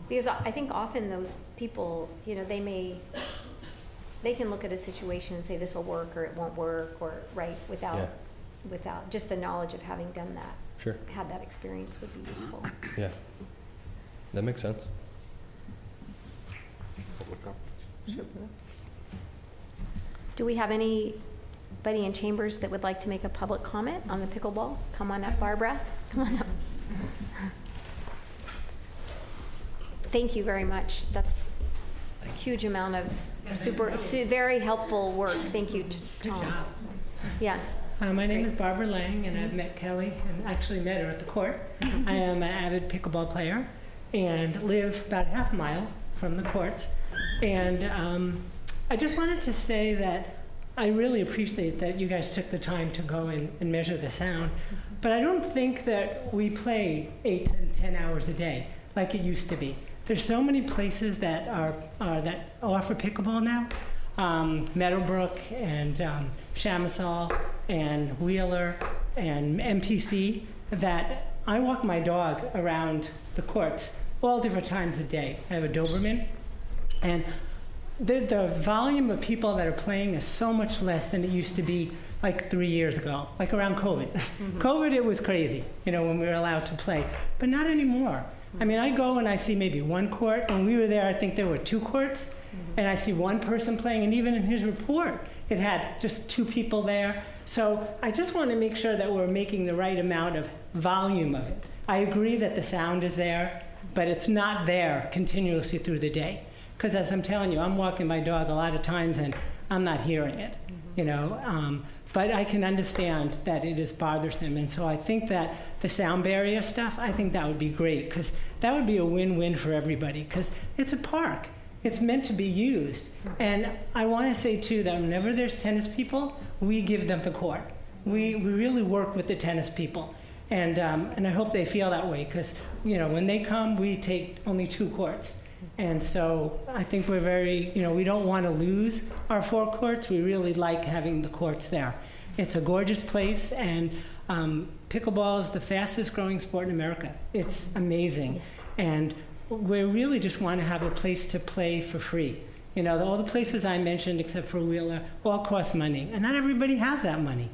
Because I think often those people, you know, they can look at a situation and say this will work or it won't work, or without just the knowledge of having done that. Sure. Had that experience would be useful. Yeah. That makes sense. Do we have anybody in chambers that would like to make a public comment on the pickleball? Come on up, Barbara. Come on up. Thank you very much. That's a huge amount of very helpful work. Thank you, Tom. Good job. Yeah. My name is Barbara Lang, and I've met Kelly and actually met her at the court. I am an avid pickleball player and live about a half mile from the courts. And I just wanted to say that I really appreciate that you guys took the time to go and measure the sound. But I don't think that we play 8 to 10 hours a day like it used to be. There's so many places that that offer pickleball now. Meadowbrook and Chamisal and Wheeler and MPC, that I walk my dog around the courts all different times of day. I have a Doberman, and the volume of people that are playing is so much less than it used to be like 3 years ago, like around COVID. COVID, it was crazy, you know, when we were allowed to play, but not anymore. I mean, I go and I see maybe one court. When we were there, I think there were 2 courts, and I see one person playing, and even in his report, it had just 2 people there. So I just want to make sure that we're making the right amount of volume of it. I agree that the sound is there, but it's not there continuously through the day. Because as I'm telling you, I'm walking my dog a lot of times, and I'm not hearing it, you know. But I can understand that it is bothersome, and so I think that the sound barrier stuff, I think that would be great, because that would be a win-win for everybody, because it's a park. It's meant to be used. And I want to say, too, that whenever there's tennis people, we give them the court. We really work with the tennis people. And I hope they feel that way, because, you know, when they come, we take only 2 courts. And so I think we're very, you know, we don't want to lose our 4 courts. We really like having the courts there. It's a gorgeous place, and pickleball is the fastest growing sport in America. It's amazing. And we really just want to have a place to play for free. You know, all the places I mentioned, except for Wheeler, all cost money. And not everybody has that money.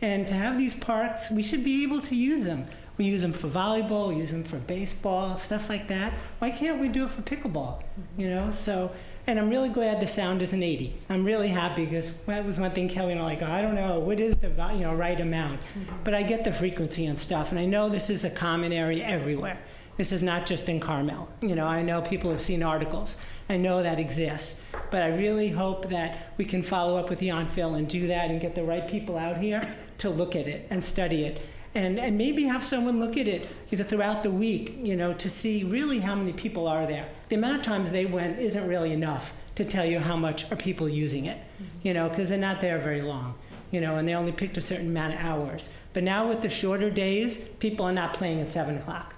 And to have these parks, we should be able to use them. We use them for volleyball, we use them for baseball, stuff like that. Why can't we do it for pickleball? You know, so, and I'm really glad the sound isn't 80. I'm really happy, because that was one thing Kelly and I like, I don't know, what is the right amount? But I get the frequency and stuff, and I know this is a common area everywhere. This is not just in Carmel. You know, I know people have seen articles. I know that exists. But I really hope that we can follow up with Yountville and do that and get the right people out here to look at it and study it. And maybe have someone look at it, you know, throughout the week, you know, to see really how many people are there. The amount of times they went isn't really enough to tell you how much are people using it, you know, because they're not there very long, you know, and they only picked a certain amount of hours. But now with the shorter days, people are not playing at 7 o'clock.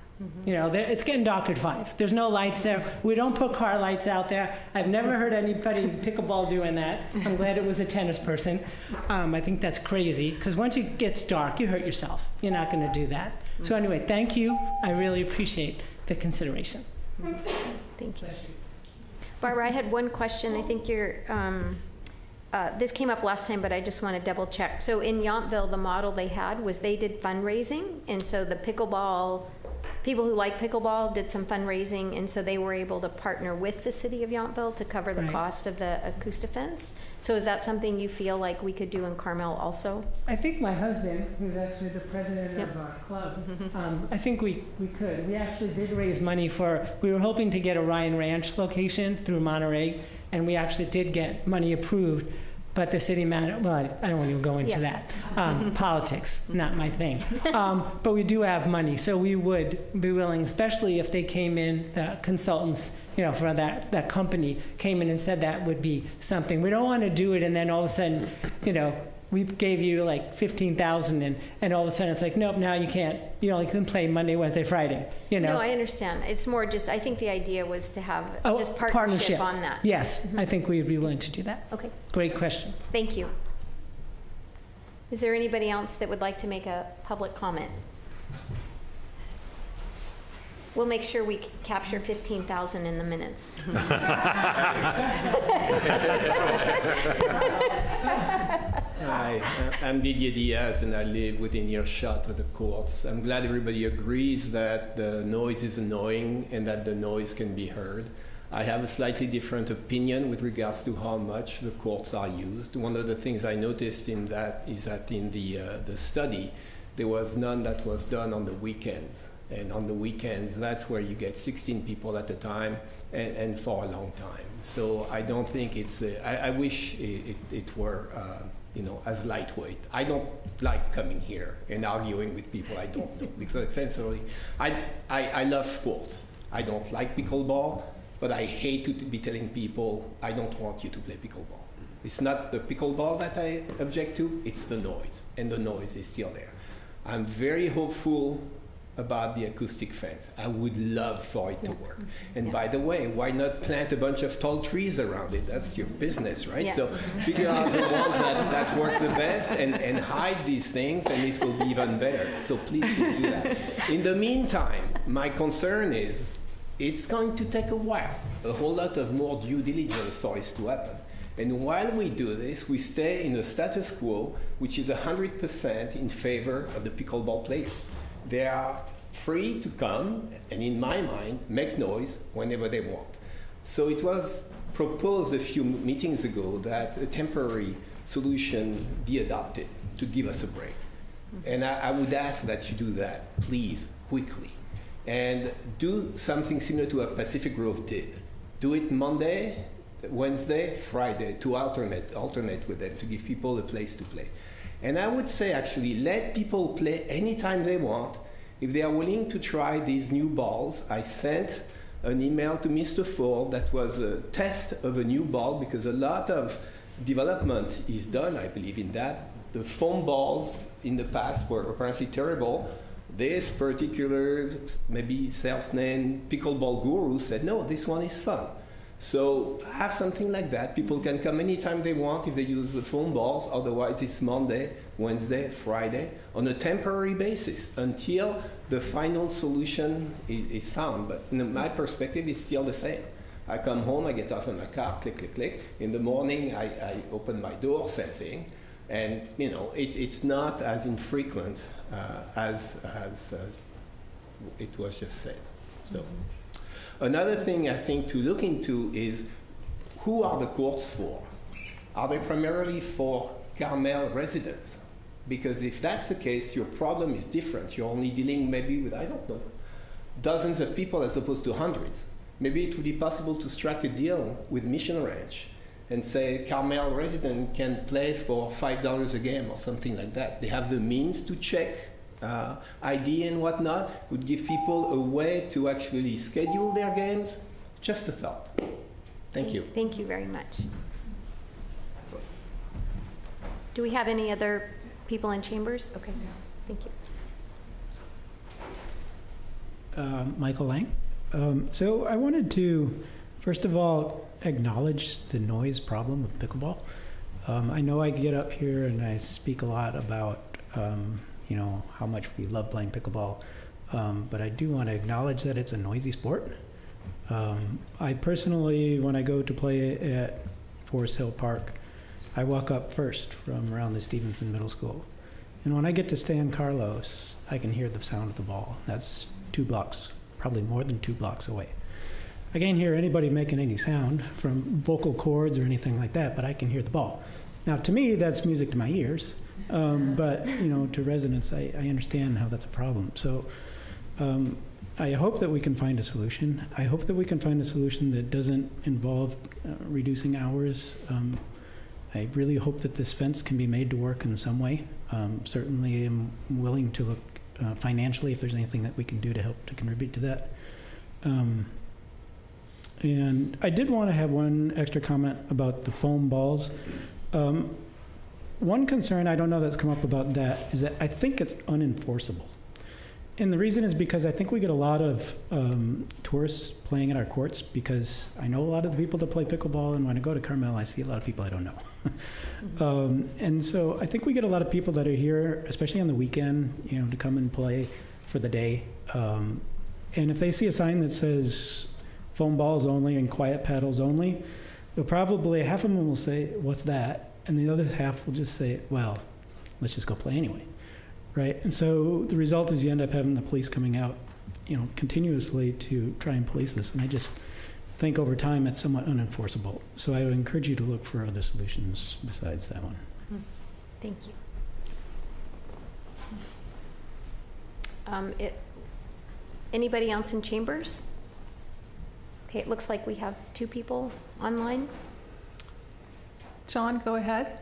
You know, it's getting dark at 5. There's no lights there. We don't put car lights out there. I've never heard anybody in pickleball doing that. I'm glad it was a tennis person. I think that's crazy, because once it gets dark, you hurt yourself. You're not going to do that. So anyway, thank you. I really appreciate the consideration. Thank you. Barbara, I had one question. I think you're, this came up last time, but I just want to double check. So in Yountville, the model they had was they did fundraising, and so the pickleball people who like pickleball did some fundraising, and so they were able to partner with the city of Yountville to cover the costs of the acoustic fence. So is that something you feel like we could do in Carmel also? I think my husband, who's actually the president of our club, I think we could. We actually did raise money we were hoping to get a Ryan Ranch location through Monterey, and we actually did get money approved. but the city manager, well, I don't want to go into that. Politics, not my thing. But we do have money, so we would be willing, especially if they came in, the consultants, for that company came in and said that would be something. We don't want to do it and then all of a sudden, we gave you like 15,000 and all of a sudden it's like, nope, now you can't, you only can play Monday, Wednesday, Friday, No, I understand. It's more just, I think the idea was to have just partnership on that. Yes, I think we would be willing to do that. Okay. Great question. Thank you. Is there anybody else that would like to make a public comment? We'll make sure we capture 15,000 in the minutes. Hi, I'm Didier Diaz, and I live within earshot of the courts. I'm glad everybody agrees that the noise is annoying and that the noise can be heard. I have a slightly different opinion with regards to how much the courts are used. One of the things I noticed in that is that in the study, there was none that was done on the weekends. And on the weekends, that's where you get 16 people at a time and for a long time. So I don't think it's, I wish it were, as lightweight. I don't like coming here and arguing with people I don't know because essentially, I love sports. I don't like pickleball, but I hate to be telling people, I don't want you to play pickleball. It's not the pickleball that I object to, it's the noise, and the noise is still there. I'm very hopeful about the acoustic fence. I would love for it to work. And by the way, why not plant a bunch of tall trees around it? That's your business, right? So figure out the ones that work the best and hide these things, and it will be even better. So please do that. In the meantime, my concern is it's going to take a while, a whole lot of more due diligence for this to happen. And while we do this, we stay in a status quo, which is 100% in favor of the pickleball players. They are free to come and, in my mind, make noise whenever they want. So it was proposed a few meetings ago that a temporary solution be adopted to give us a break. And I would ask that you do that, please, quickly. And do something similar to what Pacific Grove did. Do it Monday, Wednesday, Friday, to alternate with them, to give people a place to play. And I would say, actually, let people play anytime they want. If they are willing to try these new balls, I sent an email to Mr. Ford that was a test of a new ball, because a lot of development is done, I believe, in that. The foam balls in the past were apparently terrible. This particular, maybe self-named pickleball guru said, no, this one is fun. So have something like that. People can come anytime they want if they use the foam balls. Otherwise, it's Monday, Wednesday, Friday on a temporary basis until the final solution is found. But my perspective is still the same. I come home, I get off in my car, click, click, click. In the morning, I open my door, same thing. And it's not as infrequent as it was just said. So. Another thing I think to look into is who are the courts for? Are they primarily for Carmel residents? Because if that's the case, your problem is different. You're only dealing maybe with, I don't know, dozens of people as opposed to hundreds. Maybe it would be possible to strike a deal with Mission Ranch and say Carmel resident can play for $5 a game or something like that. They have the means to check ID and whatnot, would give people a way to actually schedule their games. Just a thought. Thank you. Thank you very much. Do we have any other people in chambers? Okay, thank you. Michael Lang. So I wanted to, first of all, acknowledge the noise problem of pickleball. I know I get up here and I speak a lot about how much we love playing pickleball, but I do want to acknowledge that it's a noisy sport. I personally, when I go to play at Forest Hill Park, I walk up first from around the Stevenson Middle School. And when I get to San Carlos, I can hear the sound of the ball. That's 2 blocks, probably more than 2 blocks away. I can't hear anybody making any sound from vocal cords or anything like that, but I can hear the ball. Now, to me, that's music to my ears. But to residents, I understand how that's a problem. So I hope that we can find a solution. I hope that we can find a solution that doesn't involve reducing hours. I really hope that this fence can be made to work in some way. Certainly am willing to look financially if there's anything that we can do to help to contribute to that. And I did want to have one extra comment about the foam balls. One concern, I don't know that's come up about that, is that I think it's unenforceable. And the reason is because I think we get a lot of tourists playing at our courts, because I know a lot of the people that play pickleball, and when I go to Carmel, I see a lot of people I don't know. And so I think we get a lot of people that are here, especially on the weekend, you know, to come and play for the day. And if they see a sign that says foam balls only and quiet paddles only, they'll probably, half of them will say, what's that? And the other half will just say, well, let's just go play anyway. Right, and so the result is you end up having the police coming out, you know, continuously to try and police this. And I just think over time it's somewhat unenforceable. So I would encourage you to look for other solutions besides that one. Thank you. Anybody else in chambers? Okay, it looks like we have 2 people online. John, go ahead.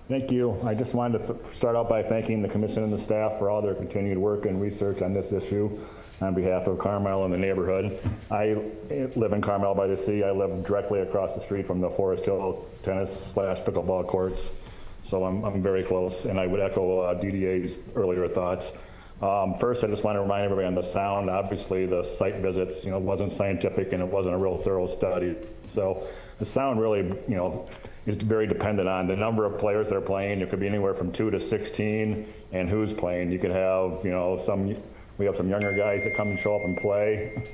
Thank you. I just wanted to start out by thanking the commission and the staff for all their continued work and research on this issue on behalf of Carmel and the neighborhood. I live in Carmel-by-the-Sea. I live directly across the street from the Forest Hill tennis/pickleball courts, so I'm very close, and I would echo DDA's earlier thoughts. First, I just want to remind everybody on the sound. Obviously, the site visits, wasn't scientific and it wasn't a real thorough study. So the sound really, is very dependent on the number of players that are playing. It could be anywhere from 2 to 16, and who's playing. You could have, we have some younger guys that come and show up and play,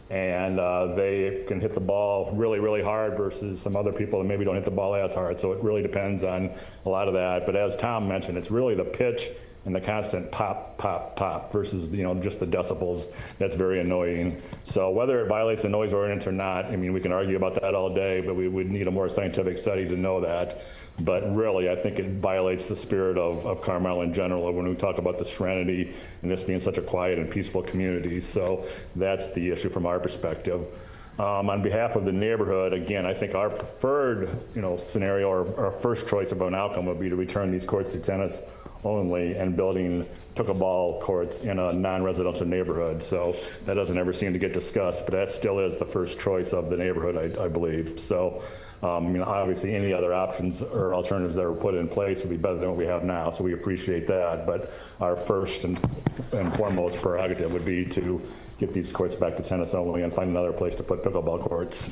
and they can hit the ball really, really hard versus some other people that maybe don't hit the ball as hard. So it really depends on a lot of that. But as Tom mentioned, it's really the pitch and the constant pop, pop, pop versus, just the decibels. That's very annoying. So whether it violates the noise ordinance or not, we can argue about that all day, but we would need a more scientific study to know that. But really, I think it violates the spirit of Carmel in general when we talk about the serenity and this being such a quiet and peaceful community. So that's the issue from our perspective. On behalf of the neighborhood, again, I think our preferred, scenario or our first choice of an outcome would be to return these courts to tennis only and building pickleball courts in a non-residential neighborhood. So that doesn't ever seem to get discussed, but that still is the first choice of the neighborhood, I believe. So, obviously any other options or alternatives that were put in place would be better than what we have now. So we appreciate that. But our first and foremost prerogative would be to get these courts back to tennis only and find another place to put pickleball courts.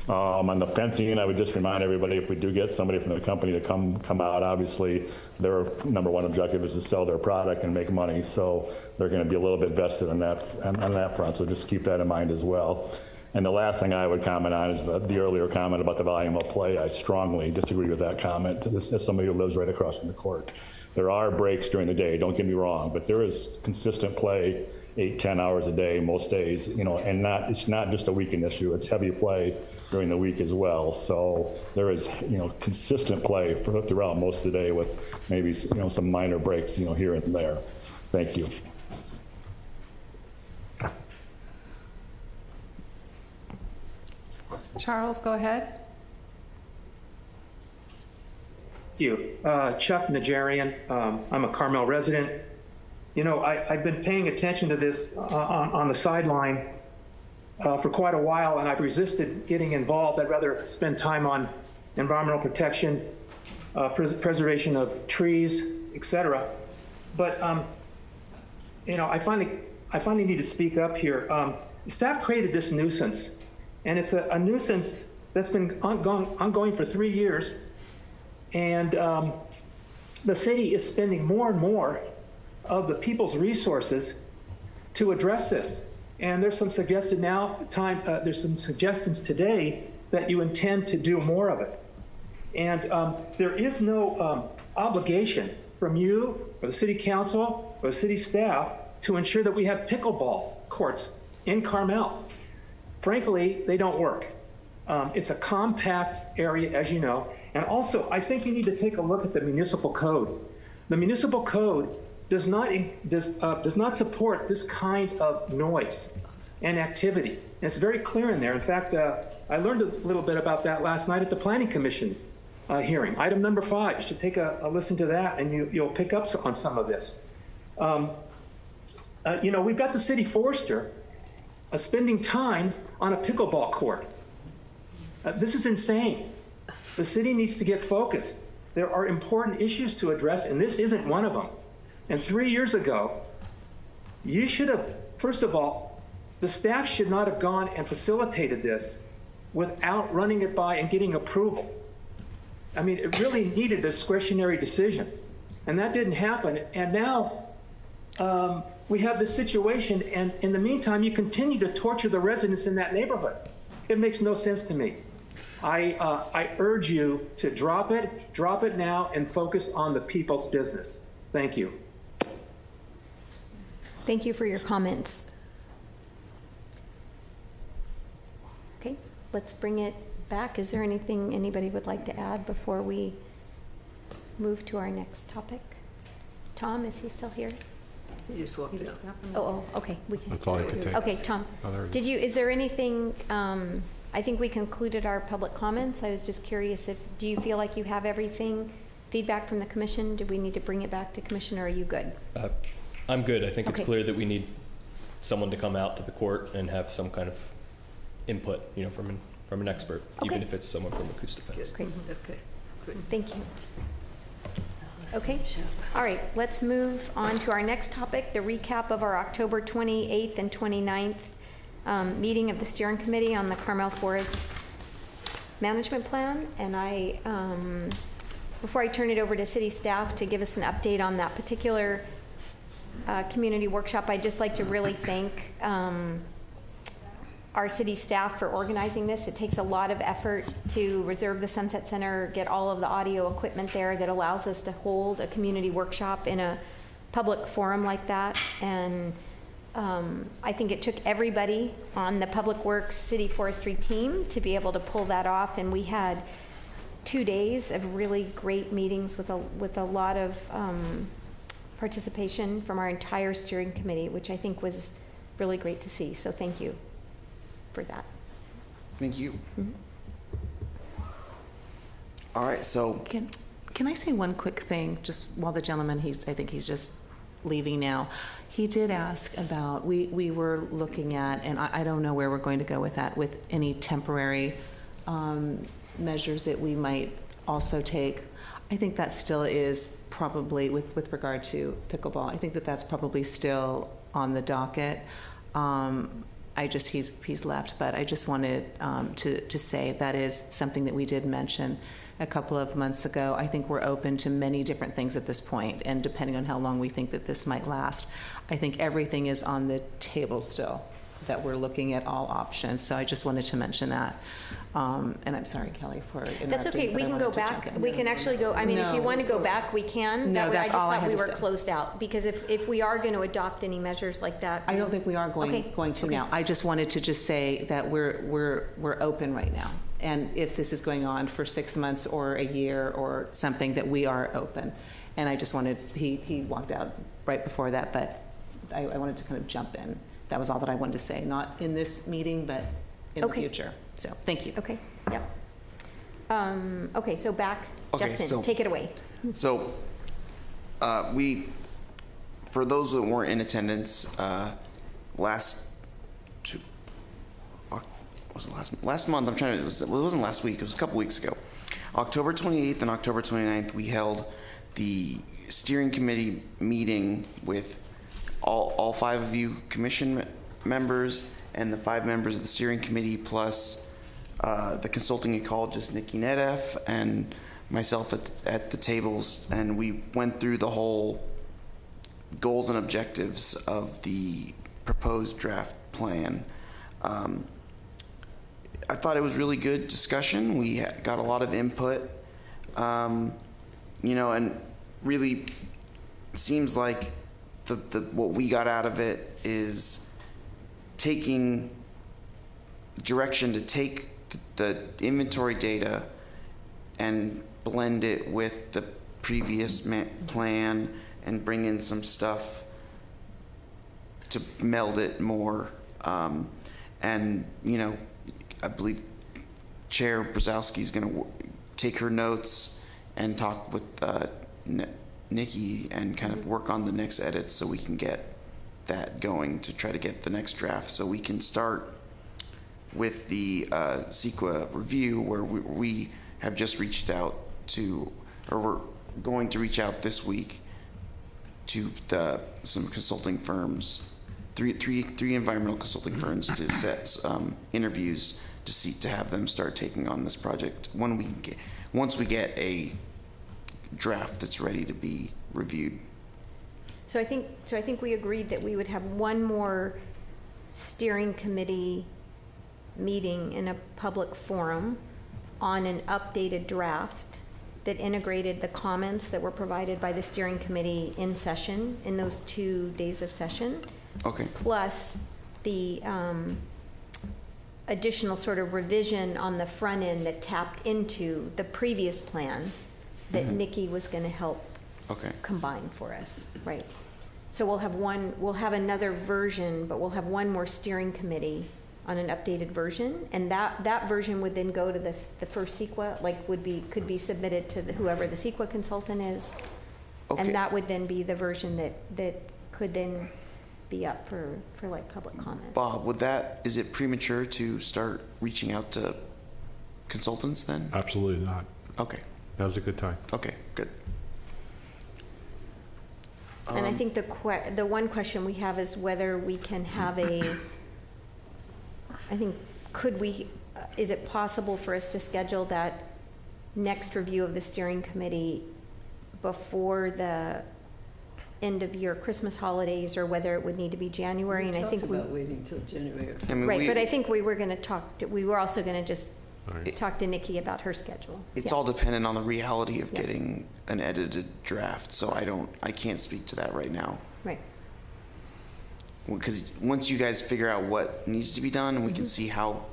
On the fencing, I would just remind everybody, if we do get somebody from the company to come out, obviously their number one objective is to sell their product and make money. So they're going to be a little bit vested on that front. So just keep that in mind as well. And the last thing I would comment on is the earlier comment about the volume of play. I strongly disagree with that comment as somebody who lives right across from the court. There are breaks during the day, don't get me wrong, but there is consistent play 8-10 hours a day most days, and it's not just a weekend issue, it's heavy play during the week as well. So there is, consistent play throughout most of the day with maybe, some minor breaks, here and there. Thank you. Charles, go ahead. Thank you. Chuck Najarian. I'm a Carmel resident. I've been paying attention to this on the sideline for quite a while, and I've resisted getting involved. I'd rather spend time on environmental protection, preservation of trees, etc. But I finally need to speak up here. Staff created this nuisance, and it's a nuisance that's been ongoing for 3 years, and the city is spending more and more of the people's resources to address this. And there's some suggested there's some suggestions today that you intend to do more of it. And there is no obligation from you or the city council or the city staff to ensure that we have pickleball courts in Carmel. Frankly, they don't work. It's a compact area, as you know. And also, I think you need to take a look at the municipal code. The municipal code does not support this kind of noise. and activity. And it's very clear in there. In fact, I learned a little bit about that last night at the Planning Commission hearing. Item number 5, you should take a listen to that, and you'll pick up on some of this. You know, we've got the city forester spending time on a pickleball court. This is insane. The city needs to get focused. There are important issues to address, and this isn't one of them. And 3 years ago, you should have, first of all, the staff should not have gone and facilitated this without running it by and getting approval. I mean, it really needed a discretionary decision, and that didn't happen. And now we have this situation, and in the meantime, you continue to torture the residents in that neighborhood. It makes no sense to me. I urge you to drop it now, and focus on the people's business. Thank you. Thank you for your comments. Okay, let's bring it back. Is there anything anybody would like to add before we move to our next topic? Tom, is he still here? He just walked out. Oh, okay. That's all I could take. Okay, Tom, is there anything, I think we concluded our public comments. I was just curious do you feel like you have everything? Feedback from the commission? Do we need to bring it back to commission, or are you good? I'm good. I think Okay. it's clear that we need someone to come out to the court and have some kind of input, you know, from an expert, even if it's someone from Acoustic Fence. Great. Okay, good. Thank you. Okay. All right, let's move on to our next topic, the recap of our October 28th and 29th meeting of the steering committee on the Carmel Forest Management Plan. And before I turn it over to city staff to give us an update on that particular community workshop, I'd just like to really thank our city staff for organizing this. It takes a lot of effort to reserve the Sunset Center, get all of the audio equipment there that allows us to hold a community workshop in a public forum like that. And I think it took everybody on the Public Works City Forestry team to be able to pull that off. And we had 2 days of really great meetings with a lot of participation from our entire steering committee, which I think was really great to see. So thank you for that. Thank you. All right, so Can I say one quick thing, just while the gentleman, I think he's just leaving now. He did ask about, we were looking at, and I don't know where we're going to go with that, with any temporary measures that we might also take. I think that still is probably, with regard to pickleball, I think that's probably still on the docket. He's left, but I just wanted to say that is something that we did mention a couple of months ago. I think we're open to many different things at this point, and depending on how long we think that this might last, I think everything is on the table still, that we're looking at all options. So I just wanted to mention that. And I'm sorry, Kelly, for interrupting. That's okay. We can go back. We can actually go. I mean, if you want to go back, we can. No, I that's just all I thought had we to were say. closed out, because if we are going to adopt any measures like that, I don't think we are going to now. I just wanted to just say that we're open right now. And if this is going on for 6 months or a year or something, that we are open. And I just wanted, he walked out right before that, but I wanted to kind of jump in. That was all that I wanted to say, not in this meeting, but in the future. So thank you. Okay, yep. Okay, so back, Okay, Justin, so- take it away. So, for those that weren't in attendance, last month, it wasn't last week, it was a couple weeks ago. October 28th and October 29th, we held the steering committee meeting with all 5 of you commission members and the 5 members of the steering committee, plus the consulting ecologist Nikki Nedeff and myself at the tables, and we went through the whole goals and objectives of the proposed draft plan. I thought it was really good discussion. We got a lot of input, and really seems like what we got out of it is taking direction to take the inventory data and blend it with the previous plan and bring in some stuff to meld it more And, you know, I believe Chair Brzezowski is going to take her notes and talk with Nikki and kind of work on the next edits so we can get that going to try to get the next draft. So we can start with the CEQA review, where we have just reached out to, or we're going to reach out this week to some consulting firms, three environmental consulting firms to set interviews to have them start taking on this project once we get a draft that's ready to be reviewed. So I think we agreed that we would have one more steering committee meeting in a public forum on an updated draft that integrated the comments that were provided by the steering committee in session, in those 2 days of session. Okay. Plus the additional sort of revision on the front end that tapped into the previous plan that Nikki was going to help combine for us, right? So we'll have another version, but we'll have one more steering committee on an updated version, and that version would then go to the first CEQA, could be submitted to whoever the CEQA consultant is, and that would then be the version that could then be up for like public comment. Bob, is it premature to start reaching out to consultants then? Absolutely not. Okay. Now's a good time. Okay, good. And I think the one question we have is whether we can have is it possible for us to schedule that next review of the steering committee before the end of year Christmas holidays, or whether it would need to be January? And I think about waiting till January. But I think we were going to we were also going to just talk to Nikki about her schedule. It's all dependent on the reality of getting an edited draft, so I can't speak to that right now. Right. Because once you guys figure out what needs to be done, and we can see how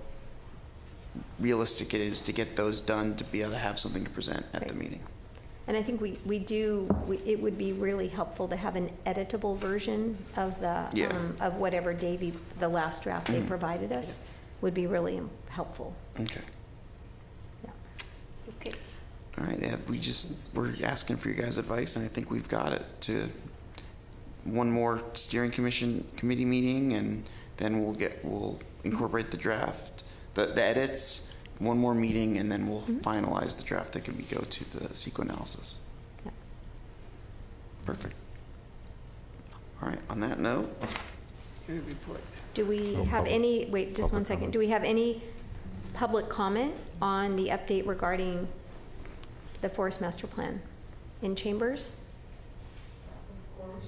realistic it is to get those done, to be able to have something to present at the meeting. And I think it would be really helpful to have an editable version of of whatever the last draft they provided us would be really helpful. Okay. Yeah. Okay. All right. We're asking for your guys' advice, and I think we've got it to one more steering committee meeting, and then we'll incorporate the draft, the edits, one more meeting, and then we'll finalize the draft that can go to the CEQA analysis. Yeah. Perfect. All right, on that note. Report. Do we have any, wait just one second, do we have any public comment on the update regarding the Forest Master Plan in chambers? Of course.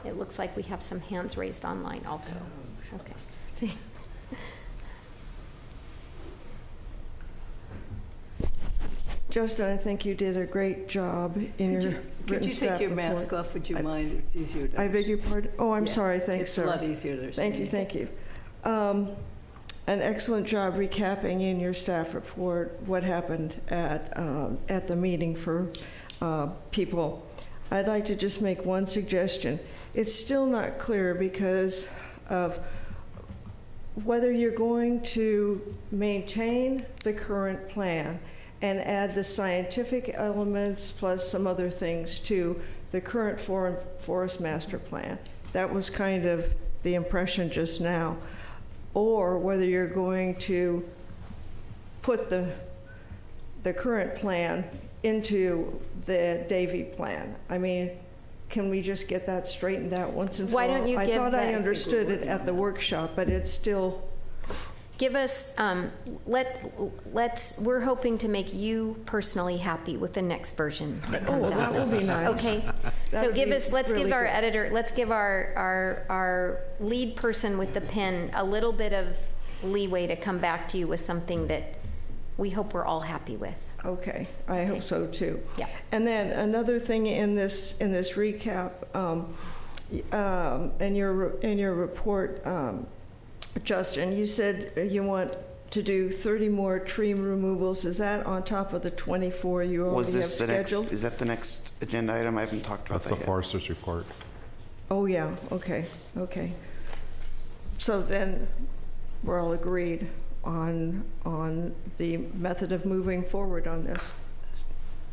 It looks like we have some hands raised online also. Okay. Justin, I think you did a great job in your Could you take your mask off, would you mind? It's easier to... I beg your pardon? Oh, I'm sorry. Thanks, sir. It's a lot easier to understand. Thank you. An excellent job recapping in your staff report what happened at the meeting for people. I'd like to just make one suggestion. It's still not clear because of whether you're going to maintain the current plan and add the scientific elements plus some other things to the current forest master plan. That was kind of the impression just now. Or whether you're going to put the current plan into the Davy plan. I mean, can we just get that straightened out once and for all? Why don't you give I thought I that- understood it at the workshop, but it's still... Give us, we're hoping to make you personally happy with the next version that comes out. That would be nice. Okay, so let's give our editor, let's give our lead person with the pen a little bit of leeway to come back to you with something that we hope we're all happy with. Okay, I hope so too. Yeah. And then another thing in this recap, in your report, Justin, you said you want to do 30 more tree removals. Is that on top of the 24 you already have scheduled? Is that the next agenda item? I haven't talked about That's that the yet. forester's report. Oh, yeah, okay. So then we're all agreed on the method of moving forward on this.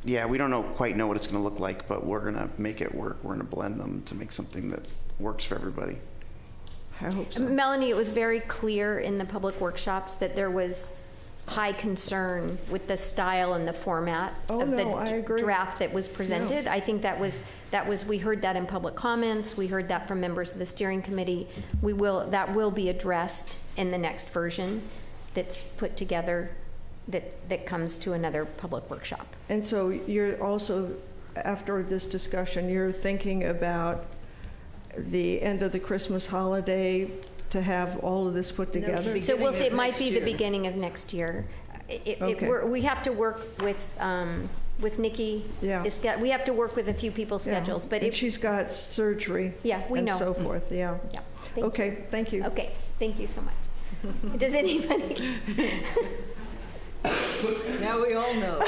Yeah, we don't quite know what it's going to look like, but we're going to make it work. We're going to blend them to make something that works for everybody. I hope so. Melanie, it was very clear in the public workshops that there was high concern with the style and the format of the draft that was presented. No. I think that was we heard that in public comments. We heard that from members of the steering committee. That will be addressed in the next version that's put together that comes to another public workshop. And so you're also, after this discussion, you're thinking about the end of the Christmas holiday to have all of this put together? So we'll say it might be the beginning of next year. We have to work with Nikki. Yeah. We have to work with a few people's schedules, but and she's got surgery. Yeah, we know. And so forth. Yeah. Yeah. Thank you. Okay, thank you so much. Does anybody? Now we all know.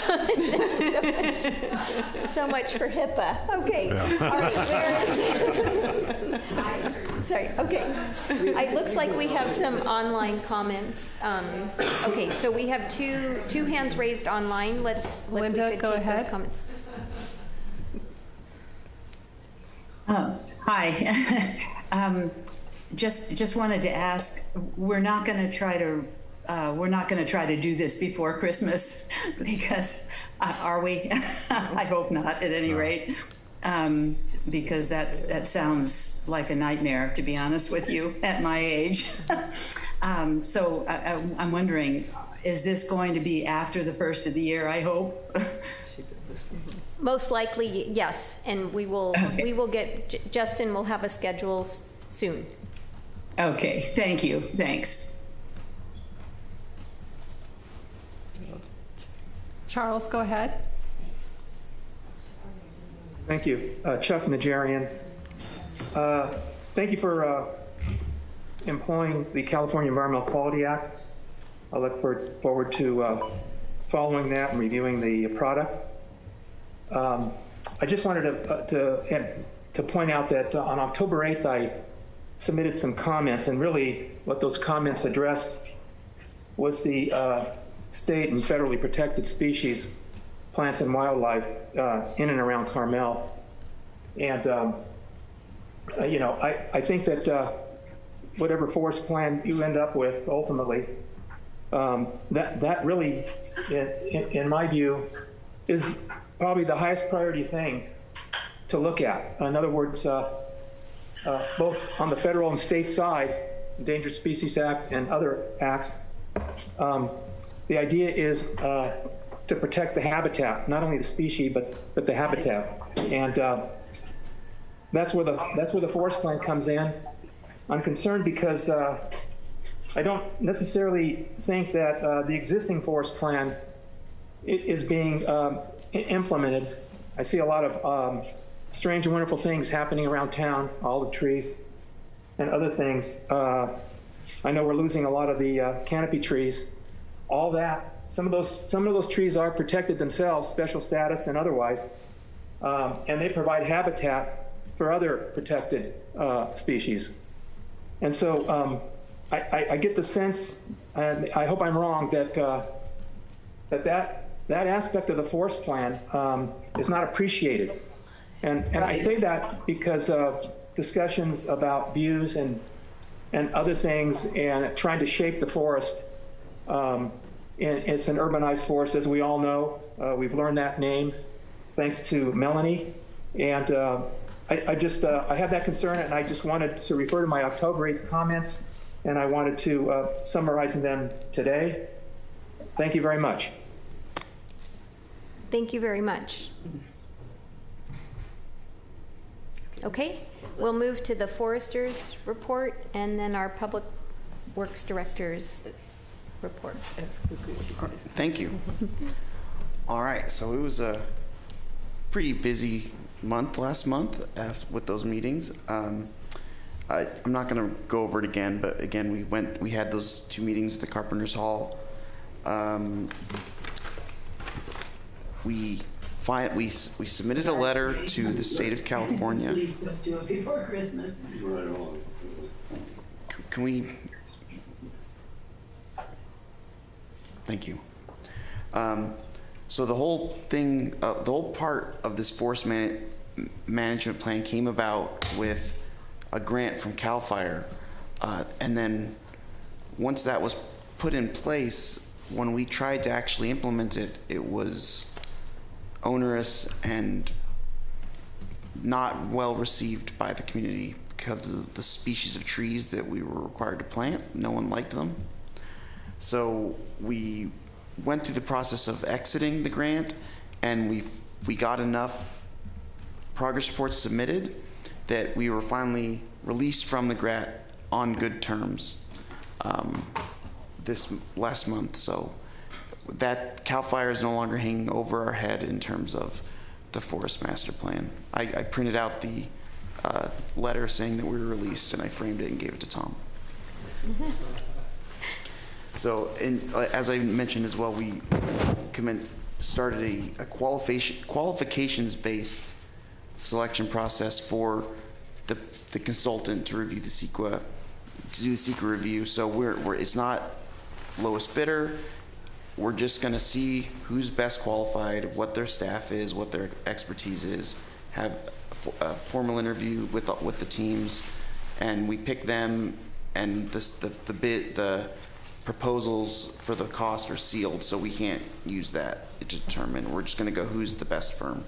so much for HIPAA. Okay. Yeah. All right, where is Sorry, okay. It looks like we have some online comments. Okay, so we have two hands raised online. Linda, go ahead. Those comments. Hi. Just wanted to ask, we're not going to try to do this before Christmas, because are we? I hope not, at any rate, because that sounds like a nightmare, to be honest with you, at my age. So I'm wondering, is this going to be after the first of the year? I hope. Most likely, yes, and we will get Justin will have a schedule soon. Okay, thank you. Thanks. Charles, go ahead. Thank you. Chuck Najarian. Thank you for employing the California Environmental Quality Act. I look forward to following that and reviewing the product. I just wanted to point out that on October 8th, I submitted some comments, and really what those comments addressed was the state and federally protected species, plants and wildlife in and around Carmel. And, I think that whatever forest plan you end up with ultimately, that really, in my view, is probably the highest priority thing to look at. In other words, both on the federal and state side, Endangered Species Act and other acts, the idea is to protect the habitat, not only the species, but the habitat. And that's where the forest plan comes in. I'm concerned because I don't necessarily think that the existing forest plan is being implemented. I see a lot of strange and wonderful things happening around town, olive trees and other things. I know we're losing a lot of the canopy trees. All that, some of those trees are protected themselves, special status and otherwise, and they provide habitat for other protected species. And so I get the sense, and I hope I'm wrong, that aspect of the forest plan is not appreciated. And I say that because of discussions about views and other things and trying to shape the forest. It's an urbanized forest, as we all know. We've learned that name thanks to Melanie. And I have that concern, and I just wanted to refer to my October 8th comments, and I wanted to summarize them today. Thank you very much. Thank you very much. Okay, we'll move to the Forester's report and then our Public Works Director's report. Thank you. All right, so it was a pretty busy month last month with those meetings. I'm not going to go over it again, but again, we had those 2 meetings at the Carpenter's Hall. We submitted a letter to the state of California. Please don't do it before Christmas. Can we? Thank you. So the whole thing, the whole part of this forest management plan came about with a grant from CAL FIRE. And then once that was put in place, when we tried to actually implement it, it was onerous and not well received by the community because of the species of trees that we were required to plant. No one liked them. So we went through the process of exiting the grant, and we got enough progress reports submitted that we were finally released from the grant on good terms this last month. So that CAL FIRE is no longer hanging over our head in terms of the forest master plan. I printed out the letter saying that we were released, and I framed it and gave it to Tom. So, as I mentioned as well, we started a qualifications-based selection process for the consultant to review the CEQA, to do the CEQA review. So it's not lowest bidder. We're just going to see who's best qualified, what their staff is, what their expertise is, have a formal interview with the teams, and we pick them, and the proposals for the cost are sealed, so we can't use that to determine. We're just going to go who's the best firm.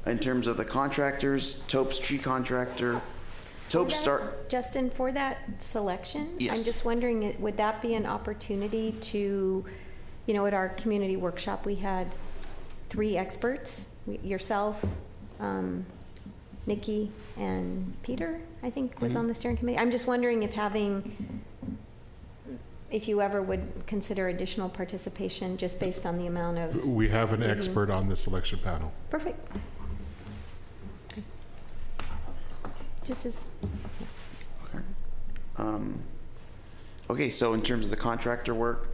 In terms of the contractors, Tope's tree contractor. Justin, for that selection, yes. I'm just wondering, would that be an opportunity to, at our community workshop, we had 3 experts, yourself, Nikki, and Peter, I think, was on the steering committee. I'm just wondering if you ever would consider additional participation just based on the amount of... We have an expert on the selection panel. Perfect. Okay. Just as... Okay. Okay, so in terms of the contractor work,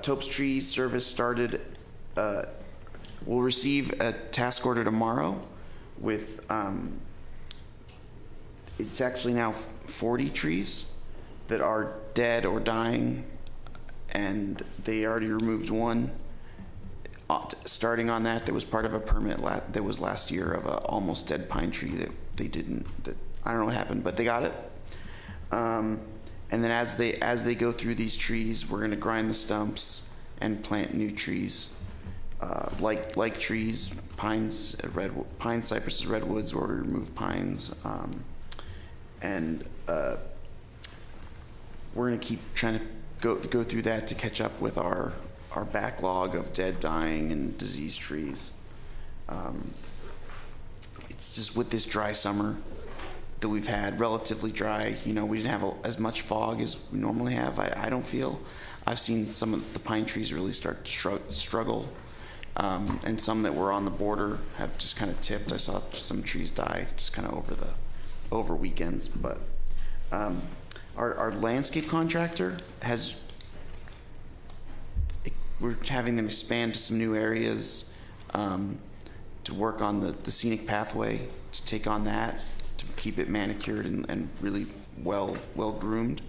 Tope's Tree Service started, we'll receive a task order tomorrow with, it's actually now 40 trees that are dead or dying, and they already removed one. Starting on that, there was part of a permit that was last year of a almost dead pine tree that they didn't, I don't know what happened, but they got it. And then as they go through these trees, we're gonna grind the stumps and plant new trees, like trees, pines, pine, cypresses, redwoods, where we remove pines, and we're gonna keep trying to go through that to catch up with our backlog of dead, dying, and diseased trees. It's just with this dry summer that we've had, relatively dry, we didn't have as much fog as we normally have, I don't feel. I've seen some of the pine trees really start to struggle, and some that were on the border have just kind of tipped. I saw some trees die just kind of over weekends, but our landscape contractor we're having them expand to some new areas to work on the scenic pathway, to take on that, to keep it manicured and really well groomed.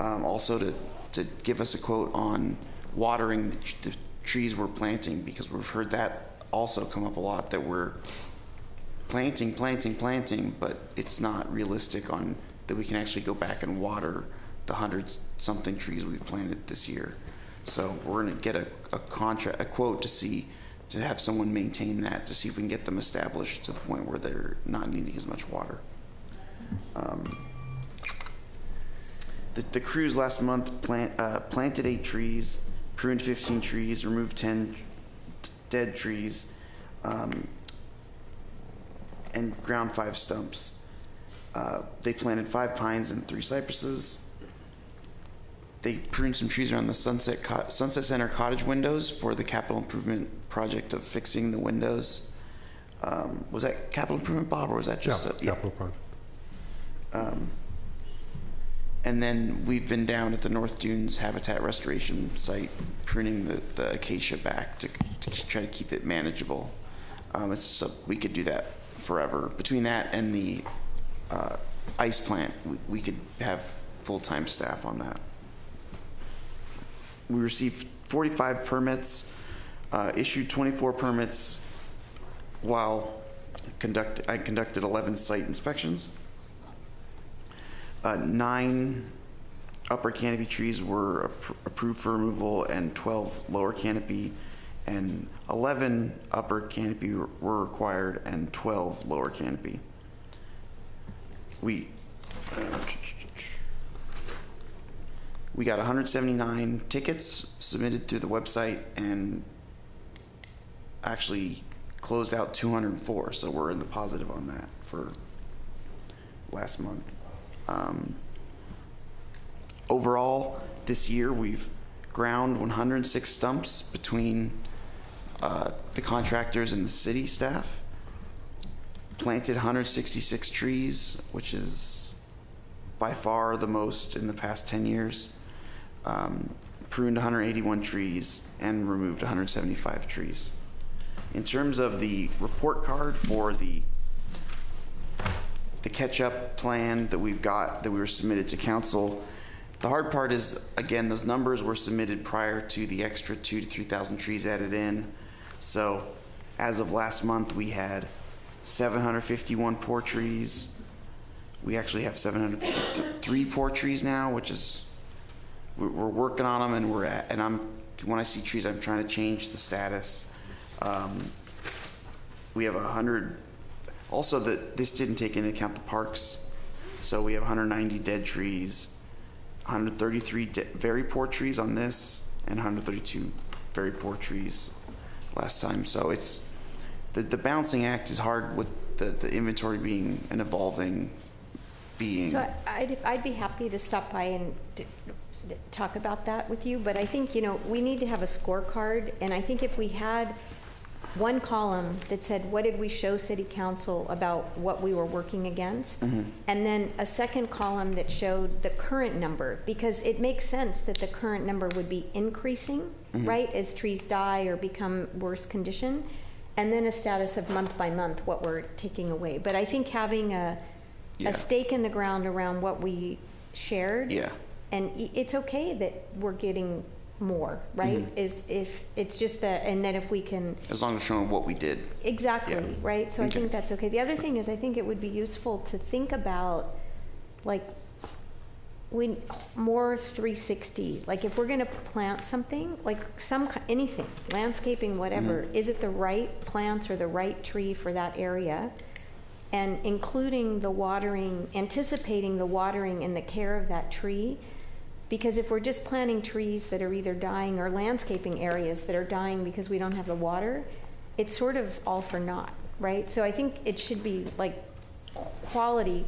Also to give us a quote on watering the trees we're planting, because we've heard that also come up a lot, that we're planting, but it's not realistic on that we can actually go back and water the 100-something trees we've planted this year. So we're going to get a quote to have someone maintain that, to see if we can get them established to the point where they're not needing as much water. The crews last month planted 8 trees, pruned 15 trees, removed 10 dead trees, and ground 5 stumps. They planted 5 pines and 3 cypresses. They pruned some trees around the Sunset Center cottage windows for the capital improvement project of fixing the windows. Was that capital improvement, Bob, or was that just capital project? And then we've been down at the North Dunes Habitat Restoration site, pruning the acacia back to try to keep it manageable. We could do that forever. Between that and the ice plant, we could have full-time staff on that. We received 45 permits, issued 24 permits, while I conducted 11 site inspections. 9 upper canopy trees were approved for removal and 12 lower canopy, and 11 upper canopy were required and 12 lower canopy. We got 179 tickets submitted through the website and actually closed out 204, so we're in the positive on that for last month. Overall, this year we've ground 106 stumps between the contractors and the city staff, planted 166 trees, which is by far the most in the past 10 years, pruned 181 trees, and removed 175 trees. In terms of the report card for the catch-up plan that we were submitted to council, the hard part is, again, those numbers were submitted prior to the extra 2,000 to 3,000 trees added in. So as of last month, we had 751 poor trees. We actually have 753 poor trees now, which is, we're working on them, and when I see trees, I'm trying to change the status. We have 100. Also, this didn't take into account the parks, so we have 190 dead trees, 133 very poor trees on this, and 132 very poor trees last time. So it's the balancing act is hard with the inventory being an evolving being. So I'd be happy to stop by and talk about that with you, but I think, we need to have a scorecard, and I think if we had one column that said, what did we show city council about what we were working against? Mm-hmm. And then a second column that showed the current number, because it makes sense that the current number would be increasing, mm-hmm. right, as trees die or become worse condition. And then a status of month by month, what we're taking away. But I think having a stake in the ground around what we shared, and it's okay that we're getting more, right? Mm-hmm. Is if it's just that, and then if we can, as long as showing what we did, exactly, right? So I think that's okay. The other thing is, I think it would be useful to think about, like, more 360. Like, if we're going to plant something, like anything, landscaping, whatever, mm-hmm. is it the right plants or the right tree for that area? And including the watering, anticipating the watering and the care of that tree. Because if we're just planting trees that are either dying or landscaping areas that are dying because we don't have the water, it's sort of all for naught, right? So I think it should be like quality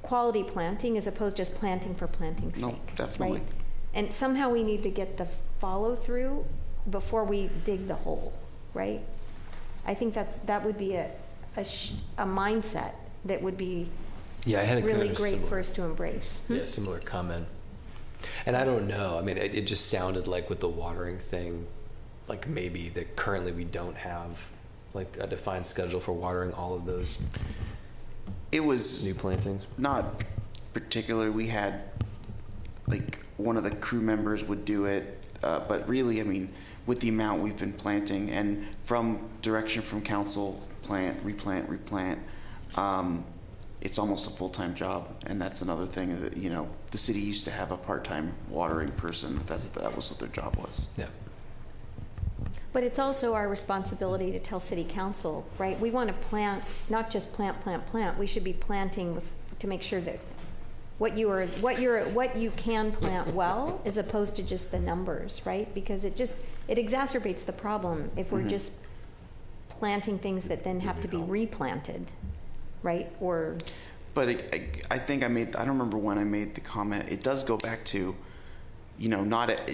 planting as opposed to just planting for planting's sake. No, definitely. Right? And somehow we need to get the follow through before we dig the hole, right? I think that would be a mindset that would be I had a really kind of great for us to embrace. Yeah, similar comment. And I don't know. I mean, it just sounded like with the watering thing, like maybe that currently we don't have like a defined schedule for watering all of those. It was new plantings. Not particular. We had like one of the crew members would do it, but really, I mean, with the amount we've been planting and from direction from council, plant, replant. It's almost a full-time job, and that's another thing that, the city used to have a part-time watering person. That was what their job was. Yeah. But it's also our responsibility to tell city council, right? We want to plant, not just plant. We should be planting to make sure that what you can plant well, as opposed to just the numbers, right? Because it exacerbates the problem if we're mm-hmm. just planting things that then have to be replanted. Right? But I think I don't remember when I made the comment. It does go back to,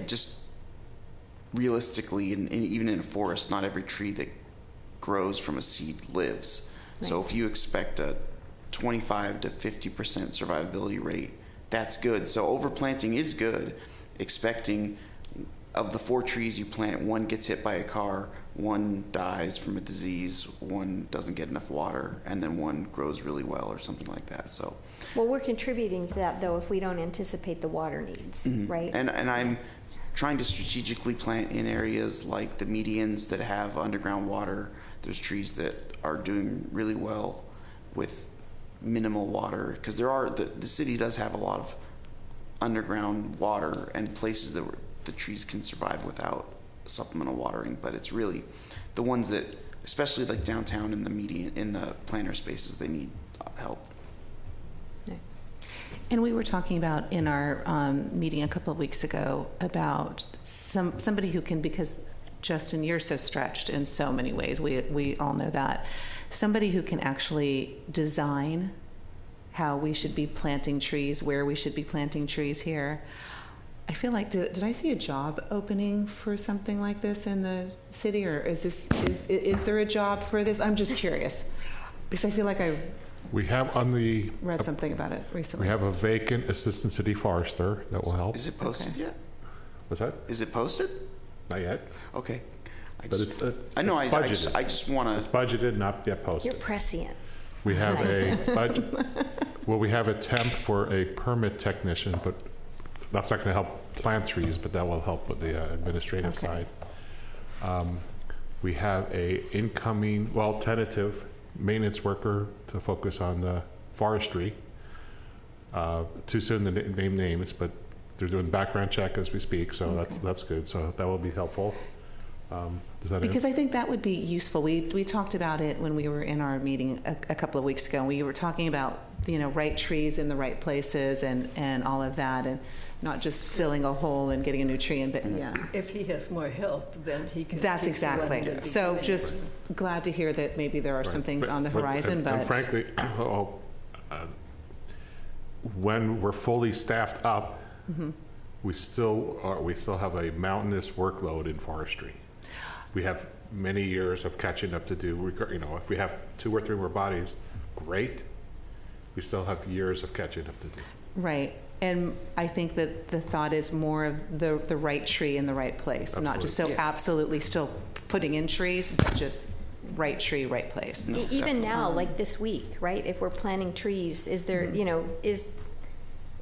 just realistically, and even in a forest, not every tree that grows from a seed lives. So if you expect a 25 to 50% survivability rate, that's good. So overplanting is good. Expecting of the 4 trees you plant, 1 gets hit by a car, 1 dies from a disease, 1 doesn't get enough water, and then 1 grows really well or something like that. So, well, we're contributing to that though if we don't anticipate the water needs, right? And I'm trying to strategically plant in areas like the medians that have underground water. There's trees that are doing really well with minimal water, because the city does have a lot of underground water and places that the trees can survive without supplemental watering. But it's really the ones that, especially like downtown in the median, in the planter spaces, they need help. And we were talking about in our meeting a couple of weeks ago about somebody who can, because Justin, you're so stretched in so many ways. We all know that. Somebody who can actually design how we should be planting trees, where we should be planting trees here. I feel like, did I see a job opening for something like this in the city, or is there a job for this? I'm just curious, because I feel like we have read something about it recently. We have a vacant assistant city forester that will help. Is it posted yet? What's that? Is it posted? Not yet. Okay. I just want to. It's budgeted, not yet posted. You're prescient. We have a budget. Well, we have a temp for a permit technician, but that's not going to help plant trees, but that will help with the administrative side. We have a incoming, tentative maintenance worker to focus on the forestry. Too soon to name names, but they're doing background check as we speak, so that's good. So that will be helpful. Because I think that would be useful. We talked about it when we were in our meeting a couple of weeks ago. We were talking about right trees in the right places and all of that, and not just filling a hole and getting a new tree in. But yeah, if he has more help, then he can. That's exactly. So just glad to hear that maybe there are some things on the horizon. But frankly, when we're fully staffed up, we still have a mountainous workload in forestry. We have many years of catching up to do. If we have 2 or 3 more bodies, great. We still have years of catching up to do. Right. And I think that the thought is more of the right tree in the right place. Absolutely. Not just so absolutely still putting in trees, but just right tree, right place. No, even now, like this week, right? If we're planting trees, is there,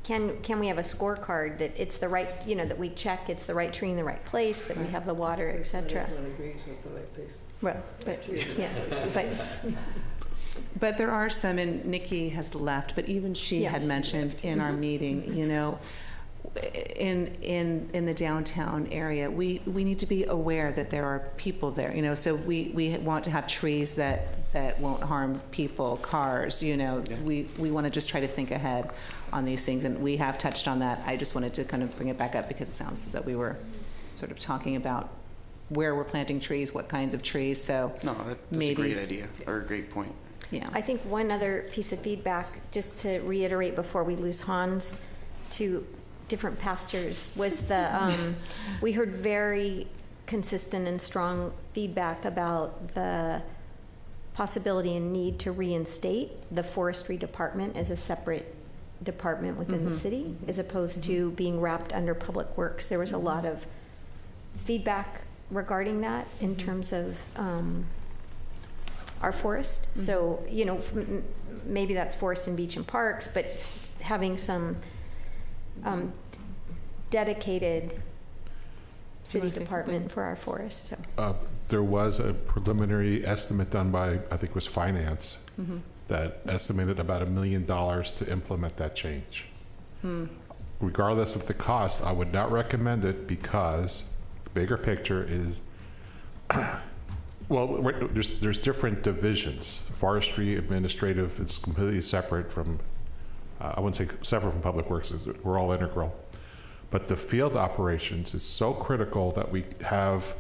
Can we have a scorecard that it's the right, that we check it's the right tree in the right place, that we have the water, etc. Everyone agrees with the right place. Well, but there are some, and Nikki has left, but even she had mentioned in our meeting, in the downtown area, we need to be aware that there are people there, so we want to have trees that won't harm people, cars, we want to just try to think ahead on these things, and we have touched on that. I just wanted to kind of bring it back up because it sounds as though we were sort of talking about where we're planting trees, what kinds of trees. So no, that's a great idea or a great point. Yeah. I think one other piece of feedback, just to reiterate before we lose Hans to different pastures, was we heard very consistent and strong feedback about the possibility and need to reinstate the forestry department as a separate department within the city, as opposed to being wrapped under public works. There was a lot of feedback regarding that in terms of our forest. So, maybe that's forest and beach and parks, but having some dedicated city department for our forest. So. There was a preliminary estimate done by, I think it was finance, that estimated about $1 million to implement that change. Regardless of the cost, I would not recommend it because the bigger picture is, there's different divisions. Forestry, administrative, it's completely separate from, I wouldn't say separate from public works, we're all integral. But the field operations is so critical that we have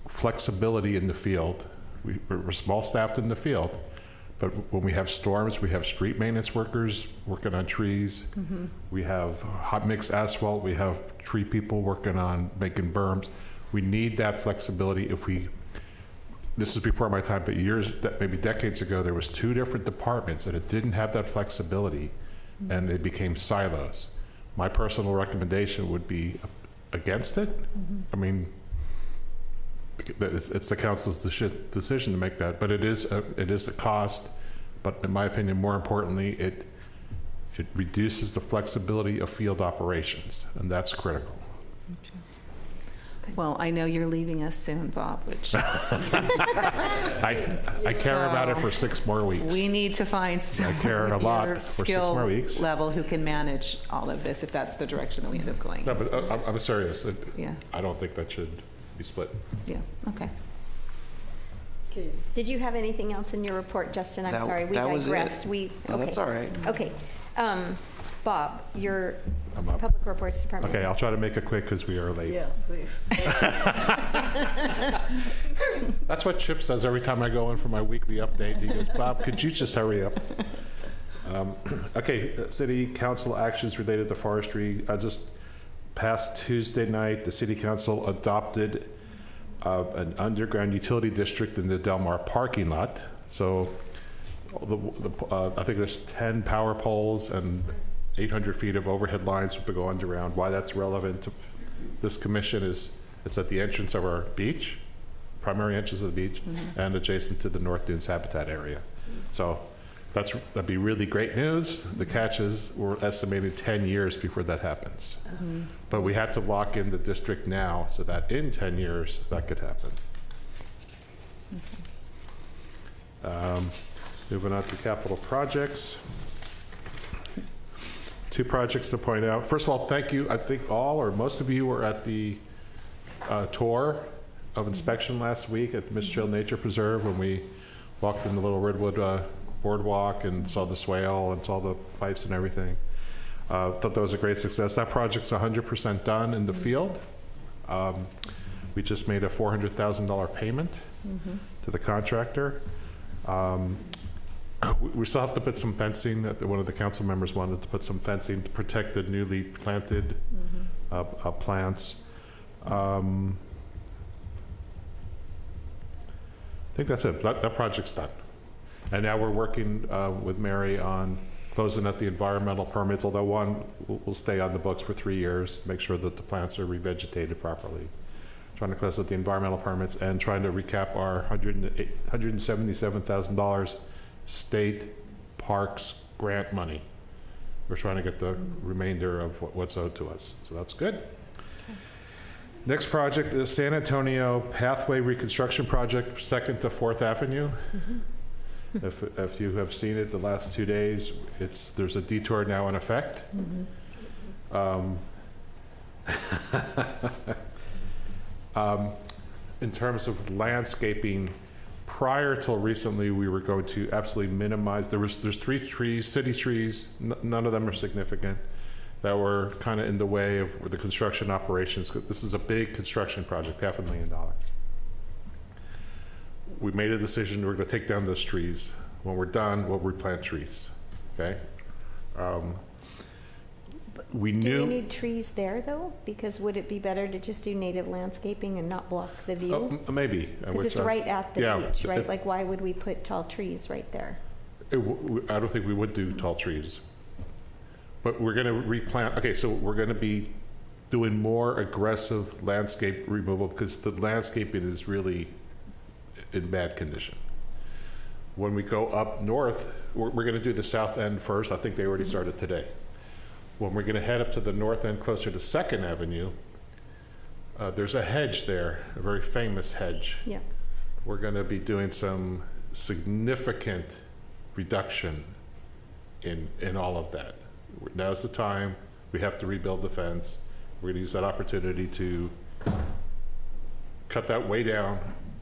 flexibility in the field. We're small staffed in the field, but when we have storms, we have street maintenance workers working on trees. We have hot mix asphalt. We have tree people working on making berms. We need that flexibility if we this is before my time, but maybe decades ago, there was 2 different departments and it didn't have that flexibility, and it became silos. My personal recommendation would be against it. I mean, it's the council's decision to make that, but it is a cost. But in my opinion, more importantly, it reduces the flexibility of field operations, and that's critical. Well, I know you're leaving us soon, Bob, which I care about it for 6 more weeks. we need to find someone care a with lot your for 6 skill more weeks. level who can manage all of this if that's the direction that we end up going. No, but I'm serious. Yeah. I don't think that should be split. Yeah, okay. Did you have anything else in your report, Justin? I'm sorry, we digressed. No, that's all right. Okay. Bob, your Public Reports Department. Okay, I'll try to make it quick because we are late. Yeah, please. That's what Chip says every time I go in for my weekly update. He goes, Bob, could you just hurry up? Okay, city council actions related to forestry. Just past Tuesday night, the city council adopted an underground utility district in the Del Mar parking lot. So I think there's 10 power poles and 800 feet of overhead lines to go underground. Why that's relevant to this commission is it's at the entrance of our beach, primary entrance of the beach, and adjacent to the North Dunes habitat area. So that'd be really great news. The catch is we're estimating 10 years before that happens. But we had to lock in the district now so that in 10 years that could happen. Moving on to capital projects. 2 projects to point out. First of all, thank you. I think all or most of you were at the tour of inspection last week at Miss Jill Nature Preserve when we walked in the little Ridgewood boardwalk and saw the swale and saw the pipes and everything. Thought that was a great success. That project's 100% done in the field. We just made a $400,000 payment to the contractor. We still have to put some fencing. One of the council members wanted to put some fencing to protect the newly planted plants. I think that's it. That project's done. And now we're working with Mary on closing up the environmental permits, although one will stay on the books for 3 years, make sure that the plants are revegetated properly. Trying to close up the environmental permits and trying to recap our $177,000 state parks grant money. We're trying to get the remainder of what's owed to us. So that's good. Next project is San Antonio Pathway Reconstruction Project, 2nd to 4th Avenue. If you have seen it the last 2 days, there's a detour now in effect. In terms of landscaping, prior till recently, we were going to absolutely minimize. There's 3 trees, city trees, none of them are significant, that were kind of in the way of the construction operations. This is a big construction project, $500,000. We made a decision, we're going to take down those trees. When we're done, we'll replant trees, okay? Do we need trees there, though? Because would it be better to just do native landscaping and not block the view? Maybe. Because it's right at the beach, right? Like, why would we put tall trees right there? I don't think we would do tall trees. But we're going to replant. Okay, so we're going to be doing more aggressive landscape removal because the landscaping is really in bad condition. When we go up north, we're going to do the south end first. I think they already started today. When we're going to head up to the north end closer to 2nd Avenue, there's a hedge there, a very famous hedge. Yeah. We're going to be doing some significant reduction in all of that. Now's the time. We have to rebuild the fence. We're going to use that opportunity to cut that way down,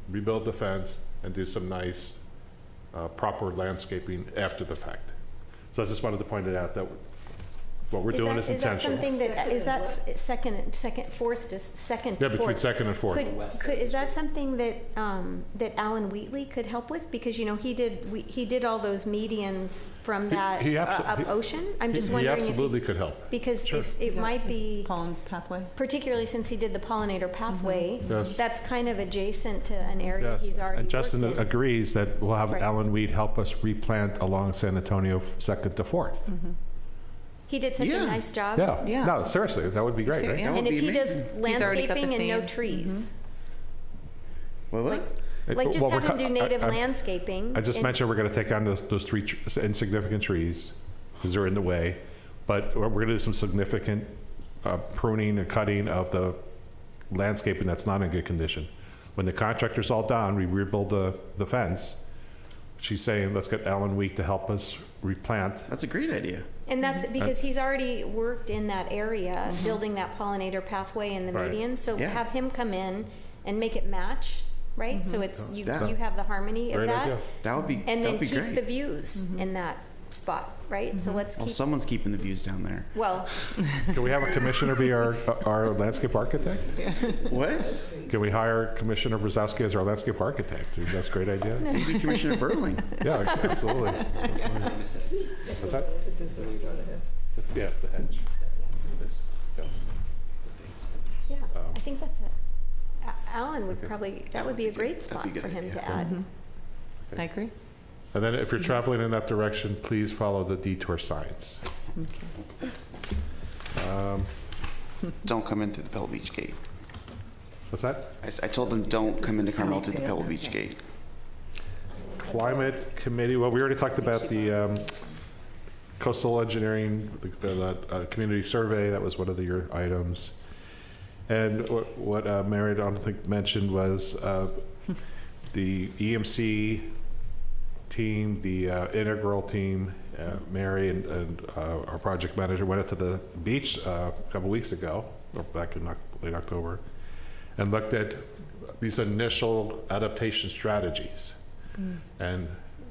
rebuild the fence, and do some nice proper landscaping after the fact. So I just wanted to point it out that What we're doing is intentional. Is that second, fourth, second, Yeah, between fourth? second and fourth. Is that something that that Alan Wheatley could help with? Because he did all those medians from that up Ocean. I'm just wondering he absolutely could help. Because if it might be pollen pathway, particularly since he did the pollinator pathway, Yes. that's kind of adjacent to an area Yes, he's already and Justin worked in. agrees that we'll have Right. Alan Weed help us replant along San Antonio 2nd to 4th. He did such a nice job. Yeah. No, seriously, that would be great, right? And if he does He's already got the landscaping and no theme. trees, What? like just Well, have him do native landscaping. I just and- mentioned we're going to take down those three insignificant trees because they're in the way, but we're going to do some significant pruning and cutting of the landscaping that's not in good condition. When the contractor's all done, we rebuild the fence. She's saying, let's get Alan Week to help us replant. That's a great idea. And that's because he's already worked in that area, building that pollinator pathway and the Right. median. So Yeah. have him come in and make it match, right? So it's you have the harmony of Great that. idea. That would be And then that'd be keep great. the views in that spot, right? So let's Well, keep. someone's keeping the views down there. Well, Can we have a commissioner be our landscape architect? What? Can we hire Commissioner Brzezowski as our landscape architect? That's a great idea. Maybe Commissioner Burling. Yeah, absolutely. What's that? Is this the lead ahead? It's the hedge. This, yes. yeah, I think that's it. Alan would probably, that would be a great spot good for him idea. to add. I agree. And then if you're traveling in that direction, please follow the detour signs. Don't come in through the Pebble Beach gate. What's that? I told them don't come into Carmel through the Pebble Beach gate. Climate Committee, well, we already talked about the coastal engineering, the community survey. That was one of your items. And what Mary, I don't think, mentioned was the EMC team, the integral team. Mary and our project manager went out to the beach a couple weeks ago, or back in late October, and looked at these initial adaptation strategies. And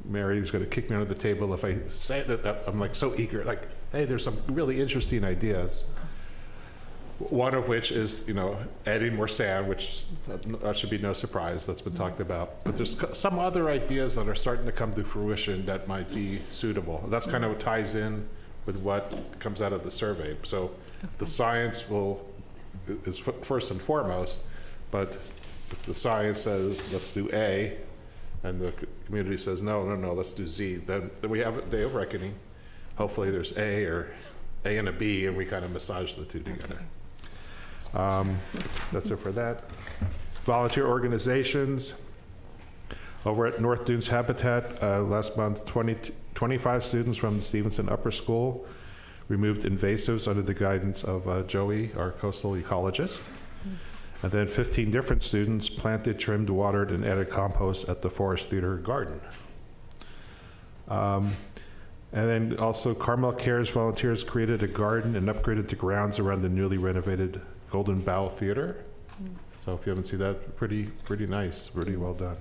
Mary's going to kick me under the table if I say that. I'm like so eager, like, hey, there's some really interesting ideas. One of which is, adding more sand, which that should be no surprise. That's been talked about. But there's some other ideas that are starting to come to fruition that might be suitable. That's kind of what ties in with what comes out of the survey. So the science is first and foremost, but if the science says, let's do A, and the community says, no, let's do Z, then we have a day of reckoning. Hopefully there's A or A and a B, and we kind of massage the two together. That's it for that. Volunteer organizations. Over at North Dunes Habitat, last month, 25 students from the Stevenson Upper School removed invasives under the guidance of Joey, our coastal ecologist. And then 15 different students planted, trimmed, watered, and added compost at the Forest Theater Garden. And then also Carmel Cares volunteers created a garden and upgraded the grounds around the newly renovated Golden Bow Theater. So if you haven't seen that, pretty nice, really well done.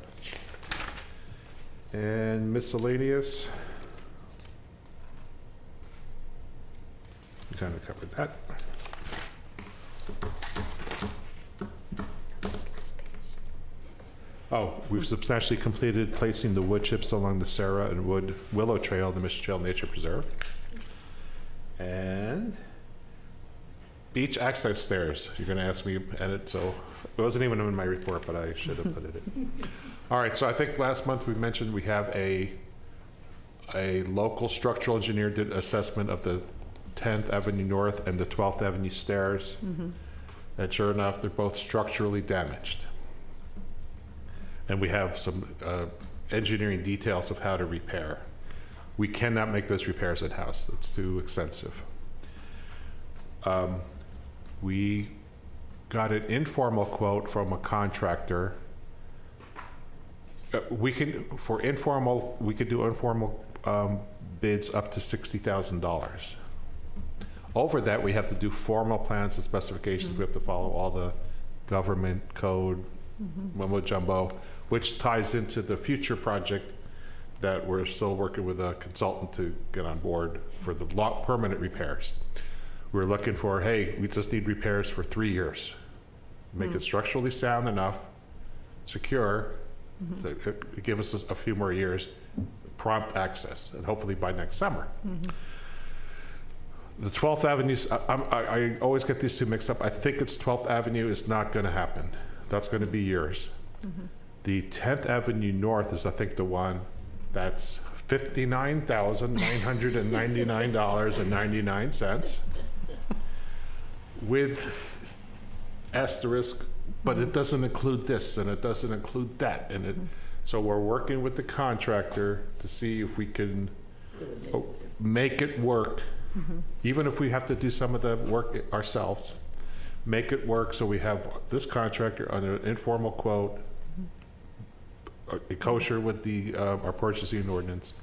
And miscellaneous. We kind of covered that. Oh, we've substantially completed placing the wood chips along the Sarah and Willow Trail, the Mission Trail Nature Preserve. And beach access stairs. You're going to ask me to edit, so it wasn't even in my report, but I should have put it in. All right, so I think last month we mentioned we have a local structural engineer did assessment of the 10th Avenue North and the 12th Avenue stairs. And sure enough, they're both structurally damaged. And we have some engineering details of how to repair. We cannot make those repairs in-house. That's too expensive. We got an informal quote from a contractor. We could do informal bids up to $60,000. Over that, we have to do formal plans and specifications. We have to follow all the government code, mumbo jumbo, which ties into the future project that we're still working with a consultant to get on board for the permanent repairs. we're looking for, hey, we just need repairs for 3 years. Make it structurally sound enough, secure, to give us a few more years, prompt access, and hopefully by next summer. The 12th Avenue, I always get these two mixed up. I think it's 12th Avenue is not going to happen. That's going to be yours. The 10th Avenue North is, I think, the one that's $59,999.99 with asterisk, but it doesn't include this and it doesn't include that. And it, so we're working with the contractor to see if we can make it work, even if we have to do some of the work ourselves, make it work so we have this contractor under an informal quote, kosher with the our purchasing ordinance,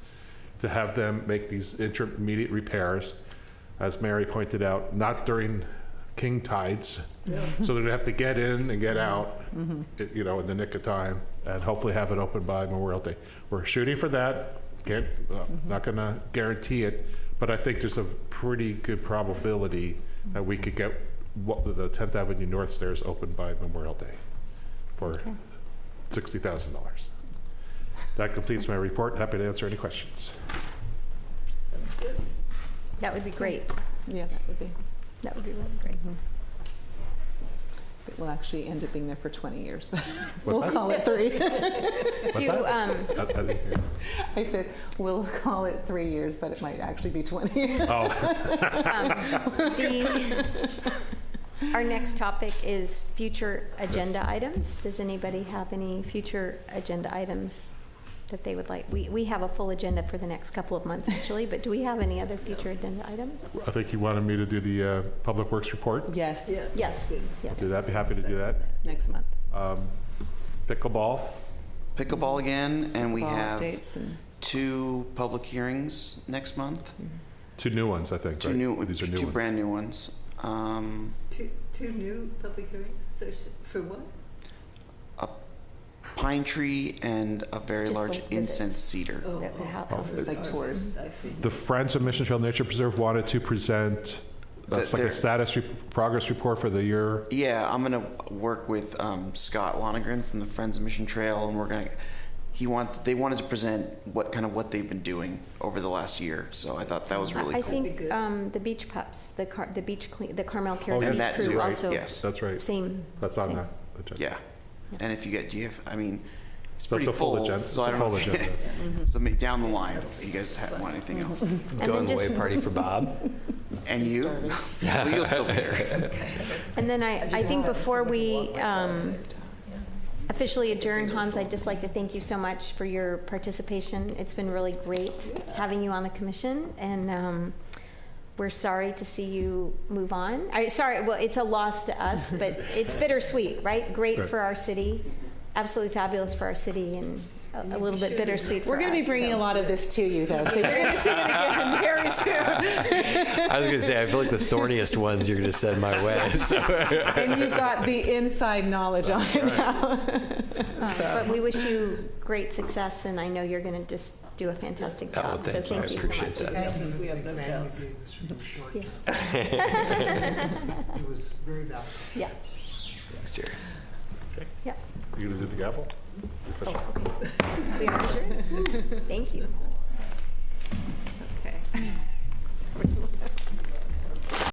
to have them make these intermediate repairs, as Mary pointed out, not during king tides, so they have to get in and get out, you know, in the nick of time, and hopefully have it open by Memorial Day. We're shooting for that. Not going to guarantee it, but I think there's a pretty good probability that we could get the 10th Avenue North stairs open by Memorial Day for $60,000. That completes my report. Happy to answer any questions. That would be great. Yeah, that would be. That would be really great. It will actually end up being there for 20 years, but What's we'll that? call it 3. What's that? I didn't hear. I said, we'll call it 3 years, but it might actually be 20. Oh. Our next topic is future agenda items. Does anybody have any future agenda items that they would like? We have a full agenda for the next couple of months, actually, but do we have any other future agenda items? I think you wanted me to do the Public Works report. Yes. Yes. Do that. Be happy to do that. Next month. Pickleball. Pickleball again, and we Ball have updates and 2 public hearings next month. 2 new ones, I think. Two right? new, These are new two ones. brand new ones. Two new public hearings? So for what? A pine tree and a very Just large like visits. incense cedar. It's like tours. I see. The Friends of Mission Trail Nature Preserve wanted to present that's like a status progress report for the year. Yeah, I'm gonna work with Scott Lonergan from the Friends of Mission Trail, and we're gonna. They wanted to present what they've been doing over the last year, so I thought that was really I cool. think the beach pups, the Carmel Cares and Beach that crew too, right? also. Yes, that's right. Same. That's on same. that agenda. Yeah, and if you have, I mean, it's That's pretty a full agenda. so It's I a don't full know. agenda. So down the line, if you guys want anything else, Going away party for Bob. and you, well, you'll still be there. And then I think before we officially adjourn, Hans, I'd just like to thank you so much for your participation. It's been really great having you on the commission, and we're sorry to see you move on. Well, it's a loss to us, but it's bittersweet, right? Great for our city, absolutely fabulous for our city, and a little bit bittersweet for us. We're going to be bringing a lot of this to you, though, so you're going to see it again very soon. I was going to say, I feel like the thorniest ones you're going to send my way. So. And you've got the inside knowledge on it now. But we wish you great success, and I know you're going to just do a fantastic job. So thank you so much. We have no doubts. It was very valuable. Yeah. Thanks, Jerry. Okay. Yeah. You gonna do the gavel? Oh, okay. We are adjourned. Thank you.